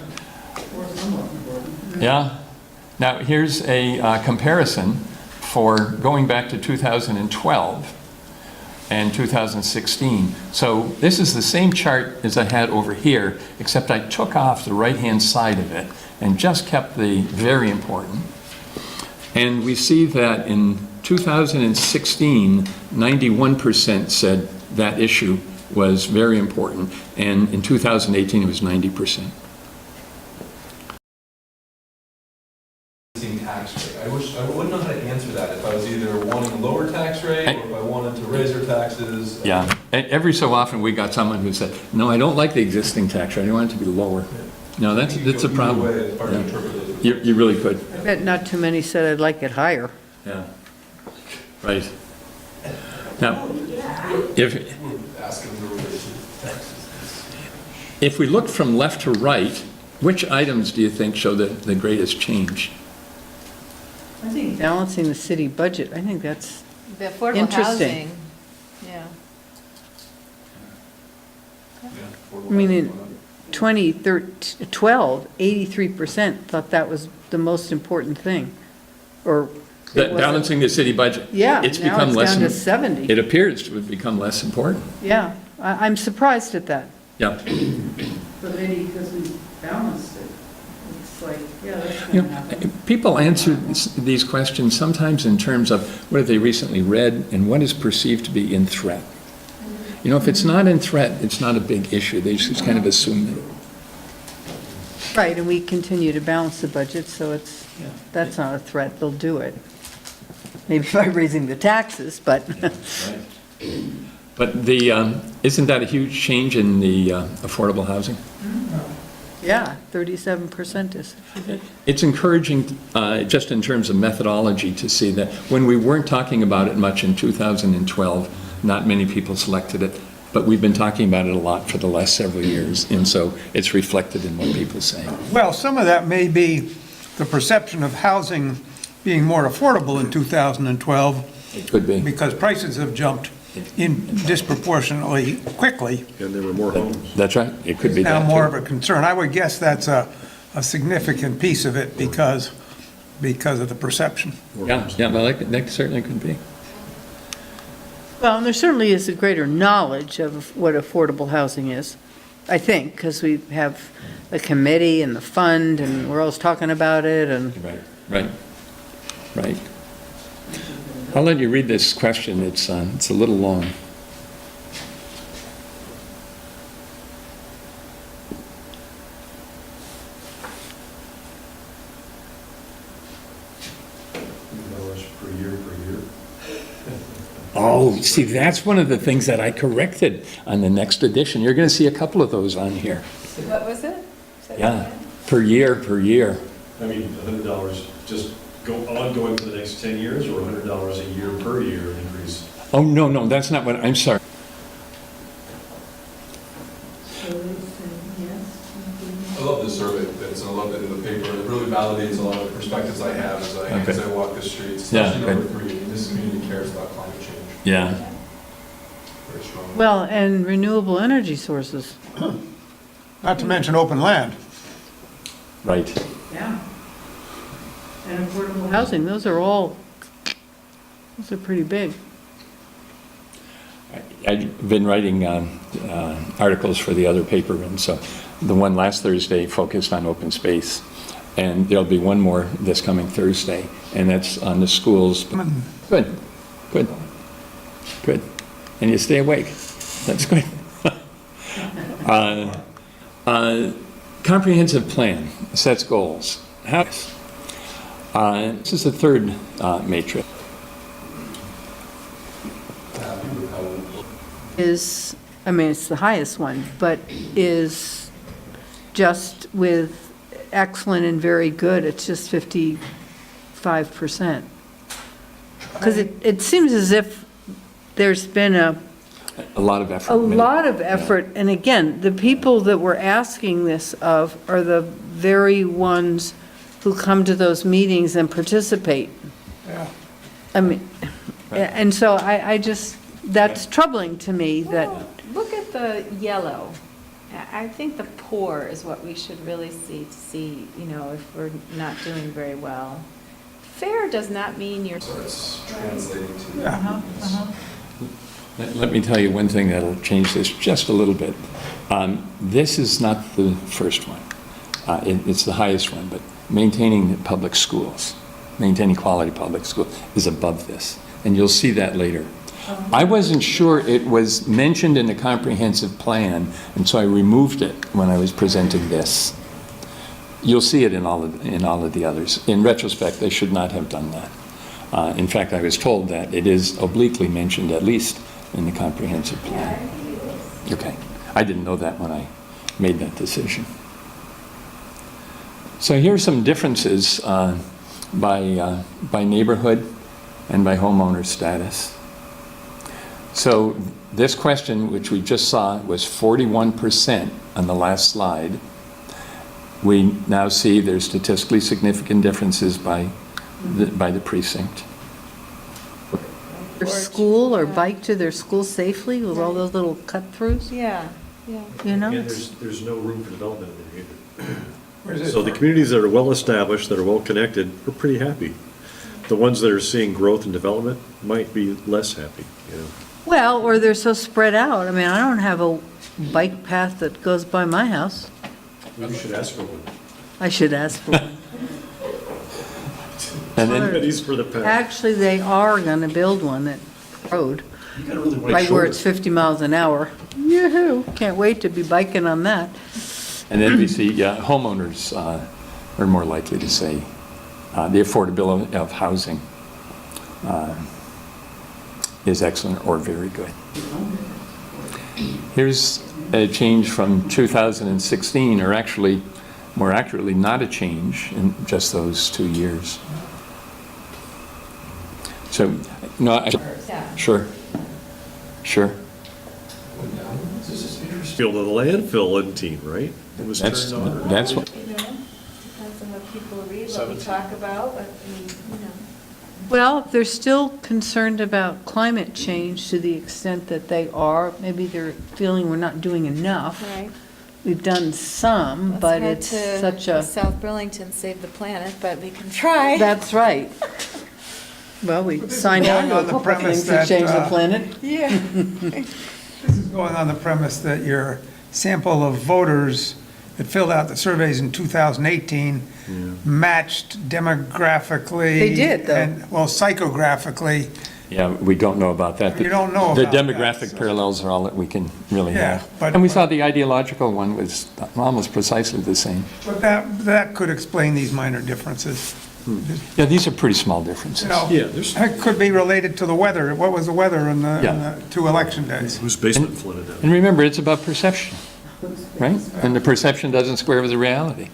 Speaker 13: Yeah. Now, here's a comparison for going back to 2012 and 2016. So this is the same chart as I had over here, except I took off the right-hand side of it and just kept the very important. And we see that in 2016, 91% said that issue was very important, and in 2018, it was 90%.
Speaker 7: Tax rate. I wouldn't know how to answer that if I was either wanting a lower tax rate or if I wanted to raise our taxes.
Speaker 13: Yeah, every so often we got someone who said, no, I don't like the existing tax rate, I want it to be lower. No, that's a problem.
Speaker 7: It's hard to interpret it.
Speaker 13: You really could.
Speaker 1: I bet not too many said I'd like it higher.
Speaker 13: Yeah. Right. Now, if we look from left to right, which items do you think show the greatest change?
Speaker 1: I think balancing the city budget, I think that's
Speaker 6: The affordable
Speaker 1: Interesting.
Speaker 6: housing, yeah.
Speaker 1: I mean, in 2012, 83% thought that was the most important thing, or. it wasn't.
Speaker 13: Balancing the city budget.
Speaker 1: Yeah,
Speaker 13: It's
Speaker 1: now
Speaker 13: become
Speaker 1: it's
Speaker 13: less.
Speaker 1: down to 70.
Speaker 13: It appears to have become less important.
Speaker 1: Yeah, I'm surprised at that.
Speaker 13: Yeah.
Speaker 1: But maybe because we balanced it, it's like, yeah, that's
Speaker 13: You know, people answer these questions sometimes in terms of what have they recently read and what is perceived to be in threat. You know, if it's not in threat, it's not a big issue. They just kind of assume it.
Speaker 1: Right, and we continue to balance the budget, so it's, that's not a threat, they'll do it. Maybe by raising the taxes, but.
Speaker 13: But isn't that a huge change in the affordable housing?
Speaker 1: Yeah, 37% is.
Speaker 13: It's encouraging, just in terms of methodology, to see that when we weren't talking about it much in 2012, not many people selected it, but we've been talking about it a lot for the last several years, and so it's reflected in what people say.
Speaker 2: Well, some of that may be the perception of housing being more affordable in 2012
Speaker 13: It could be.
Speaker 2: because prices have jumped in disproportionately quickly.
Speaker 4: And there were more homes.
Speaker 13: That's right, it could be
Speaker 2: Now
Speaker 13: that
Speaker 2: more
Speaker 13: too.
Speaker 2: of a concern. I would guess that's a significant piece of it because of the perception.
Speaker 13: Yeah, well, that certainly could be.
Speaker 1: Well, and there certainly is a greater knowledge of what affordable housing is, I think, because we have the committee and the fund, and we're always talking about it, and.
Speaker 13: Right. I'll let you read this question, it's a little long. Oh, see, that's one of the things that I corrected on the next edition. You're going to see a couple of those on here.
Speaker 6: What was it?
Speaker 13: Yeah, per year.
Speaker 4: I mean, $100 just ongoing for the next 10 years, or $100 a year per year increase?
Speaker 13: Oh, no, that's not what, I'm sorry.
Speaker 7: I love this survey, Vince, and I love it in the paper. It really validates a lot of the perspectives I have as I walk the streets,
Speaker 13: Yeah,
Speaker 7: especially
Speaker 13: good.
Speaker 7: number 3, this community cares about climate change
Speaker 13: Yeah.
Speaker 7: very strongly.
Speaker 1: Well, and renewable energy sources.
Speaker 2: Not to mention open land.
Speaker 13: Right.
Speaker 1: Yeah. And affordable housing, those are pretty big.
Speaker 13: I've been writing articles for the other paper, and so the one last Thursday focused on open space, and there'll be one more this coming Thursday, and that's on the schools. Good. And you stay awake. That's good. Comprehensive plan sets goals. This is the third matrix.
Speaker 1: Is, I mean, it's the highest one, but is just with excellent and very good, it's just 55%. Because it seems as if there's been a
Speaker 13: lot of effort.
Speaker 1: And again, the people that we're asking this of are the very ones who come to those meetings and participate.
Speaker 2: Yeah.
Speaker 1: I mean, And so I just, that's troubling to me that,
Speaker 6: Well, look at the yellow. I think the poor is what we should really see, to see, you know, if we're not doing very well. Fair does not mean you're.
Speaker 13: Let me tell you one thing that'll change this just a little bit. This is not the first one. It's the highest one, but maintaining public schools, maintaining quality public schools is above this. And you'll see that later. I wasn't sure it was mentioned in the comprehensive plan, and so I removed it when I was presenting this. You'll see it in all of the others. In retrospect, they should not have done that. In fact, I was told that it is obliquely mentioned, at least in the comprehensive plan. Okay. I didn't know that when I made that decision. So here's some differences by neighborhood and by homeowner status. So this question, which we just saw, was 41% on the last slide. We now see there's statistically significant differences by the precinct.
Speaker 1: their school or bike to their school safely with all those little cut-throughs,
Speaker 6: Yeah, yeah.
Speaker 1: you know?
Speaker 4: And there's no room for development in there either. So the communities that are well-established, that are well-connected, are pretty happy. The ones that are seeing growth and development might be less happy, you know.
Speaker 1: Well, or they're so spread out. I mean, I don't have a bike path that goes by my house.
Speaker 4: You should ask for one.
Speaker 1: I should ask for one.
Speaker 13: And then,
Speaker 4: Pennies for the pound.
Speaker 1: Actually, they are gonna build one at Road,
Speaker 4: You gotta really make
Speaker 1: right
Speaker 4: sure
Speaker 1: where it's 50 miles an hour. Yoo-hoo, can't wait to be biking on that.
Speaker 13: and then we see, homeowners are more likely to say the affordability of housing is excellent or very good. Here's a change from 2016, or actually, more accurately, not a change in just those 2 years. So, no, sure.
Speaker 4: Field of the landfill in teen, right? It was
Speaker 13: That's,
Speaker 4: turned over.
Speaker 13: that's what,
Speaker 6: You know, depends on what people read, what we talk about, but, I mean, you know.
Speaker 1: Well, if they're still concerned about climate change to the extent that they are, maybe they're feeling we're not doing enough.
Speaker 6: Right.
Speaker 1: We've done some,
Speaker 6: Let's
Speaker 1: but
Speaker 6: head
Speaker 1: it's
Speaker 6: to
Speaker 1: such a,
Speaker 6: South Burlington, save the planet, but we can try.
Speaker 1: that's right. Well, we signed on to a
Speaker 2: on the
Speaker 1: couple
Speaker 2: premise
Speaker 1: things to
Speaker 2: that,
Speaker 1: change the
Speaker 2: uh,
Speaker 1: planet.
Speaker 6: Yeah.
Speaker 2: This is going on the premise that your sample of voters that filled out the surveys in 2018 matched demographically.
Speaker 1: They did, though.
Speaker 2: And, well, psychographically.
Speaker 13: yeah, we don't know about that.
Speaker 2: You don't know
Speaker 13: The
Speaker 2: about that,
Speaker 13: demographic
Speaker 2: so-
Speaker 13: parallels are all that we can really
Speaker 2: Yeah,
Speaker 13: have.
Speaker 2: but-
Speaker 13: And we saw the ideological one was almost precisely the same.
Speaker 2: But that could explain these minor differences.
Speaker 13: Yeah, these are pretty small differences.
Speaker 2: You know,
Speaker 4: Yeah, there's-
Speaker 2: it could be related to the weather. What was the weather in
Speaker 13: Yeah.
Speaker 2: the 2 election days?
Speaker 4: Whose basement flooded out?
Speaker 13: And remember, it's about perception, right? And the perception doesn't square with the reality.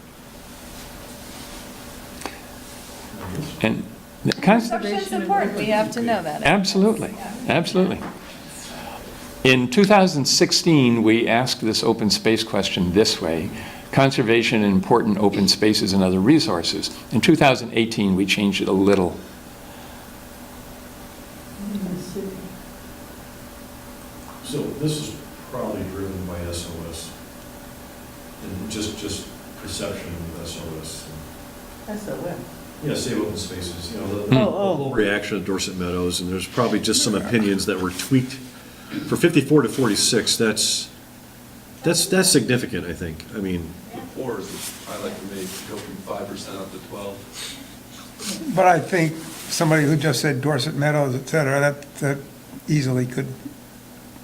Speaker 13: And the
Speaker 6: Perception's important, we have to know that.
Speaker 13: absolutely, absolutely. In 2016, we asked this open space question this way: conservation and important open spaces and other resources. In 2018, we changed it a little.
Speaker 4: So this is probably driven by SOS, and just perception of SOS. Yeah, save open spaces, you know, the whole reaction of Dorset Meadows, and there's probably just some opinions that were tweaked. For 54 to 46, that's significant, I think. I mean,
Speaker 7: Or is it, I like to make, go from 5% up to 12.
Speaker 2: But I think somebody who just said Dorset Meadows, et cetera, that easily could,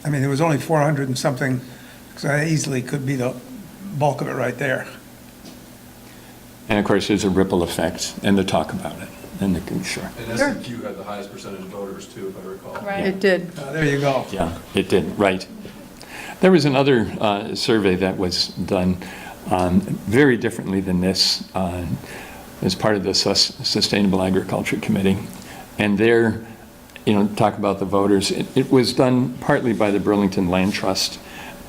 Speaker 2: I mean, there was only 400 and something, so that easily could be the bulk of it right there.
Speaker 13: And of course, there's a ripple effect, and the talk about it, and the, sure.
Speaker 7: And SQ had the highest percentage of voters too, if I recall.
Speaker 6: Right.
Speaker 1: It did.
Speaker 2: There you go.
Speaker 13: Yeah, it did, right. There was another survey that was done very differently than this as part of the Sustainable Agriculture Committee. And there, you know, talk about the voters. It was done partly by the Burlington Land Trust,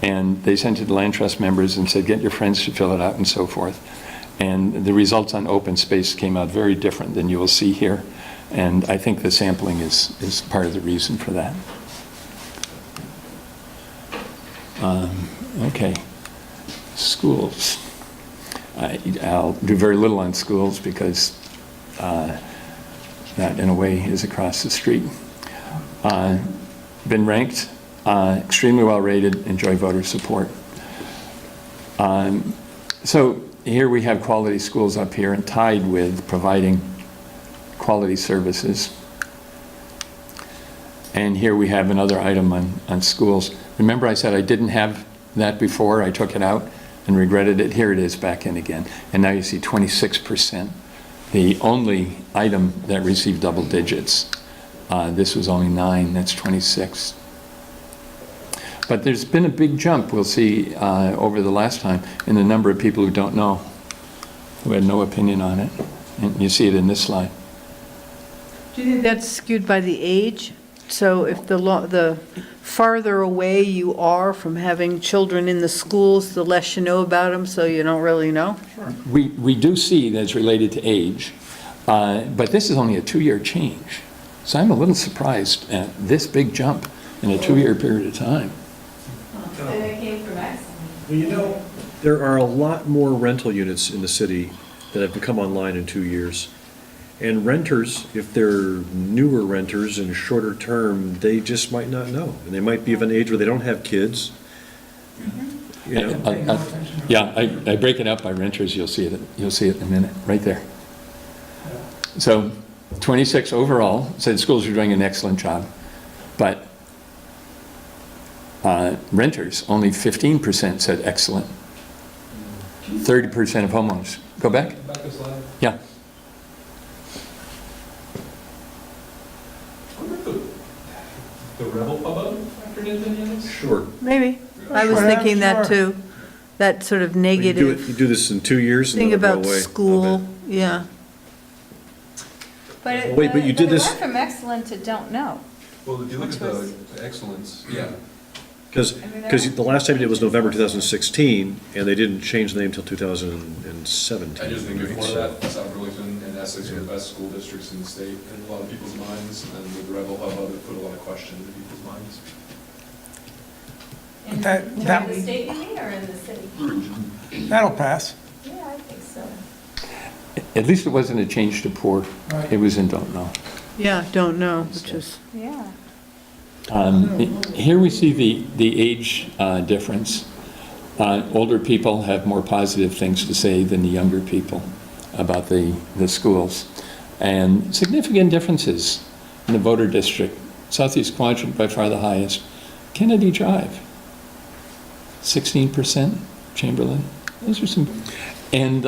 Speaker 13: and they sent it to Land Trust members and said, get your friends to fill it out and so forth. And the results on open space came out very different than you will see here. And I think the sampling is part of the reason for that. Okay, schools. I'll do very little on schools because that, in a way, is across the street. Been ranked, extremely well rated, enjoy voter support. So here we have quality schools up here and tied with providing quality services. And here we have another item on schools. Remember I said I didn't have that before, I took it out and regretted it. Here it is back in again. And now you see 26%. The only item that received double digits. This was only 9, that's 26. But there's been a big jump, we'll see over the last time, in the number of people who don't know, who had no opinion on it. And you see it in this slide.
Speaker 1: Do you think that's skewed by the age? So if the farther away you are from having children in the schools, the less you know about them, so you don't really know?
Speaker 13: We do see that it's related to age, but this is only a 2-year change. So I'm a little surprised at this big jump in a 2-year period of time.
Speaker 9: And it came from Exxon.
Speaker 4: Well, you know, there are a lot more rental units in the city that have come online in 2 years. And renters, if they're newer renters and shorter term, they just might not know. And they might be of an age where they don't have kids. You know?
Speaker 13: Yeah, I break it up by renters, you'll see it in a minute, right there. So 26 overall, said schools are doing an excellent job, but renters, only 15% said excellent. 30% of homeowners. Go back?
Speaker 7: Back a slide.
Speaker 13: Yeah.
Speaker 7: The Rebel Pub factored into any of this?
Speaker 4: Sure.
Speaker 1: Maybe. I was
Speaker 2: Sure,
Speaker 1: thinking that
Speaker 2: sure.
Speaker 1: too. That sort of
Speaker 4: You do it-
Speaker 1: negative
Speaker 4: you do this in 2 years and
Speaker 1: thing
Speaker 4: then it'll
Speaker 1: about
Speaker 4: go away.
Speaker 1: school, yeah.
Speaker 6: But
Speaker 4: Wait, but you did this-
Speaker 6: it went from excellent to don't know.
Speaker 7: Well, if you look
Speaker 6: Which
Speaker 7: at
Speaker 6: was-
Speaker 7: the excellence, yeah.
Speaker 4: Because the last time you did was November 2016, and they didn't change the name until 2017.
Speaker 7: I just think before
Speaker 4: So-
Speaker 7: that, South Burlington and Essex are the best school districts in the state in a lot of people's minds, and with the Rebel Hub, it put a lot of question into people's minds.
Speaker 9: In
Speaker 2: That-
Speaker 9: the state, you mean, or in the city?
Speaker 2: That'll pass.
Speaker 9: Yeah, I think so.
Speaker 13: At least it wasn't a change to poor. It was in don't know.
Speaker 1: Yeah, don't know, which is,
Speaker 6: Yeah.
Speaker 13: Here we see the age difference. Older people have more positive things to say than the younger people about the schools. And significant differences in the voter district. Southeast Quadrant by far the highest. Kennedy Drive, 16%, Chamberlain. Those are some, and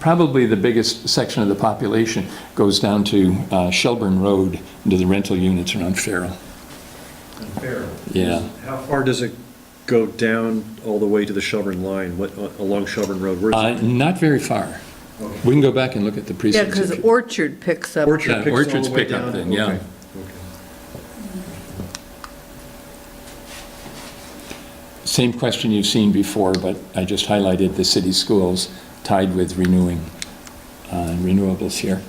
Speaker 13: probably the biggest section of the population goes down to Shelburne Road into the rental units around Farrell.
Speaker 4: Fair.
Speaker 13: Yeah.
Speaker 4: How far does it go down all the way to the Shelburne line? What, along Shelburne Road? Where is it?
Speaker 13: Not very far. We can go back and look at the
Speaker 1: yeah,
Speaker 13: precincts.
Speaker 1: because
Speaker 13: if you-
Speaker 1: Orchard picks up.
Speaker 4: Orchard
Speaker 13: Yeah,
Speaker 4: picks all
Speaker 13: Orchard's
Speaker 4: the way
Speaker 13: pick up
Speaker 4: down?
Speaker 13: then, yeah.
Speaker 4: Okay.
Speaker 13: Same question you've seen before, but I just highlighted the city schools tied with renewing renewables here.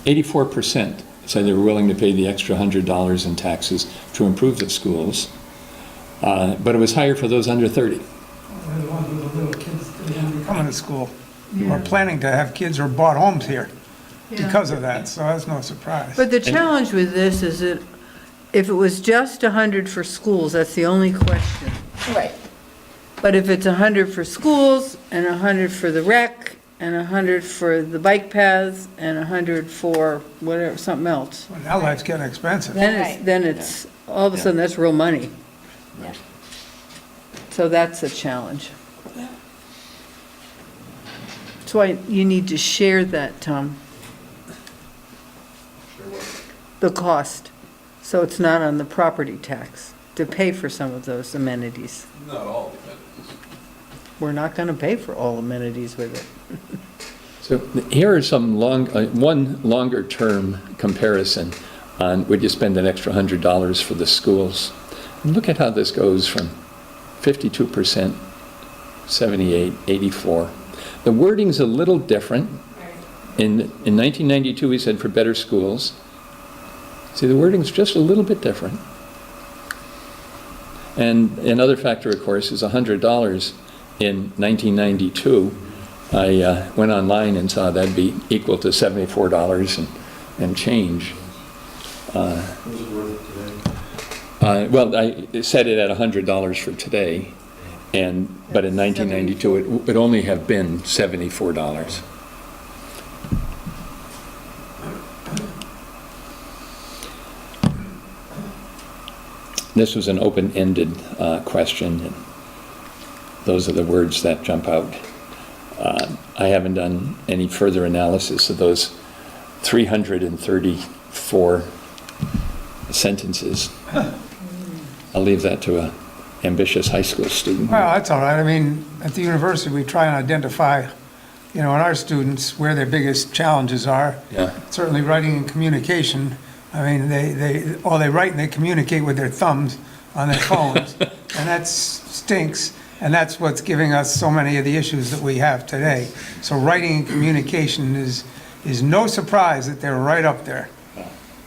Speaker 13: 84% said they were willing to pay the extra $100 in taxes to improve the schools, but it was higher for those under 30.
Speaker 2: They're the ones with the little kids that are going to be coming to school, or planning to have kids or bought homes here because of that, so that's no surprise.
Speaker 1: But the challenge with this is that if it was just 100 for schools, that's the only question.
Speaker 6: Right.
Speaker 1: But if it's 100 for schools, and 100 for the rec, and 100 for the bike paths, and 100 for whatever, something else,
Speaker 2: Well, now life's getting expensive.
Speaker 1: then it's, all of a sudden, that's real money.
Speaker 6: Yeah.
Speaker 1: So that's a challenge. That's why you need to share that, Tom. The cost, so it's not on the property tax, to pay for some of those amenities.
Speaker 7: Not all of it.
Speaker 1: We're not going to pay for all amenities with it.
Speaker 13: So here are some one longer-term comparison on would you spend an extra $100 for the schools. And look at how this goes from 52%, 78, 84. The wording's a little different, In 1992, we said for better schools. See, the wording's just a little bit different. And another factor, of course, is $100 in 1992. I went online and saw that'd be equal to $74 and change. Well, I set it at $100 for today, but in 1992 it would only have been $74. This was an open-ended question, and those are the words that jump out. I haven't done any further analysis of those 334 sentences. I'll leave that to an ambitious high school student.
Speaker 2: Well, that's all right. I mean, at the university, we try and identify, in our students, where their biggest challenges are.
Speaker 13: Yeah.
Speaker 2: Certainly writing and communication. I mean, they write and they communicate with their thumbs on their phones, and that stinks, and that's what's giving us so many of the issues that we have today. So writing and communication is no surprise that they're right up there.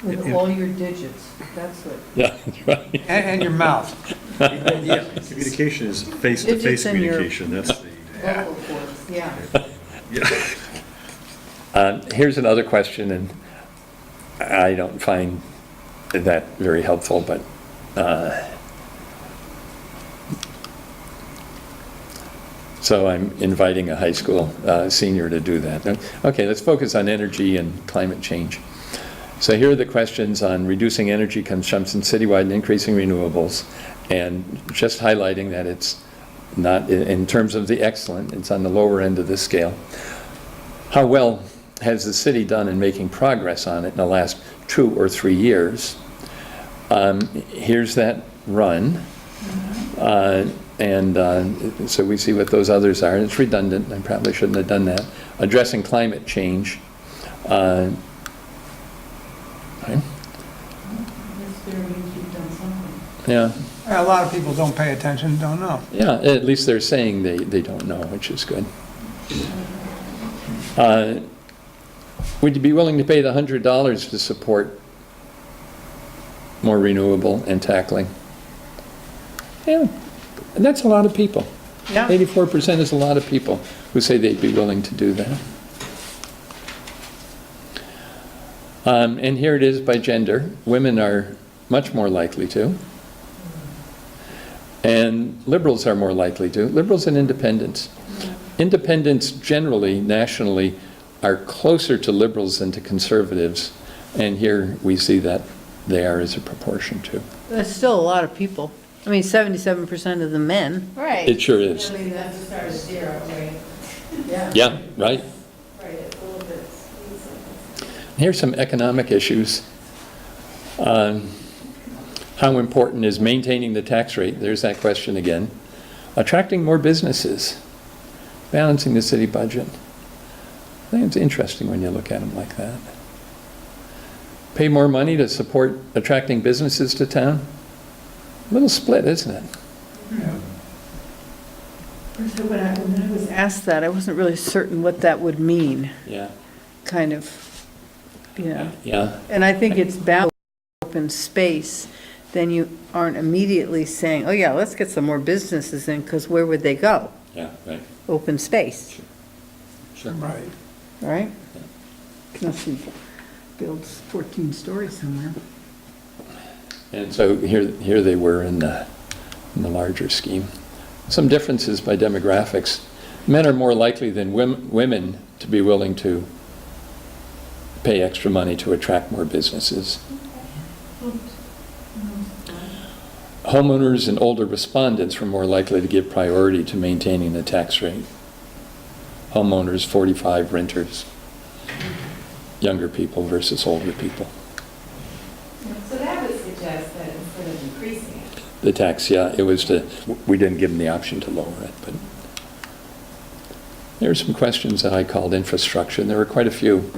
Speaker 1: With all your digits, that's what.
Speaker 13: Yeah, that's right.
Speaker 2: And your mouth.
Speaker 4: Yeah, communication is face-to-face
Speaker 1: Digits in your-
Speaker 4: communication, that's the,
Speaker 1: Vocal cords, yeah.
Speaker 13: Here's another question, and I don't find that very helpful, but so I'm inviting a high school senior to do that. Okay, let's focus on energy and climate change. So here are the questions on reducing energy consumption citywide and increasing renewables, and just highlighting that it's not, in terms of the excellent, it's on the lower end of the scale. How well has the city done in making progress on it in the last 2 or 3 years? Here's that run. So we see what those others are. It's redundant. I probably shouldn't have done that. Addressing climate change. Right? Yeah.
Speaker 2: A lot of people don't pay attention, don't know.
Speaker 13: Yeah, at least they're saying they don't know, which is good. Would you be willing to pay the $100 to support more renewable and tackling? Yeah, and that's a lot of people.
Speaker 1: Yeah.
Speaker 13: 84% is a lot of people who say they'd be willing to do that. And here it is by gender. Women are much more likely to. And liberals are more likely to. Liberals and independents. Independents generally, nationally, are closer to liberals than to conservatives. And here we see that they are as a proportion too.
Speaker 1: That's still a lot of people. I mean, 77% of the men.
Speaker 6: Right.
Speaker 13: It sure is.
Speaker 9: I mean, that's a start of 0, right?
Speaker 13: Yeah, right.
Speaker 9: Right, it's a little bit.
Speaker 13: Here's some economic issues. How important is maintaining the tax rate? There's that question again. Attracting more businesses. Balancing the city budget. I think it's interesting when you look at them like that. Pay more money to support attracting businesses to town? A little split, isn't it?
Speaker 1: So when I was asked that, I wasn't really certain what that would mean,
Speaker 13: Yeah.
Speaker 1: kind of,
Speaker 13: Yeah.
Speaker 1: And I think it's balanced open space, then you aren't immediately saying, oh yeah, let's get some more businesses in, because where would they go?
Speaker 13: Yeah, right.
Speaker 1: Open space,
Speaker 13: Sure.
Speaker 2: Right.
Speaker 1: right? Unless you build 14 stories somewhere.
Speaker 13: And so here they were in the larger scheme. Some differences by demographics. Men are more likely than women to be willing to pay extra money to attract more businesses. Homeowners and older respondents were more likely to give priority to maintaining the tax rate. Homeowners, 45, renters. Younger people versus older people.
Speaker 9: So that would suggest that instead of increasing it.
Speaker 13: The tax, yeah, it was we didn't give them the option to lower it, but there are some questions that I called infrastructure, and there were quite a few.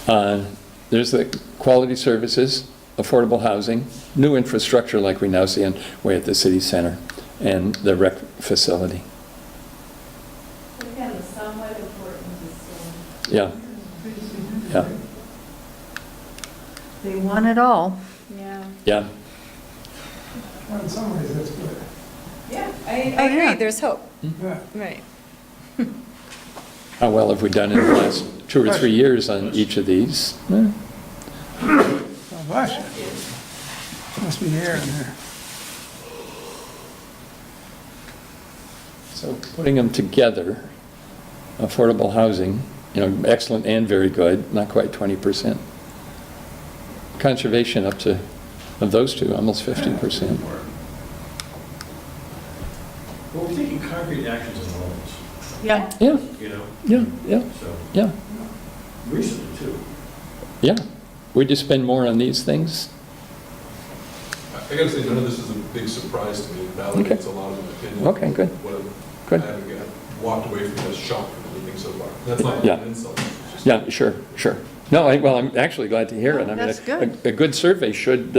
Speaker 13: There's the quality services, affordable housing, new infrastructure like we now see way at the city center, and the rec facility.
Speaker 9: Again, the somewhat important is still.
Speaker 13: Yeah, Yeah,
Speaker 1: They want it all.
Speaker 6: Yeah.
Speaker 13: yeah.
Speaker 2: Well, in some ways, that's good.
Speaker 6: Yeah, I
Speaker 1: Oh,
Speaker 6: agree,
Speaker 1: yeah.
Speaker 6: there's hope.
Speaker 2: Yeah.
Speaker 6: Right.
Speaker 13: How well have we done in the last 2 or 3 years on each of these? Eh,
Speaker 2: Oh, bless you. Must be air in there.
Speaker 13: So putting them together, affordable housing, excellent and very good, not quite 20%. Conservation up to, of those two, almost 50%.
Speaker 4: Well, we're taking concrete actions in homes,
Speaker 1: Yeah.
Speaker 13: Yeah,
Speaker 4: you know,
Speaker 13: yeah,
Speaker 4: so
Speaker 13: yeah,
Speaker 4: recently too.
Speaker 13: yeah. Would you spend more on these things?
Speaker 7: I gotta say, none of this is a big surprise to me. It validates a lot of my opinion.
Speaker 13: Okay, good. Good.
Speaker 7: I haven't walked away from this shocked with anything so far. That's not
Speaker 13: Yeah.
Speaker 7: an insult. It's just-
Speaker 13: Yeah, sure, sure. No, well, I'm actually glad to hear it. I mean,
Speaker 1: That's good.
Speaker 13: A good survey should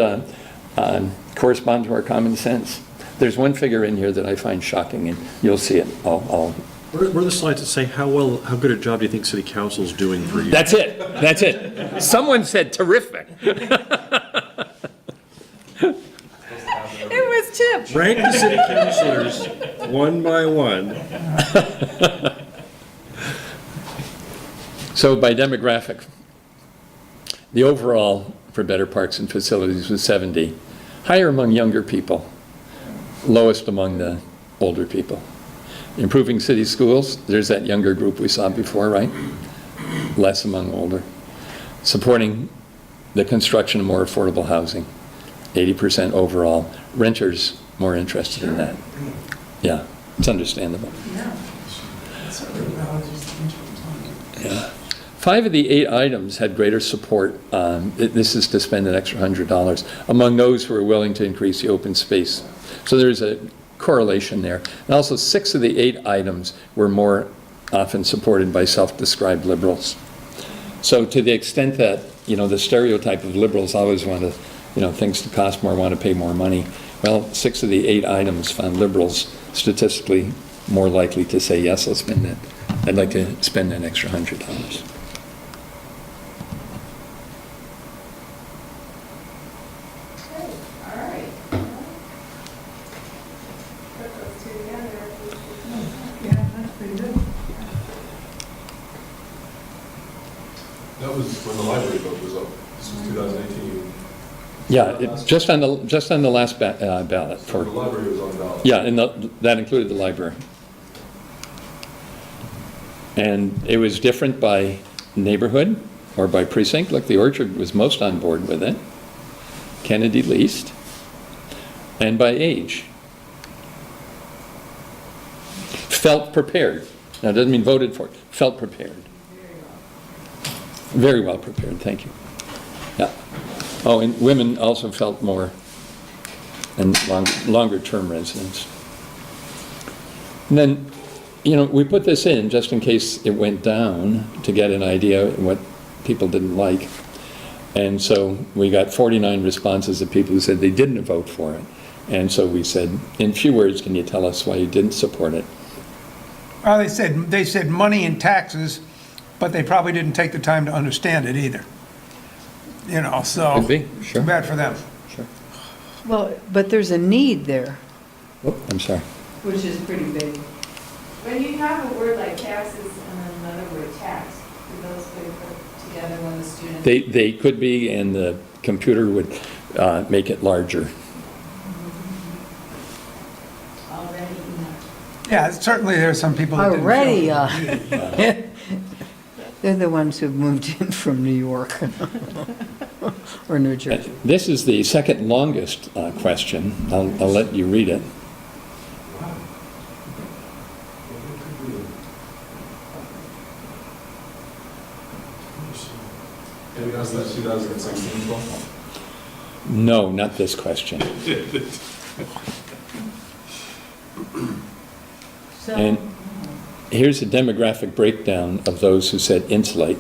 Speaker 13: correspond to our common sense. There's one figure in here that I find shocking, and you'll see it.
Speaker 4: Where are the slides that say how good a job do you think city council's doing for you?
Speaker 13: That's it, that's it. Someone said terrific.
Speaker 6: It was Chip.
Speaker 4: Rank the city councilors one by one.
Speaker 13: So by demographic, the overall for better parks and facilities was 70. Higher among younger people, lowest among the older people. Improving city schools, there's that younger group we saw before, right? Less among older. Supporting the construction of more affordable housing, 80% overall. Renters more interested in that. Yeah, it's understandable. Yeah. 5 of the 8 items had greater support. This is to spend an extra $100 among those who are willing to increase the open space. So there's a correlation there. And also 6 of the 8 items were more often supported by self-described liberals. So to the extent that, the stereotype of liberals always want to, things to cost more, want to pay more money. Well, 6 of the 8 items found liberals statistically more likely to say, yes, I'll spend that. I'd like to spend an extra $100.
Speaker 9: All right. Put those two together.
Speaker 2: Yeah, that's pretty good.
Speaker 7: That was when the library vote was up. This was 2018.
Speaker 13: Yeah, just on the last ballot
Speaker 7: So
Speaker 13: for.
Speaker 7: the library was on the ballot.
Speaker 13: Yeah, and that included the library. And it was different by neighborhood or by precinct. Like the Orchard was most on board with it, Kennedy least, and by age. Felt prepared. Now, it doesn't mean voted for, felt prepared. Very well prepared, thank you. Yeah. Oh, and women also felt more, and longer-term residents. And then, we put this in just in case it went down to get an idea of what people didn't like. And so we got 49 responses of people who said they didn't vote for it. And so we said, in few words, can you tell us why you didn't support it?
Speaker 2: Well, they said money and taxes, but they probably didn't take the time to understand it either. So.
Speaker 13: Could be, sure.
Speaker 2: Too bad for them.
Speaker 13: Sure.
Speaker 10: Well, but there's a need there,
Speaker 13: Oh, I'm sorry.
Speaker 10: which is pretty big.
Speaker 9: When you have a word like taxes and then another word tax, do those get put together when the student?
Speaker 13: They could be, and the computer would make it larger.
Speaker 9: Already,
Speaker 2: Yeah, certainly there's some people that didn't feel.
Speaker 10: Already, they're the ones who've moved in from New York or New Jersey.
Speaker 13: This is the second longest question. I'll let you read it.
Speaker 7: And we asked that 2016 as well.
Speaker 13: No, not this question. And here's a demographic breakdown of those who said insulate.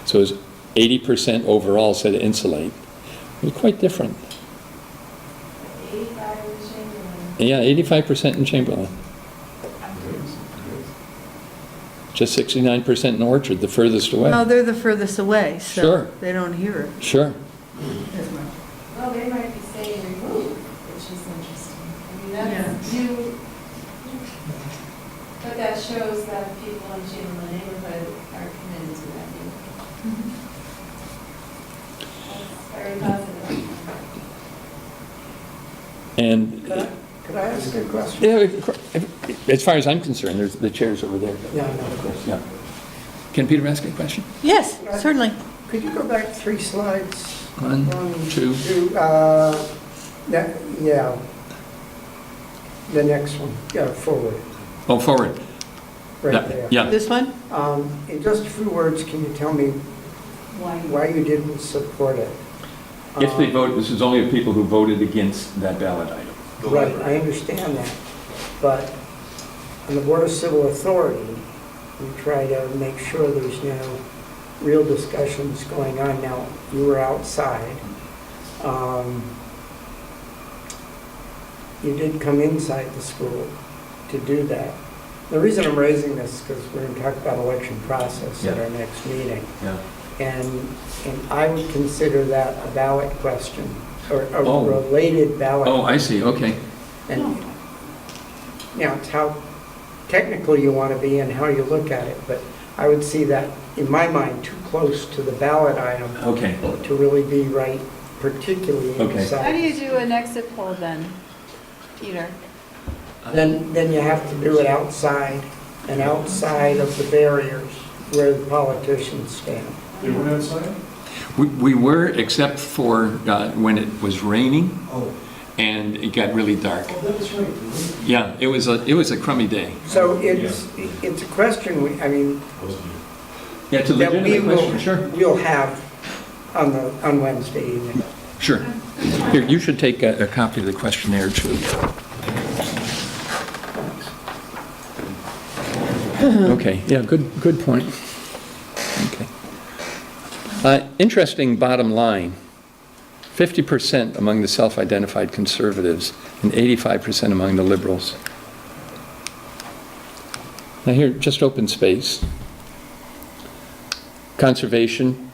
Speaker 13: So it was 80% overall said insulate. It was quite different.
Speaker 9: 85 in Chamberlain.
Speaker 13: Yeah, 85% in Chamberlain. just 69% in Orchard, the furthest away.
Speaker 1: No, they're the furthest away, so
Speaker 13: Sure.
Speaker 1: they don't hear it.
Speaker 13: Sure.
Speaker 9: Well, they might be saying remove, which is interesting. I mean, that's you, but that shows that people in the neighborhood are committed to that neighborhood. That's very positive.
Speaker 13: And,
Speaker 11: Could I ask a question?
Speaker 13: yeah, as far as I'm concerned, there's the chairs over there.
Speaker 11: Yeah, I know, of course.
Speaker 13: Yeah. Can Peter ask a question?
Speaker 1: Yes, certainly.
Speaker 11: Could you go back 3 slides?
Speaker 13: One, two.
Speaker 11: Yeah. The next one, yeah, forward,
Speaker 13: Oh, forward.
Speaker 11: right there.
Speaker 13: Yeah.
Speaker 1: This one?
Speaker 11: In just a few words, can you tell me why you didn't support it?
Speaker 13: If they vote, this is only the people who voted against that ballot item.
Speaker 11: Right, I understand that, but on the Board of Civil Authority, we try to make sure there's no real discussions going on. Now, you were outside. You did come inside the school to do that. The reason I'm raising this is because we're going to talk about election process at our next meeting.
Speaker 13: Yeah.
Speaker 11: And I would consider that a ballot question, or a
Speaker 13: Oh.
Speaker 11: related ballot.
Speaker 13: Oh, I see, okay.
Speaker 11: And, it's how technical you want to be and how you look at it, but I would see that, in my mind, too close to the ballot item
Speaker 13: Okay.
Speaker 11: to really be right, particularly
Speaker 13: Okay.
Speaker 11: inside.
Speaker 6: How do you do an exit poll then, Peter?
Speaker 11: Then you have to do it outside, and outside of the barriers where the politicians stand.
Speaker 4: They were outside?
Speaker 13: We were, except for when it was raining
Speaker 11: Oh.
Speaker 13: and it got really dark.
Speaker 11: That was right.
Speaker 13: Yeah, it was a crummy day.
Speaker 11: So it's a question,
Speaker 13: Yeah, it's a
Speaker 11: that we
Speaker 13: legitimate question,
Speaker 11: will,
Speaker 13: sure.
Speaker 11: we'll have on Wednesday evening.
Speaker 13: Sure. Here, you should take a copy of the questionnaire too. Okay, yeah, good point. Okay. Interesting bottom line. 50% among the self-identified conservatives and 85% among the liberals. Now here, just open space. Conservation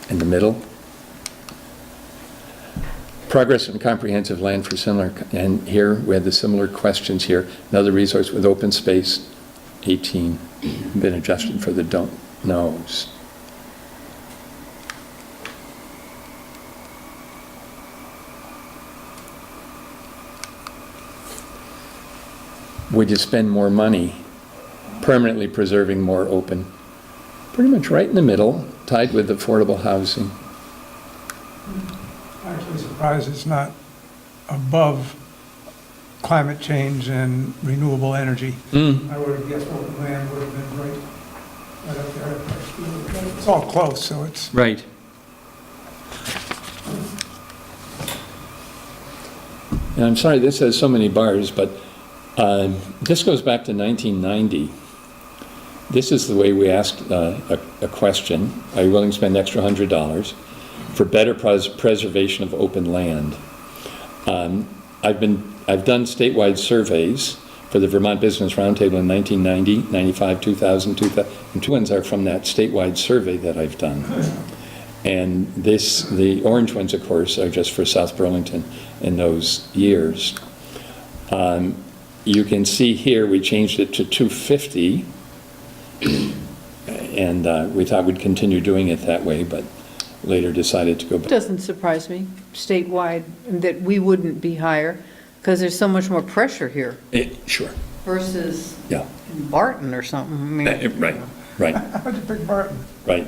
Speaker 13: in the middle. Progress and comprehensive land for similar, and here we had the similar questions here. Another resource with open space, 18, been adjusted for the don't knows. Would you spend more money permanently preserving more open? Pretty much right in the middle, tied with affordable housing.
Speaker 2: Actually surprised it's not above climate change and renewable energy. I would have guessed open land would have been right up there. It's all close, so it's.
Speaker 13: Right. And I'm sorry this has so many bars, but this goes back to 1990. This is the way we asked a question. Are you willing to spend extra $100 for better preservation of open land? I've done statewide surveys for the Vermont Business Roundtable in 1990, 95, 2000, 2000, and two ones are from that statewide survey that I've done. And the orange ones, of course, are just for South Burlington in those years. You can see here we changed it to 250, and we thought we'd continue doing it that way, but later decided to go back.
Speaker 1: It doesn't surprise me statewide that we wouldn't be higher, because there's so much more pressure here
Speaker 13: Sure.
Speaker 1: versus
Speaker 13: Yeah.
Speaker 1: in Barton or something. I mean,
Speaker 13: Right.
Speaker 2: How'd you pick Barton?
Speaker 13: Right.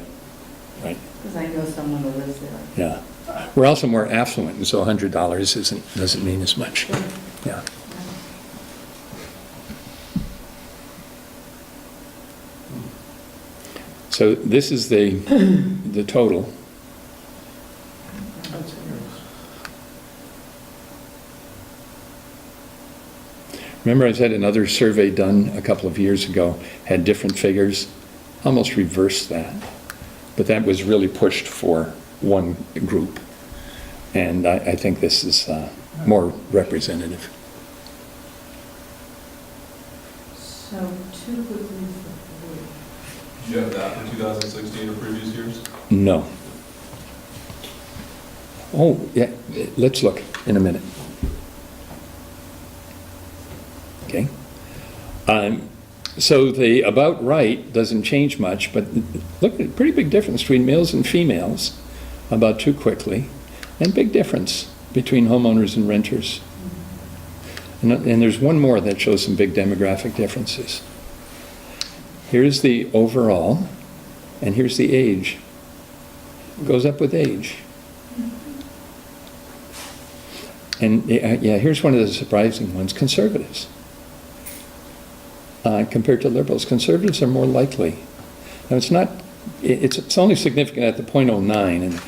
Speaker 1: because I know someone who lives there.
Speaker 13: Yeah. We're also more affluent, and so $100 doesn't mean as much. Yeah. So this is the total. Remember I said another survey done a couple of years ago had different figures? Almost reversed that. But that was really pushed for one group. And I think this is more representative.
Speaker 9: So 2 would be for 3.
Speaker 7: Do you have that for 2016 or previous years?
Speaker 13: No. Oh, yeah, let's look in a minute. Okay. So the about right doesn't change much, but look, a pretty big difference between males and females, about too quickly, and big difference between homeowners and renters. And there's one more that shows some big demographic differences. Here's the overall, and here's the age. It goes up with age. And yeah, here's one of the surprising ones, conservatives. Compared to liberals, conservatives are more likely. Now it's only significant at the 0.09, and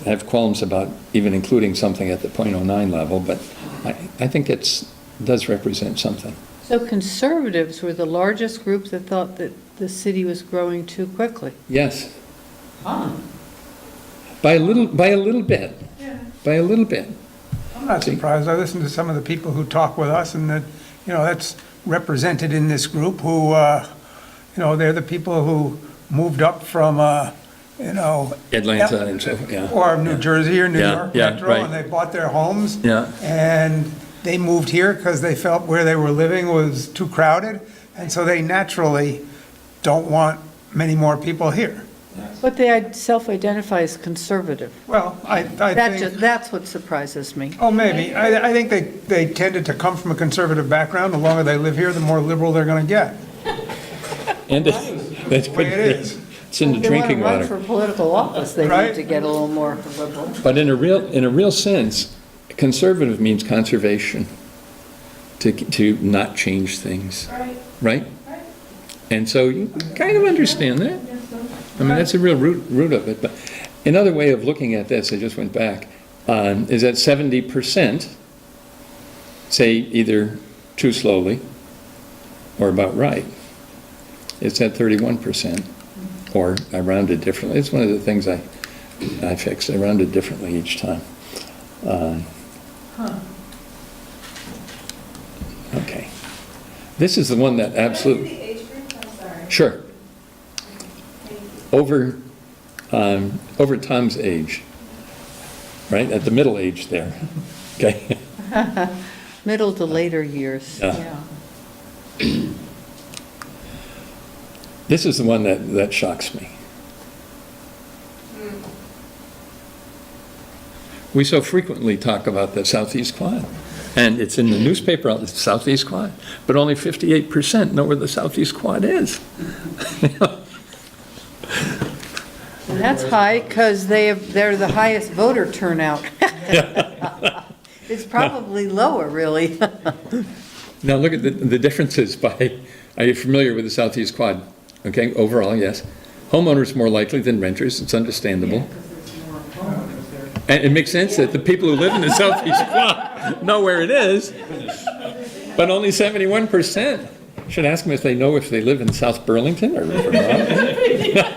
Speaker 13: I have qualms about even including something at the 0.09 level, but I think it does represent something.
Speaker 1: So conservatives were the largest group that thought that the city was growing too quickly.
Speaker 13: Yes.
Speaker 1: Huh.
Speaker 13: By a little bit.
Speaker 1: Yeah.
Speaker 13: By a little bit.
Speaker 2: I'm not surprised. I listened to some of the people who talk with us, and that, that's represented in this group who, they're the people who moved up from,
Speaker 13: Atlanta and so, yeah.
Speaker 2: or New Jersey or New
Speaker 13: Yeah,
Speaker 2: York
Speaker 13: yeah,
Speaker 2: Metro,
Speaker 13: right.
Speaker 2: and they bought their homes.
Speaker 13: Yeah.
Speaker 2: And they moved here because they felt where they were living was too crowded, and so they naturally don't want many more people here.
Speaker 1: But they self-identify as conservative.
Speaker 2: Well, I think,
Speaker 1: That's what surprises me.
Speaker 2: oh, maybe. I think they tended to come from a conservative background. The longer they live here, the more liberal they're going to get.
Speaker 13: And that's
Speaker 2: The way it is.
Speaker 13: It's in the drinking
Speaker 1: If they want
Speaker 13: water.
Speaker 1: to run for political office, they
Speaker 2: Right.
Speaker 1: need to get a little more liberal.
Speaker 13: But in a real sense, conservative means conservation, to not change things,
Speaker 9: Right,
Speaker 13: right?
Speaker 9: right.
Speaker 13: And so you kind of understand that.
Speaker 9: Yes, so-
Speaker 13: I mean, that's the real root of it. But another way of looking at this, I just went back, is that 70% say either too slowly or about right. It's at 31%, or I rounded differently. It's one of the things I fixed. I rounded differently each time. Okay. This is the one that absolutely.
Speaker 9: The age group, I'm sorry.
Speaker 13: Sure.
Speaker 9: Thank you.
Speaker 13: Over Tom's age, right? At the middle age there. Okay.
Speaker 1: Middle to later years,
Speaker 13: Yeah.
Speaker 1: yeah.
Speaker 13: This is the one that shocks me. We so frequently talk about the Southeast Quad, and it's in the newspaper, the Southeast Quad, but only 58% know where the Southeast Quad is.
Speaker 1: And that's high because they're the highest voter turnout. It's probably lower, really.
Speaker 13: Now, look at the differences are you familiar with the Southeast Quad? Okay, overall, yes. Homeowners more likely than renters, it's understandable. And it makes sense that the people who live in the Southeast Quad know where it is, but only 71%. Should ask them if they know if they live in South Burlington or Vermont.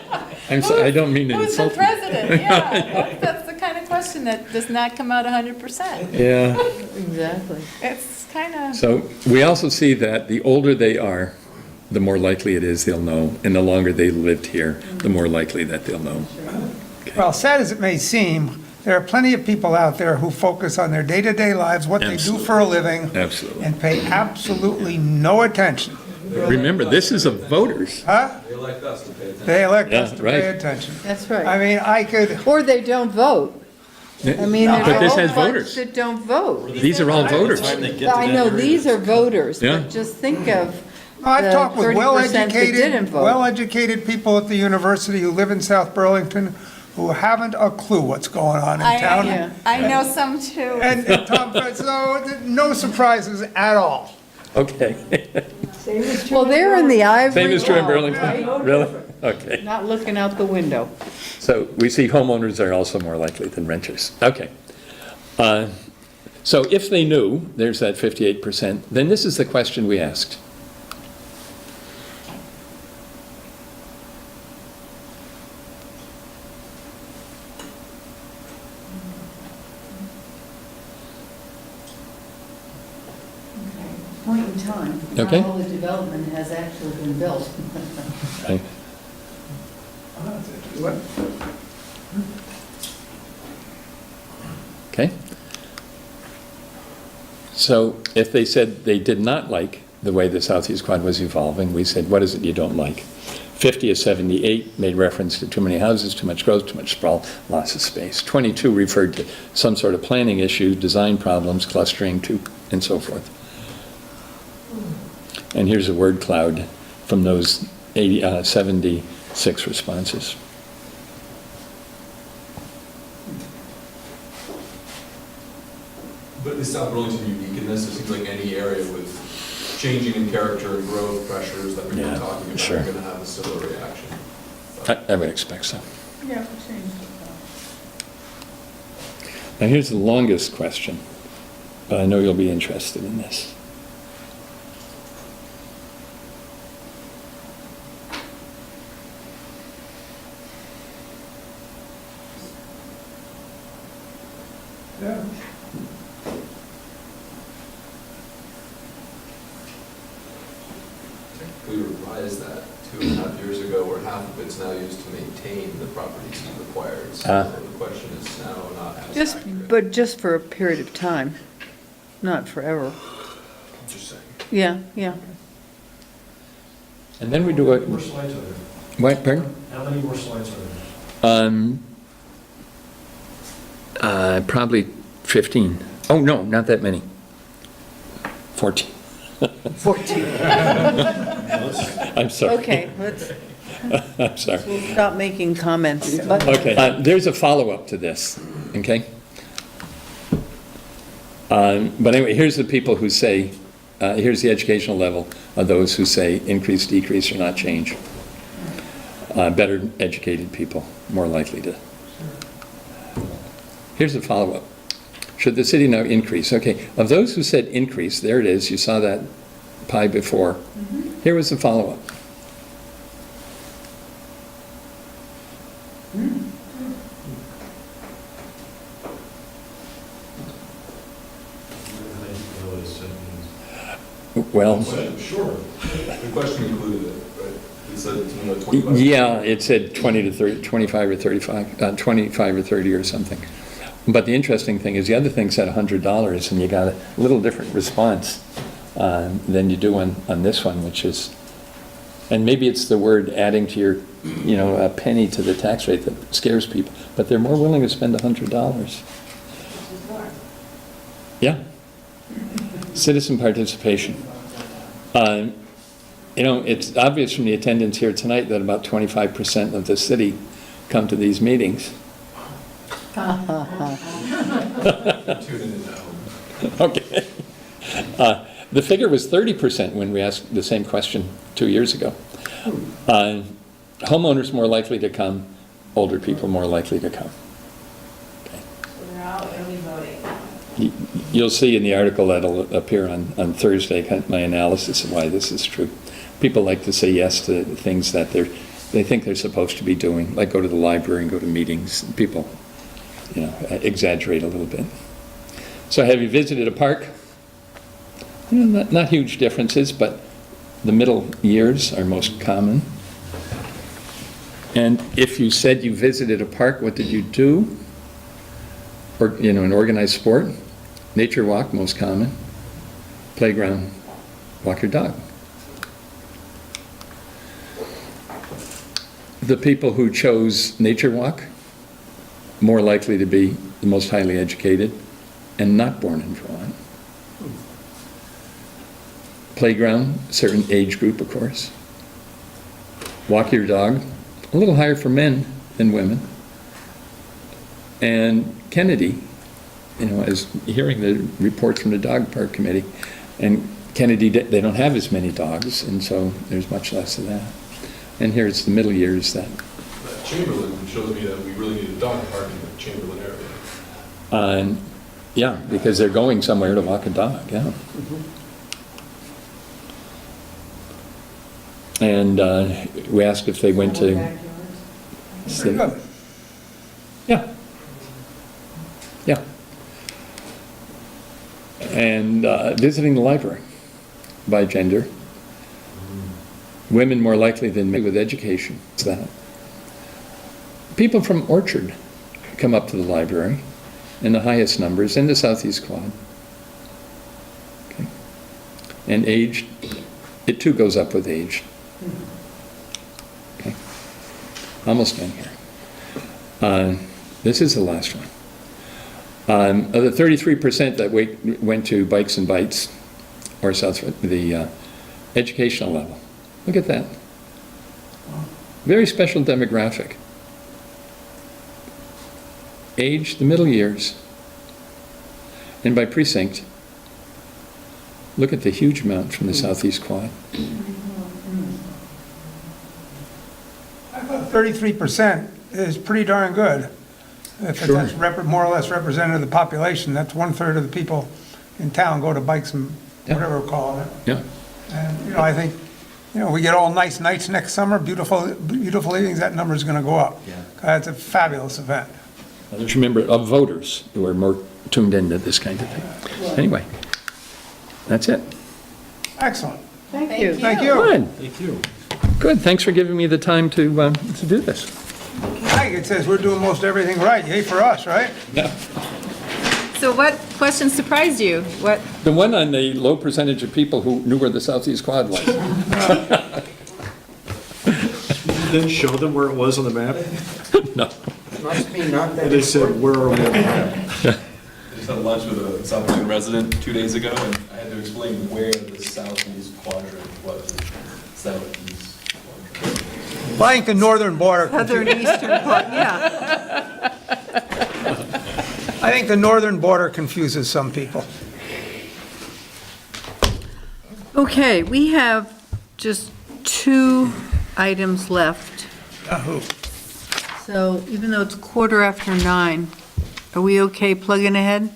Speaker 13: I'm sorry, I don't mean to
Speaker 6: Who's the
Speaker 13: insult.
Speaker 6: president? Yeah, that's the kind of question that does not come out 100%.
Speaker 13: Yeah,
Speaker 1: Exactly.
Speaker 6: It's kind of,
Speaker 13: so we also see that the older they are, the more likely it is they'll know, and the longer they lived here, the more likely that they'll know.
Speaker 2: Well, sad as it may seem, there are plenty of people out there who focus on their day-to-day lives, what they do for a living,
Speaker 13: Absolutely.
Speaker 2: and pay absolutely no attention.
Speaker 13: Remember, this is of voters.
Speaker 2: Huh?
Speaker 7: They elect us to pay attention.
Speaker 2: They elect us
Speaker 13: Yeah,
Speaker 2: to
Speaker 13: right.
Speaker 2: pay attention.
Speaker 1: That's
Speaker 2: I
Speaker 1: right.
Speaker 2: mean, I could,
Speaker 1: Or they don't vote. I mean, there's
Speaker 13: But
Speaker 1: a
Speaker 13: this
Speaker 1: whole
Speaker 13: has
Speaker 1: bunch
Speaker 13: voters.
Speaker 1: that don't vote.
Speaker 13: These are all voters.
Speaker 1: I know, these are voters,
Speaker 13: Yeah.
Speaker 1: but just think of
Speaker 2: I've
Speaker 1: the
Speaker 2: talked with
Speaker 1: 30% that didn't vote.
Speaker 2: well-educated people at the university who live in South Burlington who haven't a clue what's going on in town.
Speaker 1: Yeah.
Speaker 6: I know some too.
Speaker 2: And Tom, so no surprises at all.
Speaker 13: Okay.
Speaker 1: Well, they're in the ivory
Speaker 13: Same is true in
Speaker 1: tower,
Speaker 13: Burlington?
Speaker 1: right?
Speaker 13: Really? Okay.
Speaker 1: Not looking out the window.
Speaker 13: So we see homeowners are also more likely than renters. Okay. So if they knew, there's that 58%, then this is the question we asked.
Speaker 1: in time.
Speaker 13: Okay.
Speaker 1: Not all the development has actually been built.
Speaker 13: Right.
Speaker 2: What?
Speaker 13: Okay. So if they said they did not like the way the Southeast Quad was evolving, we said, what is it you don't like? 50 of 78 made reference to too many houses, too much growth, too much sprawl, loss of space. 22 referred to some sort of planning issue, design problems, clustering, and so forth. And here's a word cloud from those 76 responses.
Speaker 7: But is South Burlington unique in this? It seems like any area with changing in character and growth pressures that we've been talking about
Speaker 13: sure.
Speaker 7: are going to have a similar reaction.
Speaker 13: I would expect so.
Speaker 1: Yeah, we changed it.
Speaker 13: Now here's the longest question, but I know you'll be interested in this.
Speaker 2: Yeah.
Speaker 7: We revised that 2.5 years ago, where half of it's now used to maintain the properties he required. So the question is now not as accurate.
Speaker 1: But just for a period of time, not forever.
Speaker 7: Just saying.
Speaker 1: Yeah, yeah.
Speaker 13: And then we do a,
Speaker 4: How many more slides are there?
Speaker 13: what, pardon?
Speaker 4: How many more slides are there?
Speaker 13: Probably 15. Oh, no, not that many. 14.
Speaker 1: 14.
Speaker 13: I'm sorry.
Speaker 1: Okay, let's,
Speaker 13: I'm sorry.
Speaker 1: we'll stop making comments. But
Speaker 13: Okay, there's a follow-up to this, okay? But anyway, here's the people who say, here's the educational level of those who say increase, decrease, or not change. Better educated people, more likely to. Here's the follow-up. Should the city now increase? Okay, of those who said increase, there it is, you saw that pie before. Here was the follow-up. Well,
Speaker 7: Sure. The question included it, right? It said 25.
Speaker 13: yeah, it said 20 to 30, 25 or 35, 25 or 30 or something. But the interesting thing is the other thing said $100, and you got a little different response than you do on this one, which is, and maybe it's the word adding to your, a penny to the tax rate that scares people, but they're more willing to spend $100. Yeah. Citizen participation. It's obvious from the attendance here tonight that about 25% of the city come to these meetings. Okay. The figure was 30% when we asked the same question 2 years ago. Homeowners more likely to come, older people more likely to come.
Speaker 9: So they're all early voting.
Speaker 13: You'll see in the article that'll appear on Thursday, kind of my analysis of why this is true. People like to say yes to things that they think they're supposed to be doing, like go to the library and go to meetings. People, exaggerate a little bit. So have you visited a park? Not huge differences, but the middle years are most common. And if you said you visited a park, what did you do? Or, an organized sport? Nature walk, most common. Playground, walk your dog. The people who chose nature walk, more likely to be the most highly educated and not born in Vermont. Playground, certain age group, of course. Walk your dog, a little higher for men than women. And Kennedy, as hearing the reports from the dog park committee, and Kennedy, they don't have as many dogs, and so there's much less of that. And here's the middle years that.
Speaker 7: Chamberlain shows me that we really need a dog park in the Chamberlain area.
Speaker 13: Yeah, because they're going somewhere to walk a dog, yeah. And we asked if they went to.
Speaker 2: Pretty good.
Speaker 13: Yeah. Yeah. And visiting the library. by gender. Women more likely than men with education. It's that. People from Orchard come up to the library in the highest numbers in the Southeast Quad. Okay. And age, it too goes up with age. Okay. Almost done here. This is the last one. Of the 33% that went to Bikes and Bites, or the educational level. Look at that. Very special demographic. Age, the middle years. And by precinct, look at the huge amount from the Southeast Quad.
Speaker 2: I thought 33% is pretty darn good. If
Speaker 13: Sure.
Speaker 2: that's more or less representative of the population, that's 1/3 of the people in town go to Bikes and whatever we're calling it.
Speaker 13: Yeah.
Speaker 2: And, I think, we get all nice nights next summer, beautiful evenings, that number's gonna go up.
Speaker 13: Yeah.
Speaker 2: That's a fabulous event.
Speaker 13: Just remember, of voters who are more tuned into this kind of thing. Anyway, that's it.
Speaker 2: Excellent.
Speaker 1: Thank you.
Speaker 2: Thank you.
Speaker 13: Good. Thank you. Good, thanks for giving me the time to do this.
Speaker 2: Hey, it says we're doing most everything right. Yay for us, right?
Speaker 6: So what question surprised you? What?
Speaker 13: The one on the low percentage of people who knew where the Southeast Quad was.
Speaker 4: Then show them where it was on the map.
Speaker 13: No.
Speaker 11: Must be not that
Speaker 4: They said, where are we on the map?
Speaker 7: I just had lunch with a South Burlington resident 2 days ago, and I had to explain where the southeast quadrant was. Southeast quadrant.
Speaker 2: Well, I think the northern border.
Speaker 1: Southern eastern part, yeah.
Speaker 2: I think the northern border confuses some people.
Speaker 1: Okay, we have just 2 items left.
Speaker 2: Yahoo.
Speaker 1: So even though it's 9:15, are we okay plugging ahead?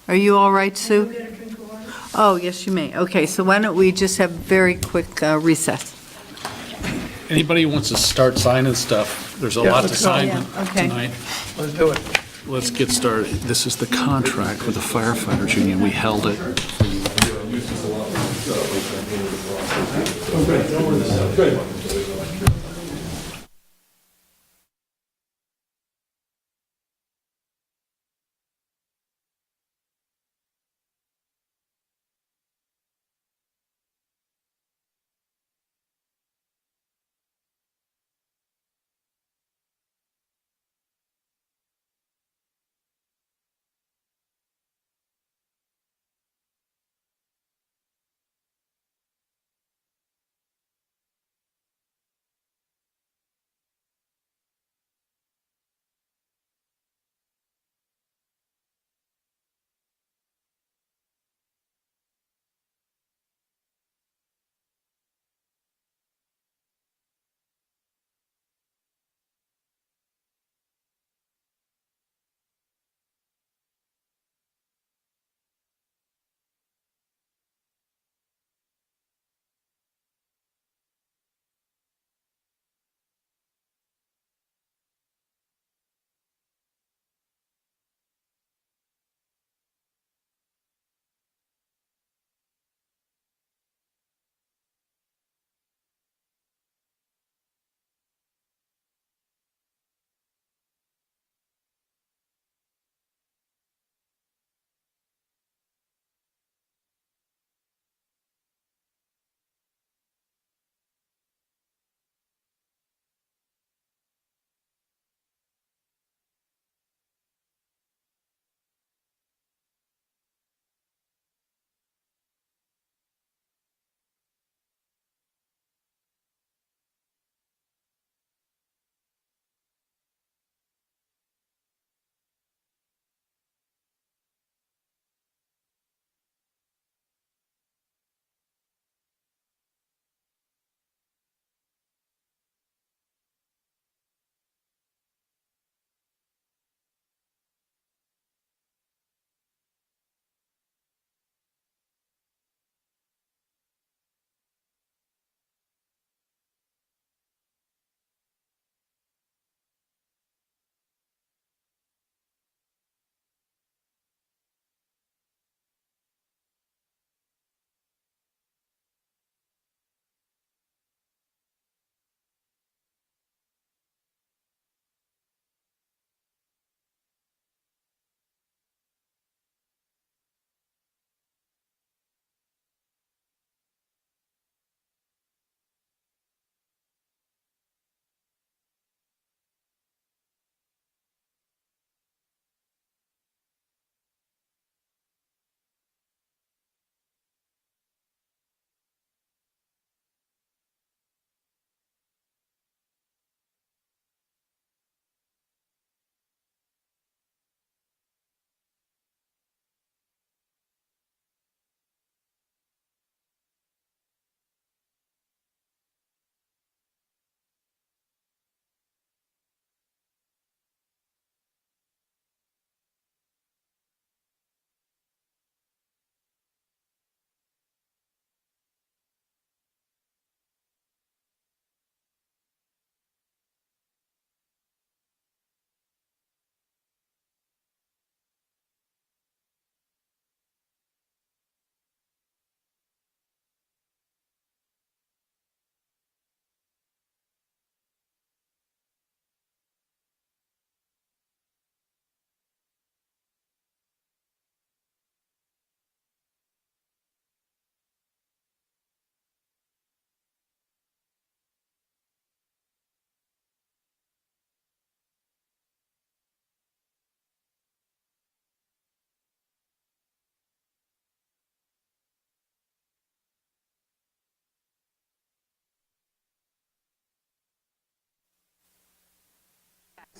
Speaker 1: Are you all right, Sue? Oh, yes, you may. Okay, so why don't we just have a very quick recess?
Speaker 3: Anybody who wants to start signing stuff, there's a
Speaker 2: Yeah,
Speaker 3: lot to
Speaker 2: let's go.
Speaker 3: sign
Speaker 1: Yeah, okay.
Speaker 3: tonight.
Speaker 2: Let's do it.
Speaker 3: Let's get started. This is the contract with the firefighters union. We held it.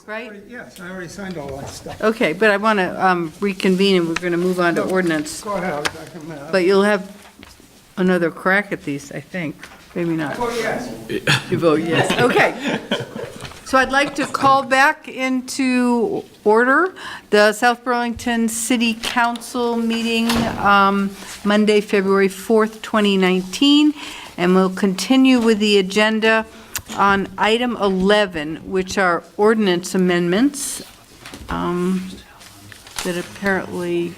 Speaker 1: right?
Speaker 2: Yes, I already signed all that stuff.
Speaker 1: Okay, but I want to reconvene, and we're going to move on to ordinance.
Speaker 2: Go ahead, I can,
Speaker 1: But you'll have another crack at these, I think. Maybe not.
Speaker 2: oh, yes.
Speaker 1: You vote yes. Okay. So I'd like to call back into order the South Burlington City Council meeting, Monday, February 4th, 2019. And we'll continue with the agenda on item 11, which are ordinance amendments that apparently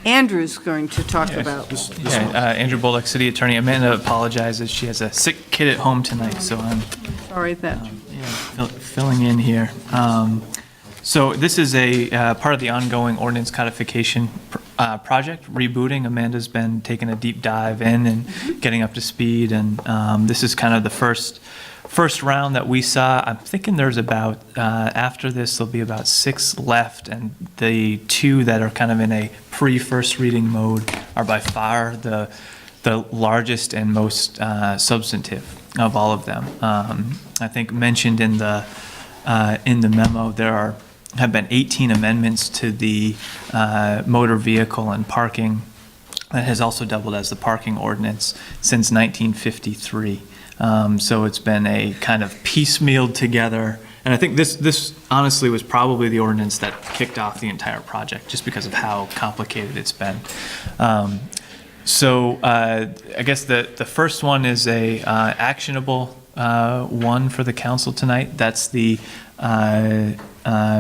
Speaker 1: Andrew's going to talk about.
Speaker 8: Yeah, Andrew Bullock, City Attorney. Amanda apologizes. She has a sick kid at home tonight, so I'm
Speaker 1: Sorry that.
Speaker 8: filling in here. So this is a part of the ongoing ordinance codification project, rebooting. Amanda's been taking a deep dive in and getting up to speed, and this is kind of the first round that we saw. I'm thinking there's about, after this, there'll be about 6 left, and the 2 that are kind of in a pre-first reading mode are by far the largest and most substantive of all of them. I think mentioned in the memo, there have been 18 amendments to the motor vehicle and parking. That has also doubled as the parking ordinance since 1953. So it's been a kind of piecemealed together. And I think this honestly was probably the ordinance that kicked off the entire project, just because of how complicated it's been. So I guess the first one is a actionable one for the council tonight. That's the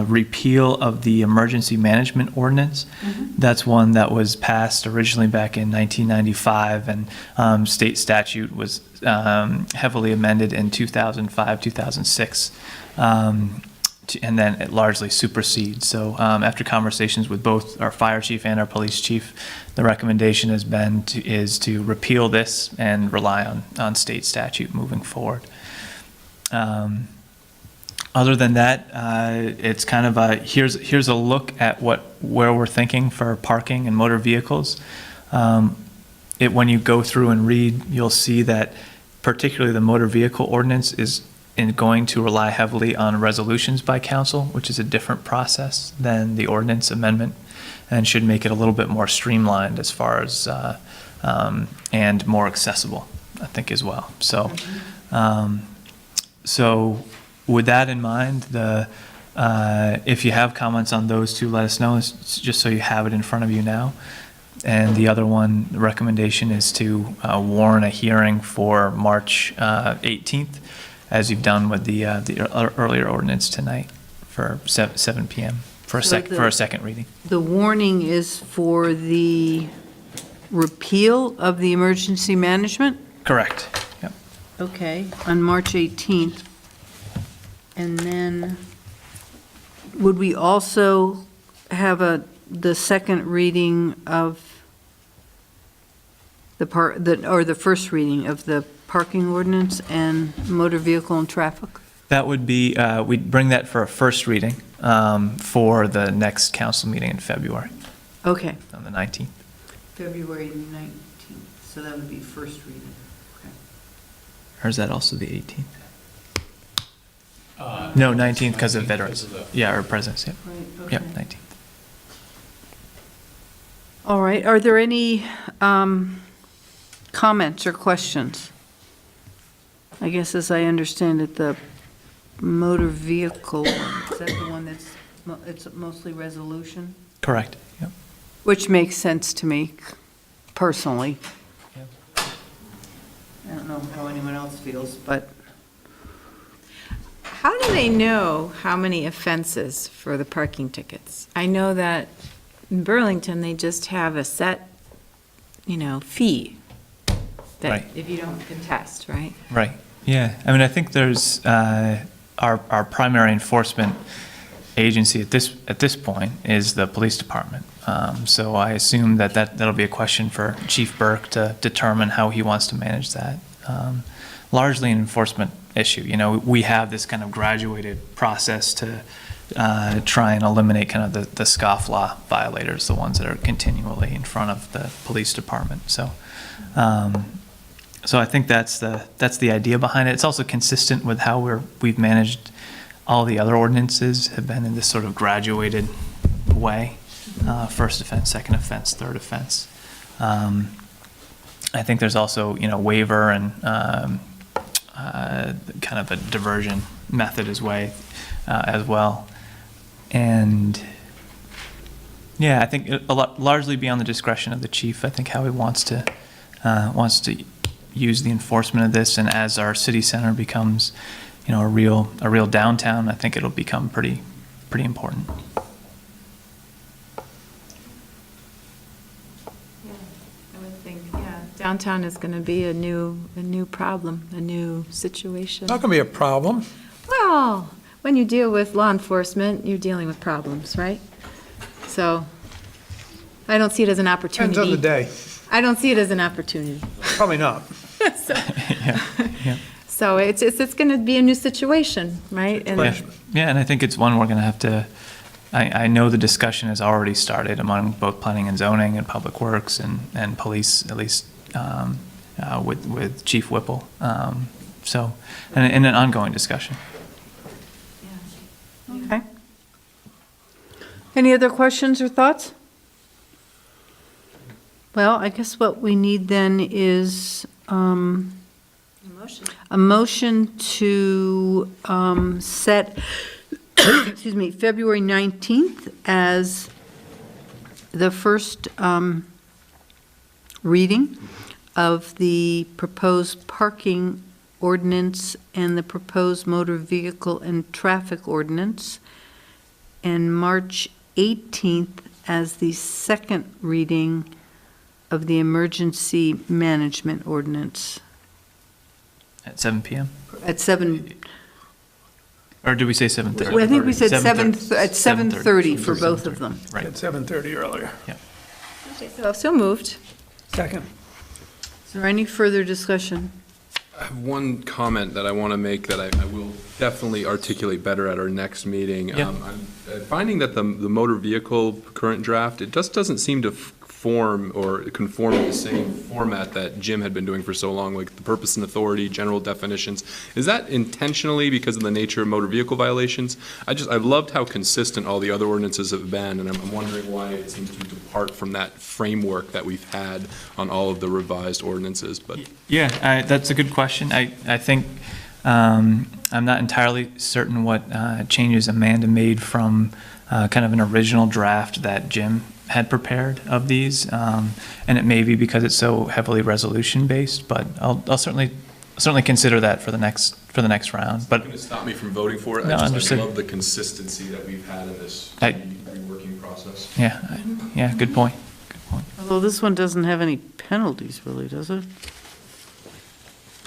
Speaker 8: repeal of the emergency management ordinance. That's one that was passed originally back in 1995, and state statute was heavily amended in 2005, 2006. And then it largely supersedes. So after conversations with both our fire chief and our police chief, the recommendation has been to repeal this and rely on state statute moving forward. Other than that, it's kind of a here's a look at where we're thinking for parking and motor vehicles. When you go through and read, you'll see that particularly the motor vehicle ordinance is going to rely heavily on resolutions by council, which is a different process than the ordinance amendment, and should make it a little bit more streamlined as far as and more accessible, I think, as well. So, so with that in mind, if you have comments on those 2, let us know. It's just so you have it in front of you now. And the other one, the recommendation is to warn a hearing for March 18th, as you've done with the earlier ordinance tonight, for 7 p.m. for a second reading.
Speaker 1: The warning is for the repeal of the emergency management?
Speaker 8: Correct. Yep.
Speaker 1: Okay, on March 18th. And then, would we also have the second reading of the first reading of the parking ordinance and motor vehicle and traffic?
Speaker 8: That would be, we'd bring that for a first reading for the next council meeting in February,
Speaker 1: Okay.
Speaker 8: on the 19th.
Speaker 1: February 19th, so that would be first reading. Okay.
Speaker 8: Or is that also the 18th? No, 19th because of veterans. Yeah, or presidents, yep.
Speaker 1: Right, okay.
Speaker 8: Yep, 19th.
Speaker 1: All right, are there any comments or questions? I guess as I understand it, the motor vehicle, is that the one it's mostly resolution?
Speaker 8: Correct, yep.
Speaker 1: Which makes sense to me, personally. I don't know how anyone else feels, but
Speaker 6: How do they know how many offenses for the parking tickets? I know that in Burlington, they just have a set, fee that
Speaker 8: Right.
Speaker 6: if you don't contest, right?
Speaker 8: Right, yeah. I mean, I think there's, our primary enforcement agency at this point is the police department. So I assume that'll be a question for Chief Burke to determine how he wants to manage that. Largely an enforcement issue. We have this kind of graduated process to try and eliminate kind of the scofflaw violators, the ones that are continually in front of the police department. So, so I think that's the idea behind it. It's also consistent with how we've managed all the other ordinances have been in this sort of graduated way. First offense, second offense, third offense. I think there's also, waiver and kind of a diversion method as well. And yeah, I think largely beyond the discretion of the chief. I think how he wants to use the enforcement of this, and as our city center becomes, a real downtown, I think it'll become pretty important.
Speaker 6: I would think, downtown is going to be a new problem, a new situation.
Speaker 2: Not going to be a problem.
Speaker 6: Well, when you deal with law enforcement, you're dealing with problems, right? So I don't see it as an opportunity.
Speaker 2: Depends on the day.
Speaker 6: I don't see it as an opportunity.
Speaker 2: Probably not.
Speaker 8: Yeah.
Speaker 6: So it's going to be a new situation, right? And
Speaker 8: Yeah, and I think it's one we're going to have to, I know the discussion has already started among both planning and zoning and public works and police, at least with Chief Whipple. So, and an ongoing discussion.
Speaker 1: Okay. Any other questions or thoughts? Well, I guess what we need then is a motion to set, excuse me, February 19th as the first reading of the proposed parking ordinance and the proposed motor vehicle and traffic ordinance, and March 18th as the second reading of the emergency management ordinance.
Speaker 8: At 7 p.m.?
Speaker 1: At 7,
Speaker 8: Or did we say 7:30?
Speaker 1: I think we said
Speaker 8: 7:30.
Speaker 1: at 7:30 for both of them.
Speaker 8: Right.
Speaker 2: At 7:30 earlier.
Speaker 8: Yeah.
Speaker 6: so moved.
Speaker 2: Second.
Speaker 1: Is there any further discussion?
Speaker 7: I have one comment that I want to make that I will definitely articulate better at our next meeting.
Speaker 8: Yeah.
Speaker 7: I'm finding that the motor vehicle current draft, it just doesn't seem to form or conform to the same format that Jim had been doing for so long, like the purpose and authority, general definitions. Is that intentionally because of the nature of motor vehicle violations? I've loved how consistent all the other ordinances have been, and I'm wondering why it seems to depart from that framework that we've had on all of the revised ordinances. But
Speaker 8: Yeah, that's a good question. I think I'm not entirely certain what changes Amanda made from kind of an original draft that Jim had prepared of these, and it may be because it's so heavily resolution based, but I'll certainly consider that for the next round. But
Speaker 7: it's going to stop me from voting for it.
Speaker 8: No,
Speaker 7: I
Speaker 8: understood.
Speaker 7: love the consistency that we've had in this reworking process.
Speaker 8: Yeah, good point.
Speaker 1: Although this one doesn't have any penalties, really, does it?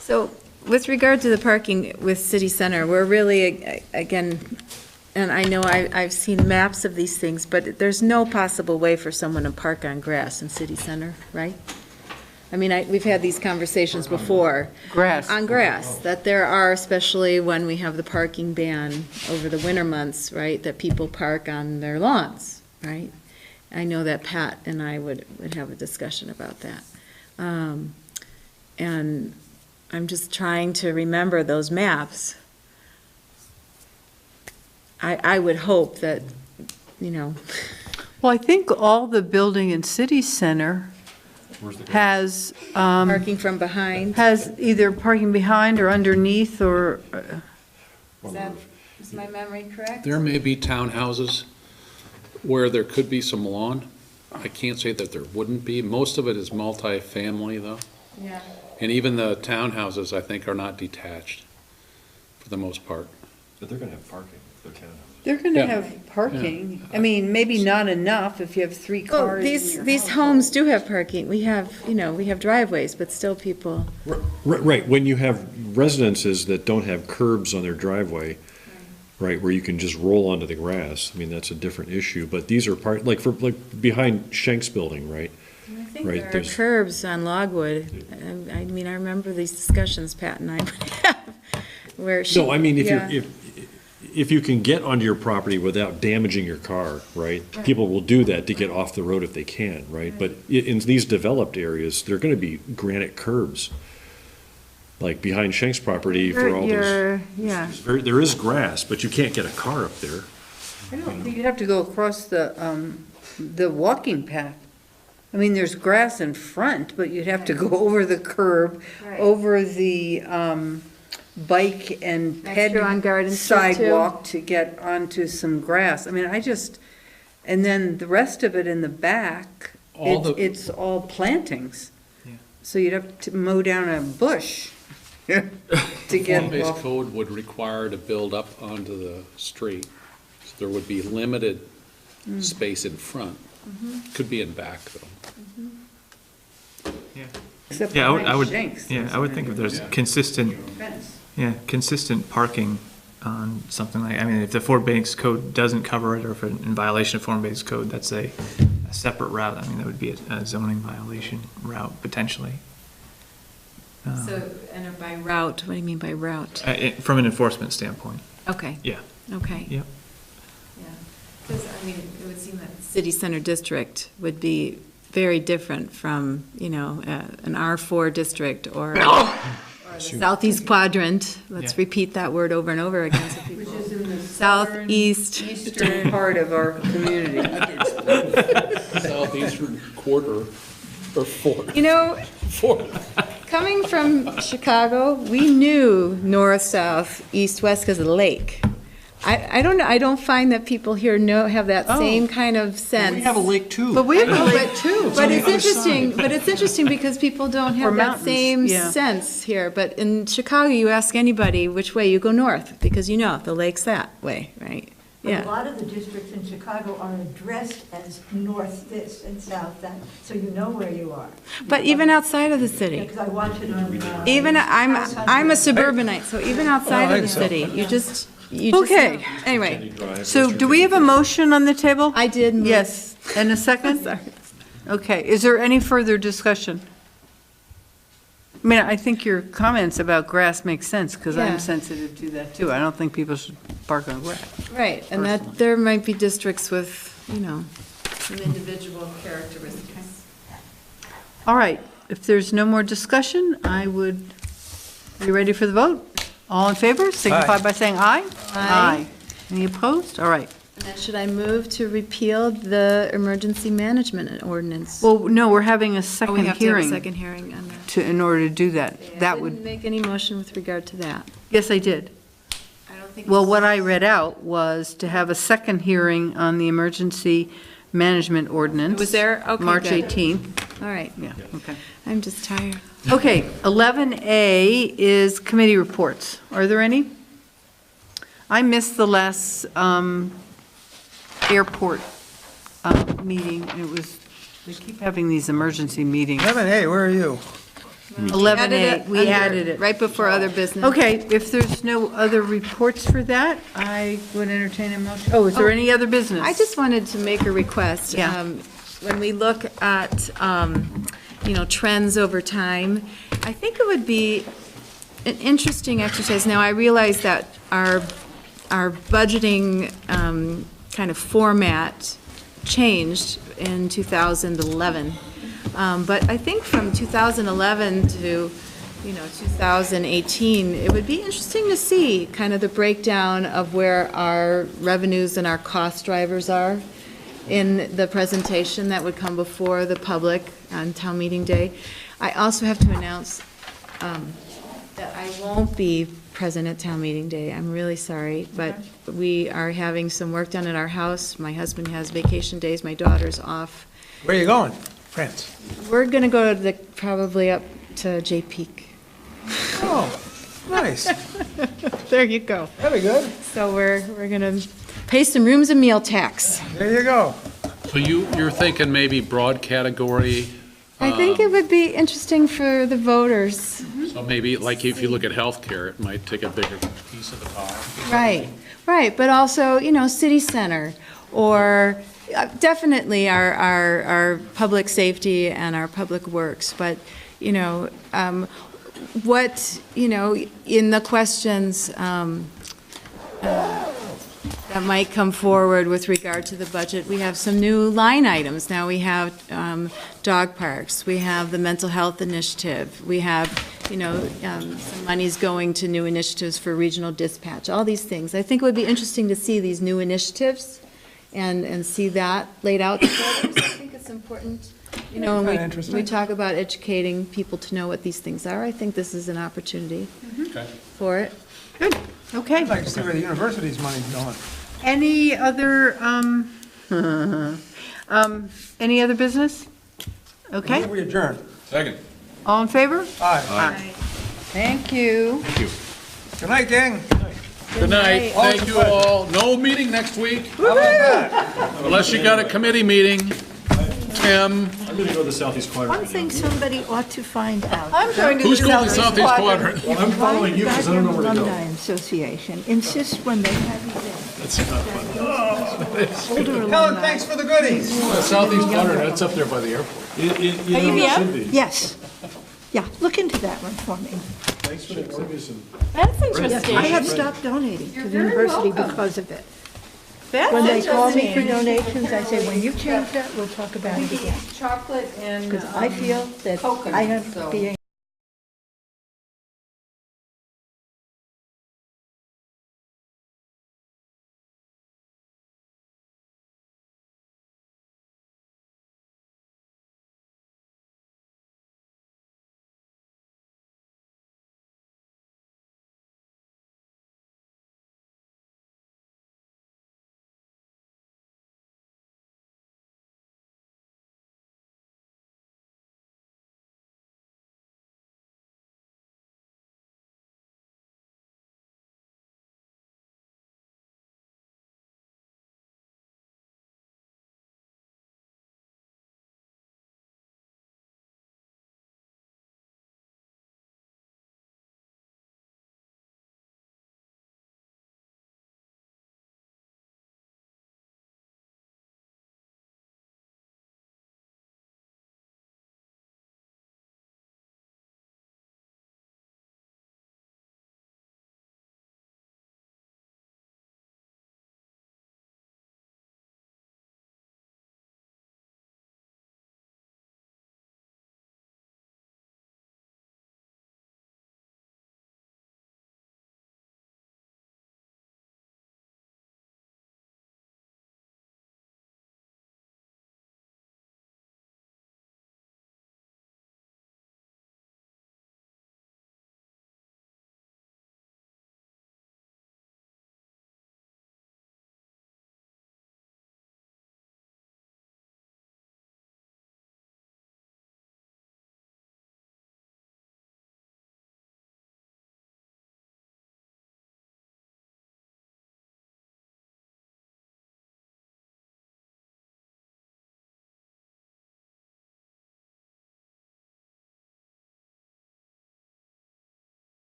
Speaker 6: So with regard to the parking with City Center, we're really, again, and I know I've seen maps of these things, but there's no possible way for someone to park on grass in City Center, right? I mean, we've had these conversations before.
Speaker 1: Grass.
Speaker 6: On grass, that there are, especially when we have the parking ban over the winter months, right, that people park on their lawns, right? I know that Pat and I would have a discussion about that. And I'm just trying to remember those maps. I would hope that,
Speaker 1: Well, I think all the building in City Center has,
Speaker 6: parking from behind.
Speaker 1: has either parking behind or underneath or,
Speaker 6: Is my memory correct?
Speaker 3: There may be townhouses where there could be some lawn. I can't say that there wouldn't be. Most of it is multifamily, though.
Speaker 6: Yeah.
Speaker 3: And even the townhouses, I think, are not detached for the most part.
Speaker 4: But they're going to have parking, they're townhouses.
Speaker 1: they're going to
Speaker 3: Yeah.
Speaker 1: have parking. I mean, maybe not enough if you have 3
Speaker 6: Well,
Speaker 1: cars in your
Speaker 6: these
Speaker 1: house.
Speaker 6: homes do have parking. We have driveways, but still people.
Speaker 4: Right, when you have residences that don't have curbs on their driveway, right, where you can just roll onto the grass, I mean, that's a different issue, but these are like behind Schenk's building, right?
Speaker 6: I think
Speaker 4: Right,
Speaker 6: there are
Speaker 4: there's-
Speaker 6: curbs on Logwood. I mean, I remember these discussions Pat and I would have, where she.
Speaker 4: No, I mean,
Speaker 6: yeah.
Speaker 4: if you can get onto your property without damaging your car, right? People will do that to get off the road if they can, right? But in these developed areas, they're gonna be granite curbs. like behind Shank's property for all those.
Speaker 6: Yeah.
Speaker 4: There is grass, but you can't get a car up there.
Speaker 1: I don't think you'd have to go across the walking path. I mean, there's grass in front, but you'd have to go over the curb,
Speaker 6: Right.
Speaker 1: over the bike and
Speaker 6: Next to on
Speaker 1: ped
Speaker 6: Garden Street, too.
Speaker 1: sidewalk to get onto some grass. I mean, and then the rest of it in the back, it's all plantings.
Speaker 8: Yeah.
Speaker 1: So you'd have to mow down a bush to get
Speaker 3: Form-based
Speaker 1: off.
Speaker 3: code would require to build up onto the street. So there would be limited space in front. Could be in back, though.
Speaker 1: Except
Speaker 8: Yeah, I would,
Speaker 1: behind Shanks,
Speaker 8: yeah,
Speaker 1: there's
Speaker 8: I would think if there's consistent,
Speaker 1: fence.
Speaker 8: yeah, consistent parking on something like, I mean, if the form-based code doesn't cover it, or if it's in violation of form-based code, that's a separate route. I mean, that would be a zoning violation route, potentially.
Speaker 6: So, and by route, what do you mean by route?
Speaker 8: From an enforcement standpoint,
Speaker 6: Okay,
Speaker 8: yeah,
Speaker 6: okay.
Speaker 8: yep.
Speaker 6: Yeah, because, I mean, it would seem that city center district would be very different from, an R4 district or the southeast quadrant. Let's
Speaker 8: Yeah.
Speaker 6: repeat that word over and over again so
Speaker 1: Which
Speaker 6: people.
Speaker 1: is in the
Speaker 6: Southeast.
Speaker 1: eastern part of our community.
Speaker 3: Southeastern quarter or fourth.
Speaker 6: Coming from Chicago, we knew north, south, east, west because of the lake. I don't know, I don't find that people here have that same kind of sense.
Speaker 2: We have a lake too.
Speaker 1: But we have a lake too.
Speaker 6: But it's interesting because people don't
Speaker 1: Or
Speaker 6: have that
Speaker 1: mountains,
Speaker 6: same
Speaker 1: yeah.
Speaker 6: sense here. But in Chicago, you ask anybody which way, you go north, because the lake's that way, right?
Speaker 14: A
Speaker 6: Yeah.
Speaker 14: lot of the districts in Chicago are addressed as north this and south that, so you know where you are.
Speaker 6: But even outside of the city,
Speaker 14: Because I watch it on.
Speaker 6: even, I'm a suburbanite, so even outside of the city, you just
Speaker 1: Okay.
Speaker 6: know. Anyway,
Speaker 1: So do we have a motion on the table?
Speaker 6: I did move.
Speaker 1: Yes, and a second?
Speaker 6: Sorry.
Speaker 1: Okay, is there any further discussion? I mean, I think your comments about grass make sense, because
Speaker 6: Yeah.
Speaker 1: I'm sensitive to that too. I don't think people should park on grass.
Speaker 6: Right, and that, there might be districts with, some individual characteristics.
Speaker 1: All right, if there's no more discussion, are you ready for the vote? All in favor, signify
Speaker 2: Aye.
Speaker 1: by saying aye.
Speaker 6: Aye.
Speaker 1: Any opposed? All right.
Speaker 6: And then should I move to repeal the emergency management ordinance?
Speaker 1: Well, no, we're having a
Speaker 6: Oh, we
Speaker 1: second
Speaker 6: have to have a
Speaker 1: hearing
Speaker 6: second hearing on that.
Speaker 1: in order to do that. That
Speaker 6: I
Speaker 1: would,
Speaker 6: didn't make any motion with regard to that.
Speaker 1: yes, I did.
Speaker 6: I don't think.
Speaker 1: Well, what I read out was to have a second hearing on the emergency management ordinance.
Speaker 6: Was there? Okay,
Speaker 1: March
Speaker 6: good.
Speaker 1: 18th.
Speaker 6: All right,
Speaker 1: Yeah, okay.
Speaker 6: I'm just tired.
Speaker 1: Okay, 11A is committee reports. Are there any? I missed the last airport meeting. They keep having these emergency meetings.
Speaker 2: 11A, where are you?
Speaker 1: 11A, we added it.
Speaker 6: Right before other business.
Speaker 1: Okay, if there's no other reports for that, I would entertain a motion. Oh, is there any other business?
Speaker 6: I just wanted to make a request.
Speaker 1: Yeah.
Speaker 6: When we look at, trends over time, I think it would be an interesting exercise. Now, I realize that our budgeting kind of format changed in 2011. But I think from 2011 to, 2018, it would be interesting to see kind of the breakdown of where our revenues and our cost drivers are in the presentation that would come before the public on town meeting day. I also have to announce that I won't be present at town meeting day. I'm really sorry, but we are having some work done at our house. My husband has vacation days, my daughter's off.
Speaker 2: Where are you going? France?
Speaker 6: We're going to go to probably up to Jay Peak.
Speaker 2: Oh, nice.
Speaker 6: There you go.
Speaker 2: Very good.
Speaker 6: So we're going to pay some rooms and meal tax.
Speaker 2: There you go.
Speaker 3: So you're thinking maybe broad category,
Speaker 6: I think it would be interesting for the voters.
Speaker 3: so maybe like if you look at healthcare, it might take a bigger piece of the pie.
Speaker 6: Right, but also, city center, or definitely our public safety and our public works, but, what, in the questions that might come forward with regard to the budget, we have some new line items. Now we have dog parks, we have the mental health initiative, we have some money's going to new initiatives for regional dispatch, all these things. I think it would be interesting to see these new initiatives and see that laid out. I think it's important.
Speaker 2: Kinda
Speaker 6: When
Speaker 2: interesting.
Speaker 6: we talk about educating people to know what these things are, I think this is an opportunity
Speaker 3: Okay.
Speaker 6: for it.
Speaker 1: Good, okay.
Speaker 2: I'd like to see where the university's money's going.
Speaker 1: Any other, any other business? Okay,
Speaker 2: We adjourn.
Speaker 7: Second.
Speaker 1: all in favor?
Speaker 2: Aye.
Speaker 1: Thank you.
Speaker 2: Good night, gang.
Speaker 3: Good night. Thank you all. No meeting next week,
Speaker 2: How about that?
Speaker 3: unless you got a committee meeting. Tim,
Speaker 4: I'm gonna go to the southeast
Speaker 14: One
Speaker 4: quadrant.
Speaker 14: thing somebody ought to find out.
Speaker 1: I'm going to the
Speaker 3: who's going to
Speaker 1: Southeast
Speaker 3: Southeast Quadrant?
Speaker 4: Well, I'm following you because I don't know where to go.
Speaker 14: Alumni Association insists when they have events. Older
Speaker 2: Helen,
Speaker 14: alumni.
Speaker 2: thanks for the goodies.
Speaker 3: Southeast Quadrant, that's up there by the airport.
Speaker 4: It should be.
Speaker 14: Yes. Yeah, look into that one for me.
Speaker 4: Thanks for the goodies and.
Speaker 1: That's
Speaker 14: Yes,
Speaker 1: interesting.
Speaker 14: I have stopped donating to the
Speaker 1: very
Speaker 14: university
Speaker 1: welcome.
Speaker 14: because of it.
Speaker 1: That's
Speaker 14: When they call me for
Speaker 1: interesting.
Speaker 14: donations, I say, when you change that, we'll talk about it again.
Speaker 1: Chocolate and.
Speaker 14: Because I feel that I am being